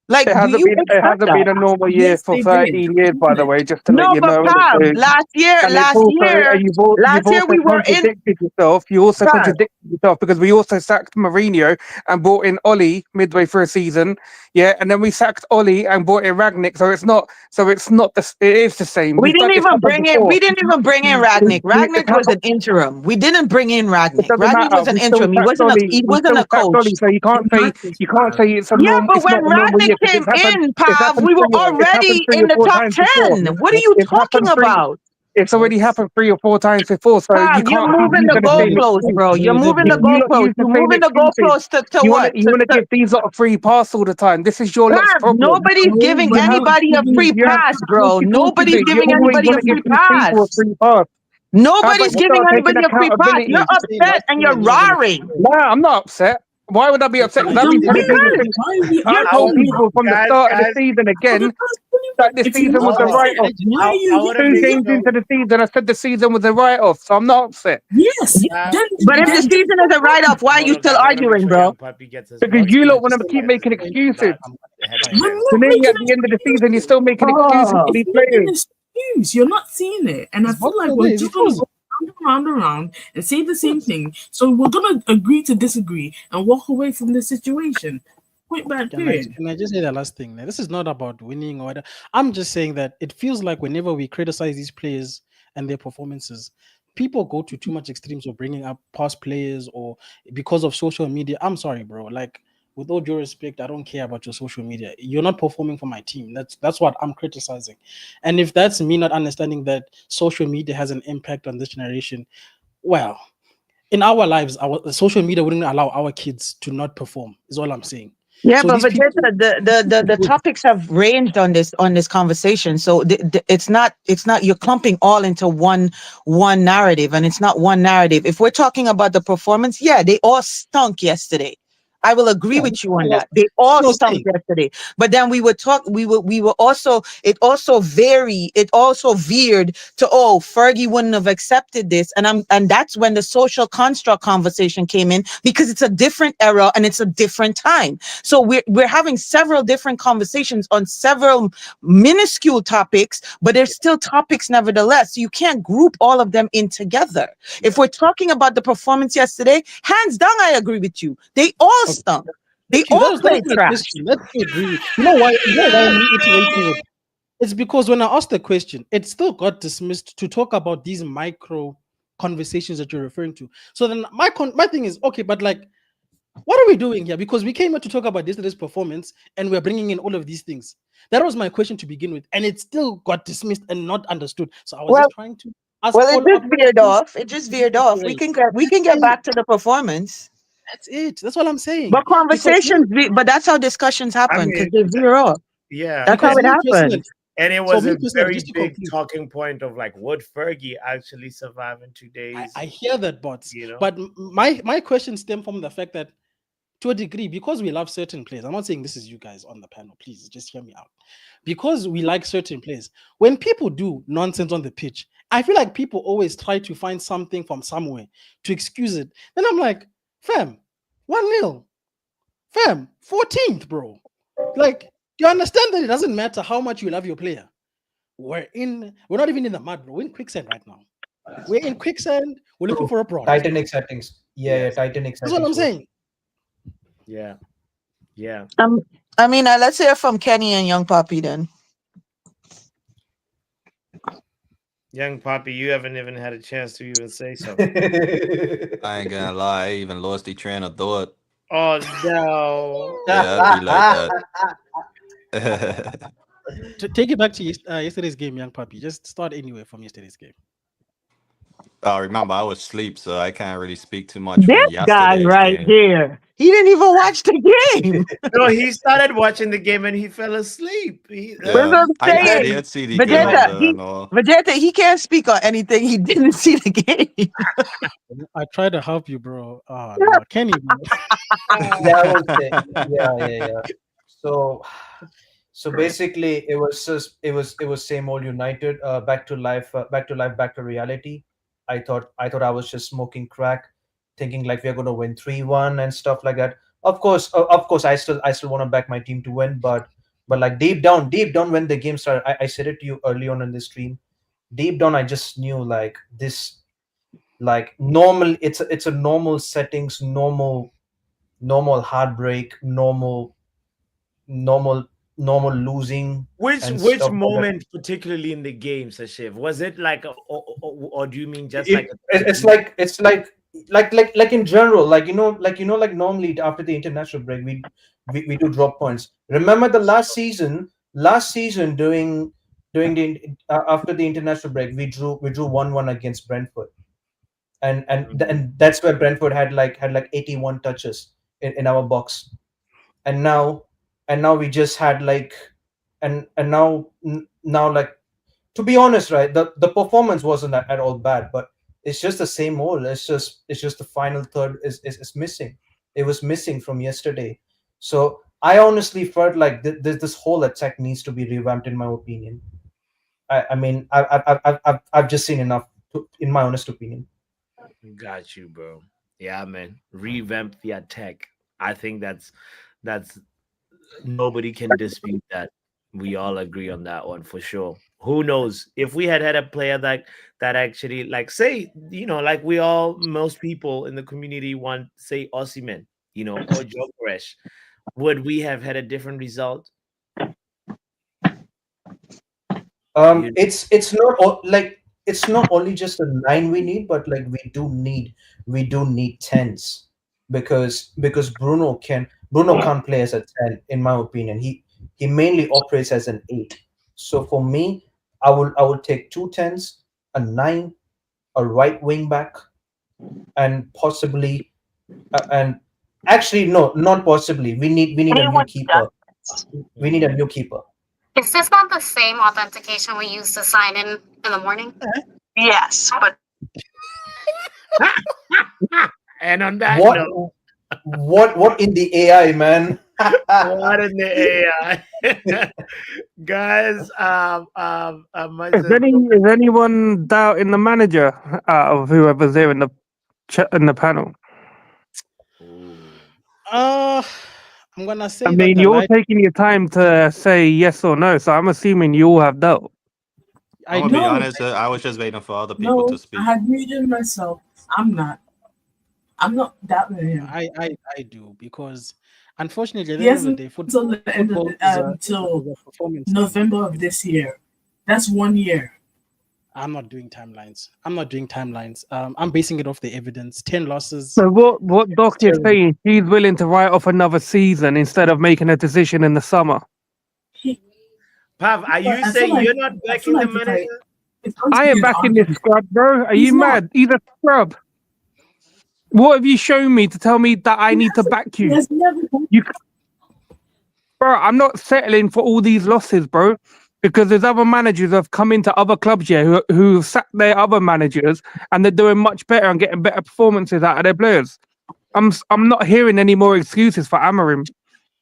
[SPEAKER 9] Like,
[SPEAKER 10] It
[SPEAKER 9] do
[SPEAKER 10] hasn't
[SPEAKER 9] you
[SPEAKER 10] been. It
[SPEAKER 9] expect
[SPEAKER 10] hasn't
[SPEAKER 9] that?
[SPEAKER 10] been a normal year
[SPEAKER 5] Yes,
[SPEAKER 10] for
[SPEAKER 5] they did.
[SPEAKER 10] 13 years, by the way. Just to let
[SPEAKER 9] No,
[SPEAKER 10] you
[SPEAKER 9] but
[SPEAKER 10] know.
[SPEAKER 9] fam,
[SPEAKER 10] And it's also, and
[SPEAKER 9] last
[SPEAKER 10] you've
[SPEAKER 9] year
[SPEAKER 10] also
[SPEAKER 9] we were in,
[SPEAKER 10] contradicted yourself. You also
[SPEAKER 9] fam,
[SPEAKER 10] contradicted yourself because we also sacked Mourinho and brought in Ollie midway through a season. Yeah, and then we sacked Ollie and brought in Ragnick. So it's not. So it's not the. It is the same.
[SPEAKER 9] we
[SPEAKER 10] We've done
[SPEAKER 9] didn't
[SPEAKER 10] this
[SPEAKER 9] even
[SPEAKER 10] happened
[SPEAKER 9] bring in,
[SPEAKER 10] before.
[SPEAKER 9] we didn't even bring in Ragnick.
[SPEAKER 10] It's
[SPEAKER 9] Ragnick was
[SPEAKER 10] happened.
[SPEAKER 9] an interim. We didn't bring in
[SPEAKER 10] It
[SPEAKER 9] Ragnick.
[SPEAKER 10] doesn't
[SPEAKER 9] Ragnick
[SPEAKER 10] matter.
[SPEAKER 9] was an interim. He
[SPEAKER 10] We
[SPEAKER 9] wasn't
[SPEAKER 10] still
[SPEAKER 9] a
[SPEAKER 10] sacked
[SPEAKER 9] coach.
[SPEAKER 10] Ollie. So you can't say it's a
[SPEAKER 9] Yeah,
[SPEAKER 10] norm.
[SPEAKER 9] but
[SPEAKER 10] It's
[SPEAKER 9] when
[SPEAKER 10] not a normal
[SPEAKER 9] Ragnick
[SPEAKER 10] year because
[SPEAKER 9] came in,
[SPEAKER 10] it's
[SPEAKER 9] Pav,
[SPEAKER 10] happened
[SPEAKER 9] we were
[SPEAKER 10] it's happened
[SPEAKER 9] already
[SPEAKER 10] three
[SPEAKER 9] in
[SPEAKER 10] or
[SPEAKER 9] the
[SPEAKER 10] four
[SPEAKER 9] top
[SPEAKER 10] times before.
[SPEAKER 9] 10. What are you
[SPEAKER 10] It's
[SPEAKER 9] talking
[SPEAKER 10] happened three.
[SPEAKER 9] about?
[SPEAKER 10] It's already happened 3 or 4 times before, so you
[SPEAKER 9] Fam, you're
[SPEAKER 10] can't keep
[SPEAKER 9] moving the
[SPEAKER 10] using the same
[SPEAKER 9] goalposts,
[SPEAKER 10] excuse.
[SPEAKER 9] bro. You're moving the
[SPEAKER 10] You lot use
[SPEAKER 9] goalposts.
[SPEAKER 10] the
[SPEAKER 9] You're
[SPEAKER 10] same
[SPEAKER 9] moving the
[SPEAKER 10] excuses.
[SPEAKER 9] goalposts to
[SPEAKER 10] You
[SPEAKER 9] what?
[SPEAKER 10] want to give these lot a free pass all the time. This is your lot's
[SPEAKER 9] Fam,
[SPEAKER 10] problem.
[SPEAKER 9] nobody's
[SPEAKER 5] No,
[SPEAKER 9] giving
[SPEAKER 5] we're not
[SPEAKER 9] anybody a
[SPEAKER 5] giving
[SPEAKER 9] free
[SPEAKER 10] You have
[SPEAKER 9] pass, bro. Nobody's
[SPEAKER 10] excuses. You
[SPEAKER 9] giving
[SPEAKER 10] always
[SPEAKER 9] anybody
[SPEAKER 10] want
[SPEAKER 9] a
[SPEAKER 10] to give
[SPEAKER 9] free
[SPEAKER 10] these people a
[SPEAKER 9] pass.
[SPEAKER 10] free pass. How about
[SPEAKER 9] Nobody's
[SPEAKER 10] you
[SPEAKER 9] giving
[SPEAKER 10] start taking
[SPEAKER 9] anybody a free pass. You're
[SPEAKER 10] accountability?
[SPEAKER 7] Say
[SPEAKER 9] upset and
[SPEAKER 7] nothing
[SPEAKER 9] you're
[SPEAKER 7] and you're gonna
[SPEAKER 9] roaring.
[SPEAKER 10] Nah, I'm not upset. Why would I be upset? Because I've
[SPEAKER 5] Then
[SPEAKER 10] been
[SPEAKER 5] why
[SPEAKER 10] telling
[SPEAKER 5] are
[SPEAKER 10] people
[SPEAKER 5] we
[SPEAKER 10] since
[SPEAKER 5] why are we
[SPEAKER 10] I've
[SPEAKER 1] I
[SPEAKER 10] told
[SPEAKER 5] arguing
[SPEAKER 1] would,
[SPEAKER 5] about
[SPEAKER 10] people from the
[SPEAKER 5] it?
[SPEAKER 10] start of the
[SPEAKER 1] guys,
[SPEAKER 10] season
[SPEAKER 5] For the
[SPEAKER 10] again
[SPEAKER 5] past 20
[SPEAKER 10] that the
[SPEAKER 5] if you're
[SPEAKER 10] season
[SPEAKER 5] not
[SPEAKER 10] was a
[SPEAKER 1] oh,
[SPEAKER 10] write-off.
[SPEAKER 5] upset, why are
[SPEAKER 1] I
[SPEAKER 5] you
[SPEAKER 1] would have
[SPEAKER 10] 2
[SPEAKER 1] made
[SPEAKER 10] games
[SPEAKER 1] sure.
[SPEAKER 10] into the season, I said the season was a write-off, so I'm not upset.
[SPEAKER 5] yes,
[SPEAKER 1] Uh,
[SPEAKER 9] But if the
[SPEAKER 5] then
[SPEAKER 9] season is a write-off, why are
[SPEAKER 1] Hold
[SPEAKER 9] you
[SPEAKER 1] on,
[SPEAKER 9] still
[SPEAKER 1] guys. I want to make
[SPEAKER 9] arguing,
[SPEAKER 1] sure
[SPEAKER 9] bro?
[SPEAKER 1] Young Puppy gets his
[SPEAKER 10] Because
[SPEAKER 1] words
[SPEAKER 10] you
[SPEAKER 1] in
[SPEAKER 10] lot
[SPEAKER 1] and
[SPEAKER 10] want
[SPEAKER 1] he
[SPEAKER 10] to
[SPEAKER 7] say
[SPEAKER 10] keep
[SPEAKER 7] nothing.
[SPEAKER 1] gets
[SPEAKER 10] making
[SPEAKER 1] his
[SPEAKER 10] excuses.
[SPEAKER 1] thoughts ahead of
[SPEAKER 5] we're
[SPEAKER 1] Shay.
[SPEAKER 5] not
[SPEAKER 10] And then at
[SPEAKER 5] making
[SPEAKER 10] the end of the
[SPEAKER 5] excuses.
[SPEAKER 10] season, you're still making excuses for
[SPEAKER 9] Oh.
[SPEAKER 10] these
[SPEAKER 5] It's not an
[SPEAKER 10] players.
[SPEAKER 5] excuse. You're not seeing it. And I
[SPEAKER 7] It's
[SPEAKER 5] feel
[SPEAKER 7] what
[SPEAKER 5] like
[SPEAKER 7] it
[SPEAKER 5] we're
[SPEAKER 7] is.
[SPEAKER 5] just
[SPEAKER 7] It
[SPEAKER 5] going to
[SPEAKER 7] was
[SPEAKER 5] go round and round and say the same thing. So we're going to agree to disagree and walk away from the situation. Point blank, period.
[SPEAKER 7] Can I just say the last thing? This is not about winning or whatever. I'm just saying that it feels like whenever we criticize these players and their performances, people go to too much extremes of bringing up past players or because of social media. I'm sorry, bro. Like, with all due respect, I don't care about your social media. You're not performing for my team. That's what I'm criticizing. And if that's me not understanding that social media has an impact on this generation, well, in our lives, our social media wouldn't allow our kids to not perform. Is all I'm saying.
[SPEAKER 9] Yeah,
[SPEAKER 7] So
[SPEAKER 9] but
[SPEAKER 7] these people,
[SPEAKER 9] the topics have ranged on this conversation. So it's not you're clumping all into one narrative, and it's not one narrative. If we're talking about the performance, yeah, they all stunk yesterday. I will agree
[SPEAKER 7] yeah,
[SPEAKER 9] with you on
[SPEAKER 7] well,
[SPEAKER 9] that. They
[SPEAKER 7] that's
[SPEAKER 9] all
[SPEAKER 7] what I'm
[SPEAKER 9] stunk
[SPEAKER 7] saying.
[SPEAKER 9] yesterday. But then we were also it also veered to, oh, Fergie wouldn't have accepted this. And that's when the social construct conversation came in, because it's a different era and it's a different time. So we're having several different conversations on several minuscule topics, but they're still topics nevertheless. So you can't group all of them in together. If we're talking about the performance yesterday, hands down, I agree with you. They all
[SPEAKER 7] Okay,
[SPEAKER 9] stunk. They
[SPEAKER 7] thank you.
[SPEAKER 9] all
[SPEAKER 7] That was
[SPEAKER 9] played
[SPEAKER 7] my
[SPEAKER 9] trash.
[SPEAKER 7] question. Let's agree. You know why? You know why I'm iterating it? It's because when I asked the question, it still got dismissed to talk about these micro conversations that you're referring to. So then my thing is, okay, but like, what are we doing here? Because we came here to talk about yesterday's performance and we're bringing in all of these things. That was my question to begin with, and it still got dismissed and not understood. So I was
[SPEAKER 9] Well,
[SPEAKER 7] just trying to ask
[SPEAKER 9] well, it
[SPEAKER 7] follow-up
[SPEAKER 9] just veered
[SPEAKER 7] questions.
[SPEAKER 9] off. It just veered off. We
[SPEAKER 7] Right.
[SPEAKER 9] can
[SPEAKER 7] That's
[SPEAKER 9] get
[SPEAKER 7] it.
[SPEAKER 9] back to the performance.
[SPEAKER 7] That's it. That's what I'm saying.
[SPEAKER 9] But conversations, but that's how discussions
[SPEAKER 1] I
[SPEAKER 9] happen, because
[SPEAKER 1] mean,
[SPEAKER 9] they veer off.
[SPEAKER 1] yeah.
[SPEAKER 9] That's how
[SPEAKER 7] Because
[SPEAKER 9] it
[SPEAKER 7] me personally,
[SPEAKER 9] happens.
[SPEAKER 1] And it
[SPEAKER 7] so
[SPEAKER 1] was
[SPEAKER 7] me
[SPEAKER 1] a
[SPEAKER 7] personally,
[SPEAKER 1] very
[SPEAKER 7] just to
[SPEAKER 1] big
[SPEAKER 7] conclude,
[SPEAKER 1] talking point of like, would Fergie actually survive in 2 days?
[SPEAKER 7] I hear that, bots.
[SPEAKER 1] You know?
[SPEAKER 7] But my question stem from the fact that, to a degree, because we love certain players, I'm not saying this is you guys on the panel, please just hear me out. Because we like certain players, when people do nonsense on the pitch, I feel like people always try to find something from somewhere to excuse it. Then I'm like, fam, 1-0, fam, 14th, bro. Like, you understand that it doesn't matter how much you love your player. We're not even in the mud, bro. We're in quicksand right now. We're in quicksand. We're looking for a bronze.
[SPEAKER 2] Titanic settings. Yeah,
[SPEAKER 1] Yes.
[SPEAKER 2] Titanic
[SPEAKER 7] That's what I'm
[SPEAKER 2] settings. bro.
[SPEAKER 7] saying.
[SPEAKER 1] Yeah. Yeah.
[SPEAKER 9] I mean, let's hear from Kenny and Young Poppy then.
[SPEAKER 1] Young Poppy, you haven't even had a chance to even say
[SPEAKER 11] I
[SPEAKER 1] something.
[SPEAKER 11] ain't gonna lie, I even lost the train of thought.
[SPEAKER 1] Oh no.
[SPEAKER 11] Yeah, I'd be like that.
[SPEAKER 7] Take it back to yesterday's game, Young Puppy. Just start anywhere from yesterday's game.
[SPEAKER 11] Remember, I was asleep, so I can't really speak too much from
[SPEAKER 9] This guy
[SPEAKER 11] yesterday's
[SPEAKER 9] right
[SPEAKER 11] game.
[SPEAKER 9] here, he didn't even watch the game.
[SPEAKER 1] No, he started watching the game and he fell asleep.
[SPEAKER 9] That's what I'm
[SPEAKER 11] I
[SPEAKER 9] saying.
[SPEAKER 11] did see the game and all.
[SPEAKER 9] Vegeta, he can't speak on anything. He didn't see the game.
[SPEAKER 7] I try to help you, bro. Oh, no. Kenny, bro.
[SPEAKER 2] Yeah, I would say. Yeah. So basically, it was same old United. Back to life. Back to reality. I thought I was just smoking crack, thinking like we are gonna win 3-1 and stuff like that. Of course, I still want to back my team to win, but like deep down, when the game started, I said it to you early on in the stream. Deep down, I just knew like this, like normal. It's a normal settings, normal heartbreak, normal losing.
[SPEAKER 1] Which
[SPEAKER 2] And
[SPEAKER 1] which
[SPEAKER 2] stuff like that.
[SPEAKER 1] moment, particularly in the game, Sashiv? Was it like, or do you mean just like?
[SPEAKER 2] It's like in general, like normally after the international break, we do drop points. Remember the last season during during the after the international break, we drew 1-1 against Brentford, and that's where Brentford had 81 touches in our box, and now we just had and now like, to be honest, right, the performance wasn't at all bad, but it's just the same old. It's just the final third is missing. It was missing from yesterday. So I honestly felt like this whole attack needs to be revamped, in my opinion. I mean, I've just seen enough, in my honest opinion.
[SPEAKER 1] Got you, bro. Yeah, man. Revamp the attack. I think that's nobody can dispute that. We all agree on that one for sure. Who knows if we had a player that actually, like, say, like we all, most people in the community want, say, Osimhen, or Jokeresh, would we have had a different result? You-
[SPEAKER 2] It's not only just a 9 we need, but like we do need tens, because Bruno can't play as a 10, in my opinion. He mainly operates as an 8. So for me, I will take two tens, a 9, a right wing back, and possibly and actually, no, not possibly. We need a new keeper. We need a new keeper.
[SPEAKER 12] Is this not the same authentication we use to sign in the morning? Yes, but
[SPEAKER 1] and on that
[SPEAKER 2] What
[SPEAKER 1] note,
[SPEAKER 2] what in the AI, man?
[SPEAKER 1] what in the AI, guys?
[SPEAKER 10] Is anyone doubting the manager out of whoever's there in the panel?
[SPEAKER 7] I'm gonna say
[SPEAKER 10] I
[SPEAKER 7] that
[SPEAKER 10] mean,
[SPEAKER 7] the
[SPEAKER 10] you're
[SPEAKER 7] light.
[SPEAKER 10] taking your time to say yes or no, so I'm assuming you all have doubt.
[SPEAKER 7] I
[SPEAKER 11] I'm gonna be
[SPEAKER 5] No,
[SPEAKER 11] honest. I was just waiting for other people to
[SPEAKER 5] no,
[SPEAKER 11] speak.
[SPEAKER 5] I had muted myself. I'm not. I'm not doubting him.
[SPEAKER 7] I do, because unfortunately at
[SPEAKER 5] He
[SPEAKER 7] the end of the
[SPEAKER 5] hasn't
[SPEAKER 7] day,
[SPEAKER 5] until the end of
[SPEAKER 7] football
[SPEAKER 5] the,
[SPEAKER 7] is
[SPEAKER 5] until
[SPEAKER 7] a performance thing.
[SPEAKER 5] November of this year. That's 1 year.
[SPEAKER 7] I'm not doing timelines. I'm basing it off the evidence. 10 losses.
[SPEAKER 10] So what Doc is
[SPEAKER 7] Terrible.
[SPEAKER 10] saying, he's willing to write off another season instead of making a decision in the summer.
[SPEAKER 1] Pav, are you
[SPEAKER 5] I feel
[SPEAKER 1] saying
[SPEAKER 5] like-
[SPEAKER 1] you're not
[SPEAKER 5] I feel
[SPEAKER 1] backing the
[SPEAKER 5] like if
[SPEAKER 1] manager?
[SPEAKER 5] it's going to
[SPEAKER 10] I
[SPEAKER 5] be
[SPEAKER 10] am
[SPEAKER 5] an
[SPEAKER 10] backing this
[SPEAKER 5] argument.
[SPEAKER 10] scrub, bro. Are
[SPEAKER 5] He's
[SPEAKER 10] you
[SPEAKER 5] not.
[SPEAKER 10] mad? He's a scrub. What have you shown me to tell me that I need to back
[SPEAKER 5] He
[SPEAKER 10] you?
[SPEAKER 5] has never done
[SPEAKER 10] You, bro, I'm not settling for all these losses, bro. Because there's other managers who have come into other clubs here who sacked their other managers, and they're doing much better and getting better performances out of their players. I'm not hearing any more excuses for Amorim.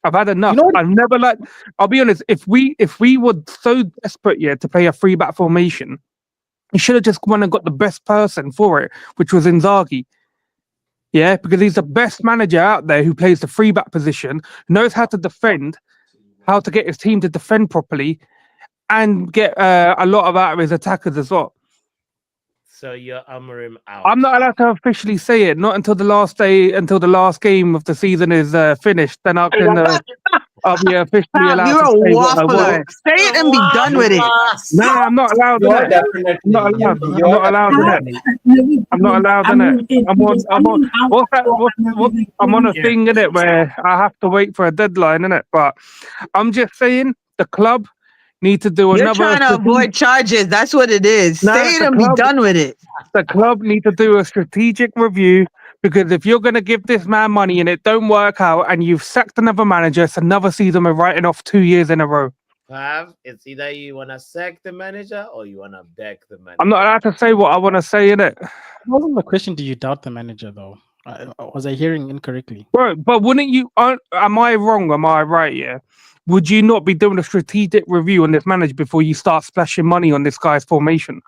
[SPEAKER 10] I've had enough.
[SPEAKER 7] You know what?
[SPEAKER 10] I've never liked. I'll be honest. If we were so desperate, yeah, to play a 3-back formation, you should have just gone and got the best person for it, which was Inzaghi. Yeah, because he's the best manager out there who plays the 3-back position, knows how to defend, how to get his team to defend properly, and get a lot of out of his attackers as well.
[SPEAKER 1] So you're Amorim out.
[SPEAKER 10] I'm not allowed to officially say it, not until the last game of the season is finished. Then I can I'll be officially
[SPEAKER 9] Pam,
[SPEAKER 10] allowed
[SPEAKER 9] you're
[SPEAKER 10] to
[SPEAKER 9] a
[SPEAKER 10] say what I
[SPEAKER 9] waffler.
[SPEAKER 10] want.
[SPEAKER 9] Say it and be done with it.
[SPEAKER 10] No, I'm not allowed
[SPEAKER 2] You
[SPEAKER 10] in
[SPEAKER 2] are
[SPEAKER 10] it.
[SPEAKER 2] definitely.
[SPEAKER 10] I'm not allowed.
[SPEAKER 2] You
[SPEAKER 10] I'm
[SPEAKER 2] are
[SPEAKER 10] not allowed in it.
[SPEAKER 2] definitely.
[SPEAKER 10] I'm not allowed in it. What's that? I'm on a thing in it where I have to wait for a deadline in it. But I'm just saying the club need to do
[SPEAKER 9] You're
[SPEAKER 10] another.
[SPEAKER 9] trying to avoid charges. That's what it is.
[SPEAKER 10] Nah,
[SPEAKER 9] Say it
[SPEAKER 10] the
[SPEAKER 9] and be
[SPEAKER 10] club-
[SPEAKER 9] done with it.
[SPEAKER 10] The club need to do a strategic review, because if you're going to give this man money and it don't work out and you've sacked another manager, it's another season of writing off 2 years in a row.
[SPEAKER 1] Pav, it's either you want to sack the manager or you want to back the manager.
[SPEAKER 10] I'm not allowed to say what I want to say in it.
[SPEAKER 7] Wasn't the question, do you doubt the manager though? Was I hearing incorrectly?
[SPEAKER 10] Bro, but wouldn't you? Am I wrong? Am I right? Yeah. Would you not be doing a strategic review on this manager before you start splashing money on this guy's formation?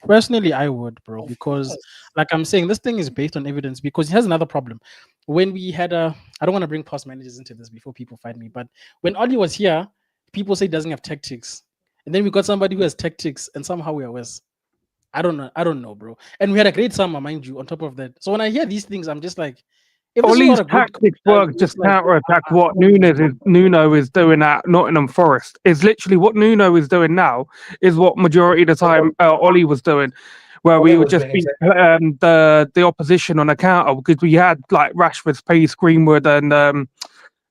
[SPEAKER 7] Personally, I would, bro, because like I'm saying, this thing is based on evidence. Because he has another problem. When we had I don't want to bring past managers into this before people fight me, but when Oli was here, people say he doesn't have tactics, and then we got somebody who has tactics, and somehow we are worse. I don't know, bro. And we had a great summer, mind you, on top of that. So when I hear these things, I'm just like, if this is
[SPEAKER 10] Ollie's
[SPEAKER 7] not a good
[SPEAKER 10] tactics
[SPEAKER 7] guy,
[SPEAKER 10] work
[SPEAKER 7] it's
[SPEAKER 10] just
[SPEAKER 7] like,
[SPEAKER 10] counter-attack what Nuno is doing at Nottingham Forest. Is literally what Nuno is doing now is what majority of the time Ollie was doing, where we
[SPEAKER 2] Ollie
[SPEAKER 10] would
[SPEAKER 2] was
[SPEAKER 10] just
[SPEAKER 2] doing
[SPEAKER 10] beat the opposition on a counter, because we had like Rashford's pace, Greenwood, and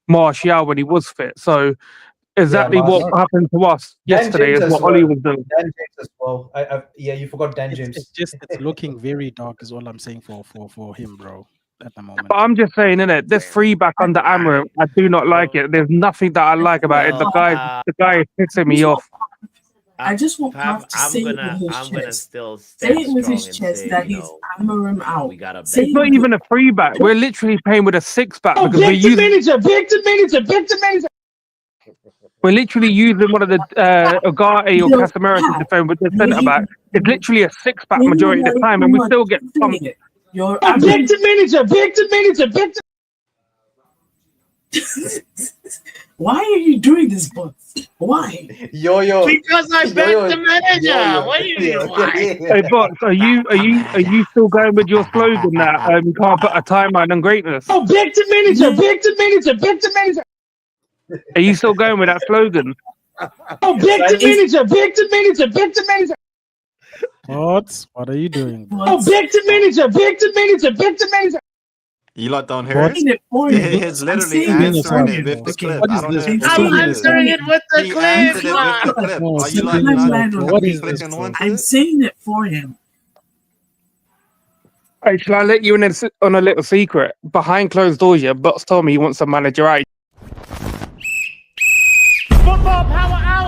[SPEAKER 10] Martial when he was fit. So exactly
[SPEAKER 2] Yeah,
[SPEAKER 10] what
[SPEAKER 2] Mars.
[SPEAKER 10] happened to us
[SPEAKER 2] Dan
[SPEAKER 10] yesterday
[SPEAKER 2] James
[SPEAKER 10] is
[SPEAKER 2] as
[SPEAKER 10] what
[SPEAKER 2] well.
[SPEAKER 10] Ollie was doing.
[SPEAKER 2] Dan James as well. Yeah, you forgot Dan James.
[SPEAKER 7] It's looking very dark, is all I'm saying for him, bro. At the moment.
[SPEAKER 10] But I'm just saying, innit, this free back under Amarim, I do not like it. There's nothing that I like about it. The guy is pissing me off.
[SPEAKER 5] I just want
[SPEAKER 1] Pav,
[SPEAKER 5] Pav to say it with his
[SPEAKER 1] I'm gonna
[SPEAKER 5] chest.
[SPEAKER 1] still
[SPEAKER 5] Say
[SPEAKER 1] stand
[SPEAKER 5] it with
[SPEAKER 1] strong
[SPEAKER 5] his
[SPEAKER 1] and
[SPEAKER 5] chest
[SPEAKER 1] say,
[SPEAKER 5] that
[SPEAKER 1] you
[SPEAKER 5] he's
[SPEAKER 1] know,
[SPEAKER 5] Amarim out.
[SPEAKER 1] we got a
[SPEAKER 5] Say
[SPEAKER 10] It's not
[SPEAKER 5] it
[SPEAKER 10] even a free back. We're literally playing with a 6-back
[SPEAKER 7] Oh,
[SPEAKER 10] because we're
[SPEAKER 7] Victor
[SPEAKER 10] using.
[SPEAKER 7] Manager, Victor Manager, Victor Manager.
[SPEAKER 10] We're literally using one of the Ugarte or
[SPEAKER 5] No,
[SPEAKER 10] Casemiro to
[SPEAKER 5] Pav,
[SPEAKER 10] defend with the
[SPEAKER 5] you
[SPEAKER 10] centre back. It's literally a 6-back majority of the time, and we still get pumped.
[SPEAKER 5] You're
[SPEAKER 7] Oh, Victor Manager, Victor Manager, Victor.
[SPEAKER 5] Why are you doing this, boss? Why?
[SPEAKER 2] Yo.
[SPEAKER 1] Because I bet the manager. What do you mean? Why?
[SPEAKER 10] Hey, Box, are you still going with your slogan that you can't put a timeline on greatness?
[SPEAKER 7] Oh, Victor Manager, Victor Manager, Victor Manager.
[SPEAKER 10] Are you still going with that slogan?
[SPEAKER 7] Oh, Victor Manager, Victor Manager, Victor Manager. What are you doing, bro? Oh, Victor Manager, Victor Manager, Victor Manager.
[SPEAKER 11] You lot don't hear
[SPEAKER 7] What?
[SPEAKER 11] it?
[SPEAKER 7] It
[SPEAKER 11] He's literally
[SPEAKER 7] I'm saying it
[SPEAKER 11] answering
[SPEAKER 7] for
[SPEAKER 11] it
[SPEAKER 7] him.
[SPEAKER 11] with the
[SPEAKER 7] Okay,
[SPEAKER 11] clip.
[SPEAKER 7] what
[SPEAKER 11] I
[SPEAKER 7] is
[SPEAKER 11] don't
[SPEAKER 7] this?
[SPEAKER 11] know if
[SPEAKER 7] I'm
[SPEAKER 11] you
[SPEAKER 7] saying
[SPEAKER 11] see
[SPEAKER 7] it for
[SPEAKER 1] Answering
[SPEAKER 11] it.
[SPEAKER 1] it with the
[SPEAKER 11] He
[SPEAKER 1] clip.
[SPEAKER 11] answered it with the clip.
[SPEAKER 7] No,
[SPEAKER 11] Are you
[SPEAKER 7] something
[SPEAKER 11] like
[SPEAKER 7] like
[SPEAKER 11] not
[SPEAKER 7] that. What is
[SPEAKER 11] clicking
[SPEAKER 7] this,
[SPEAKER 11] onto
[SPEAKER 5] I'm
[SPEAKER 11] it?
[SPEAKER 5] saying it for him.
[SPEAKER 10] Hey, shall I let you in on a little secret? Behind closed doors, yeah, Box told me he wants a manager out.
[SPEAKER 1] Football power out.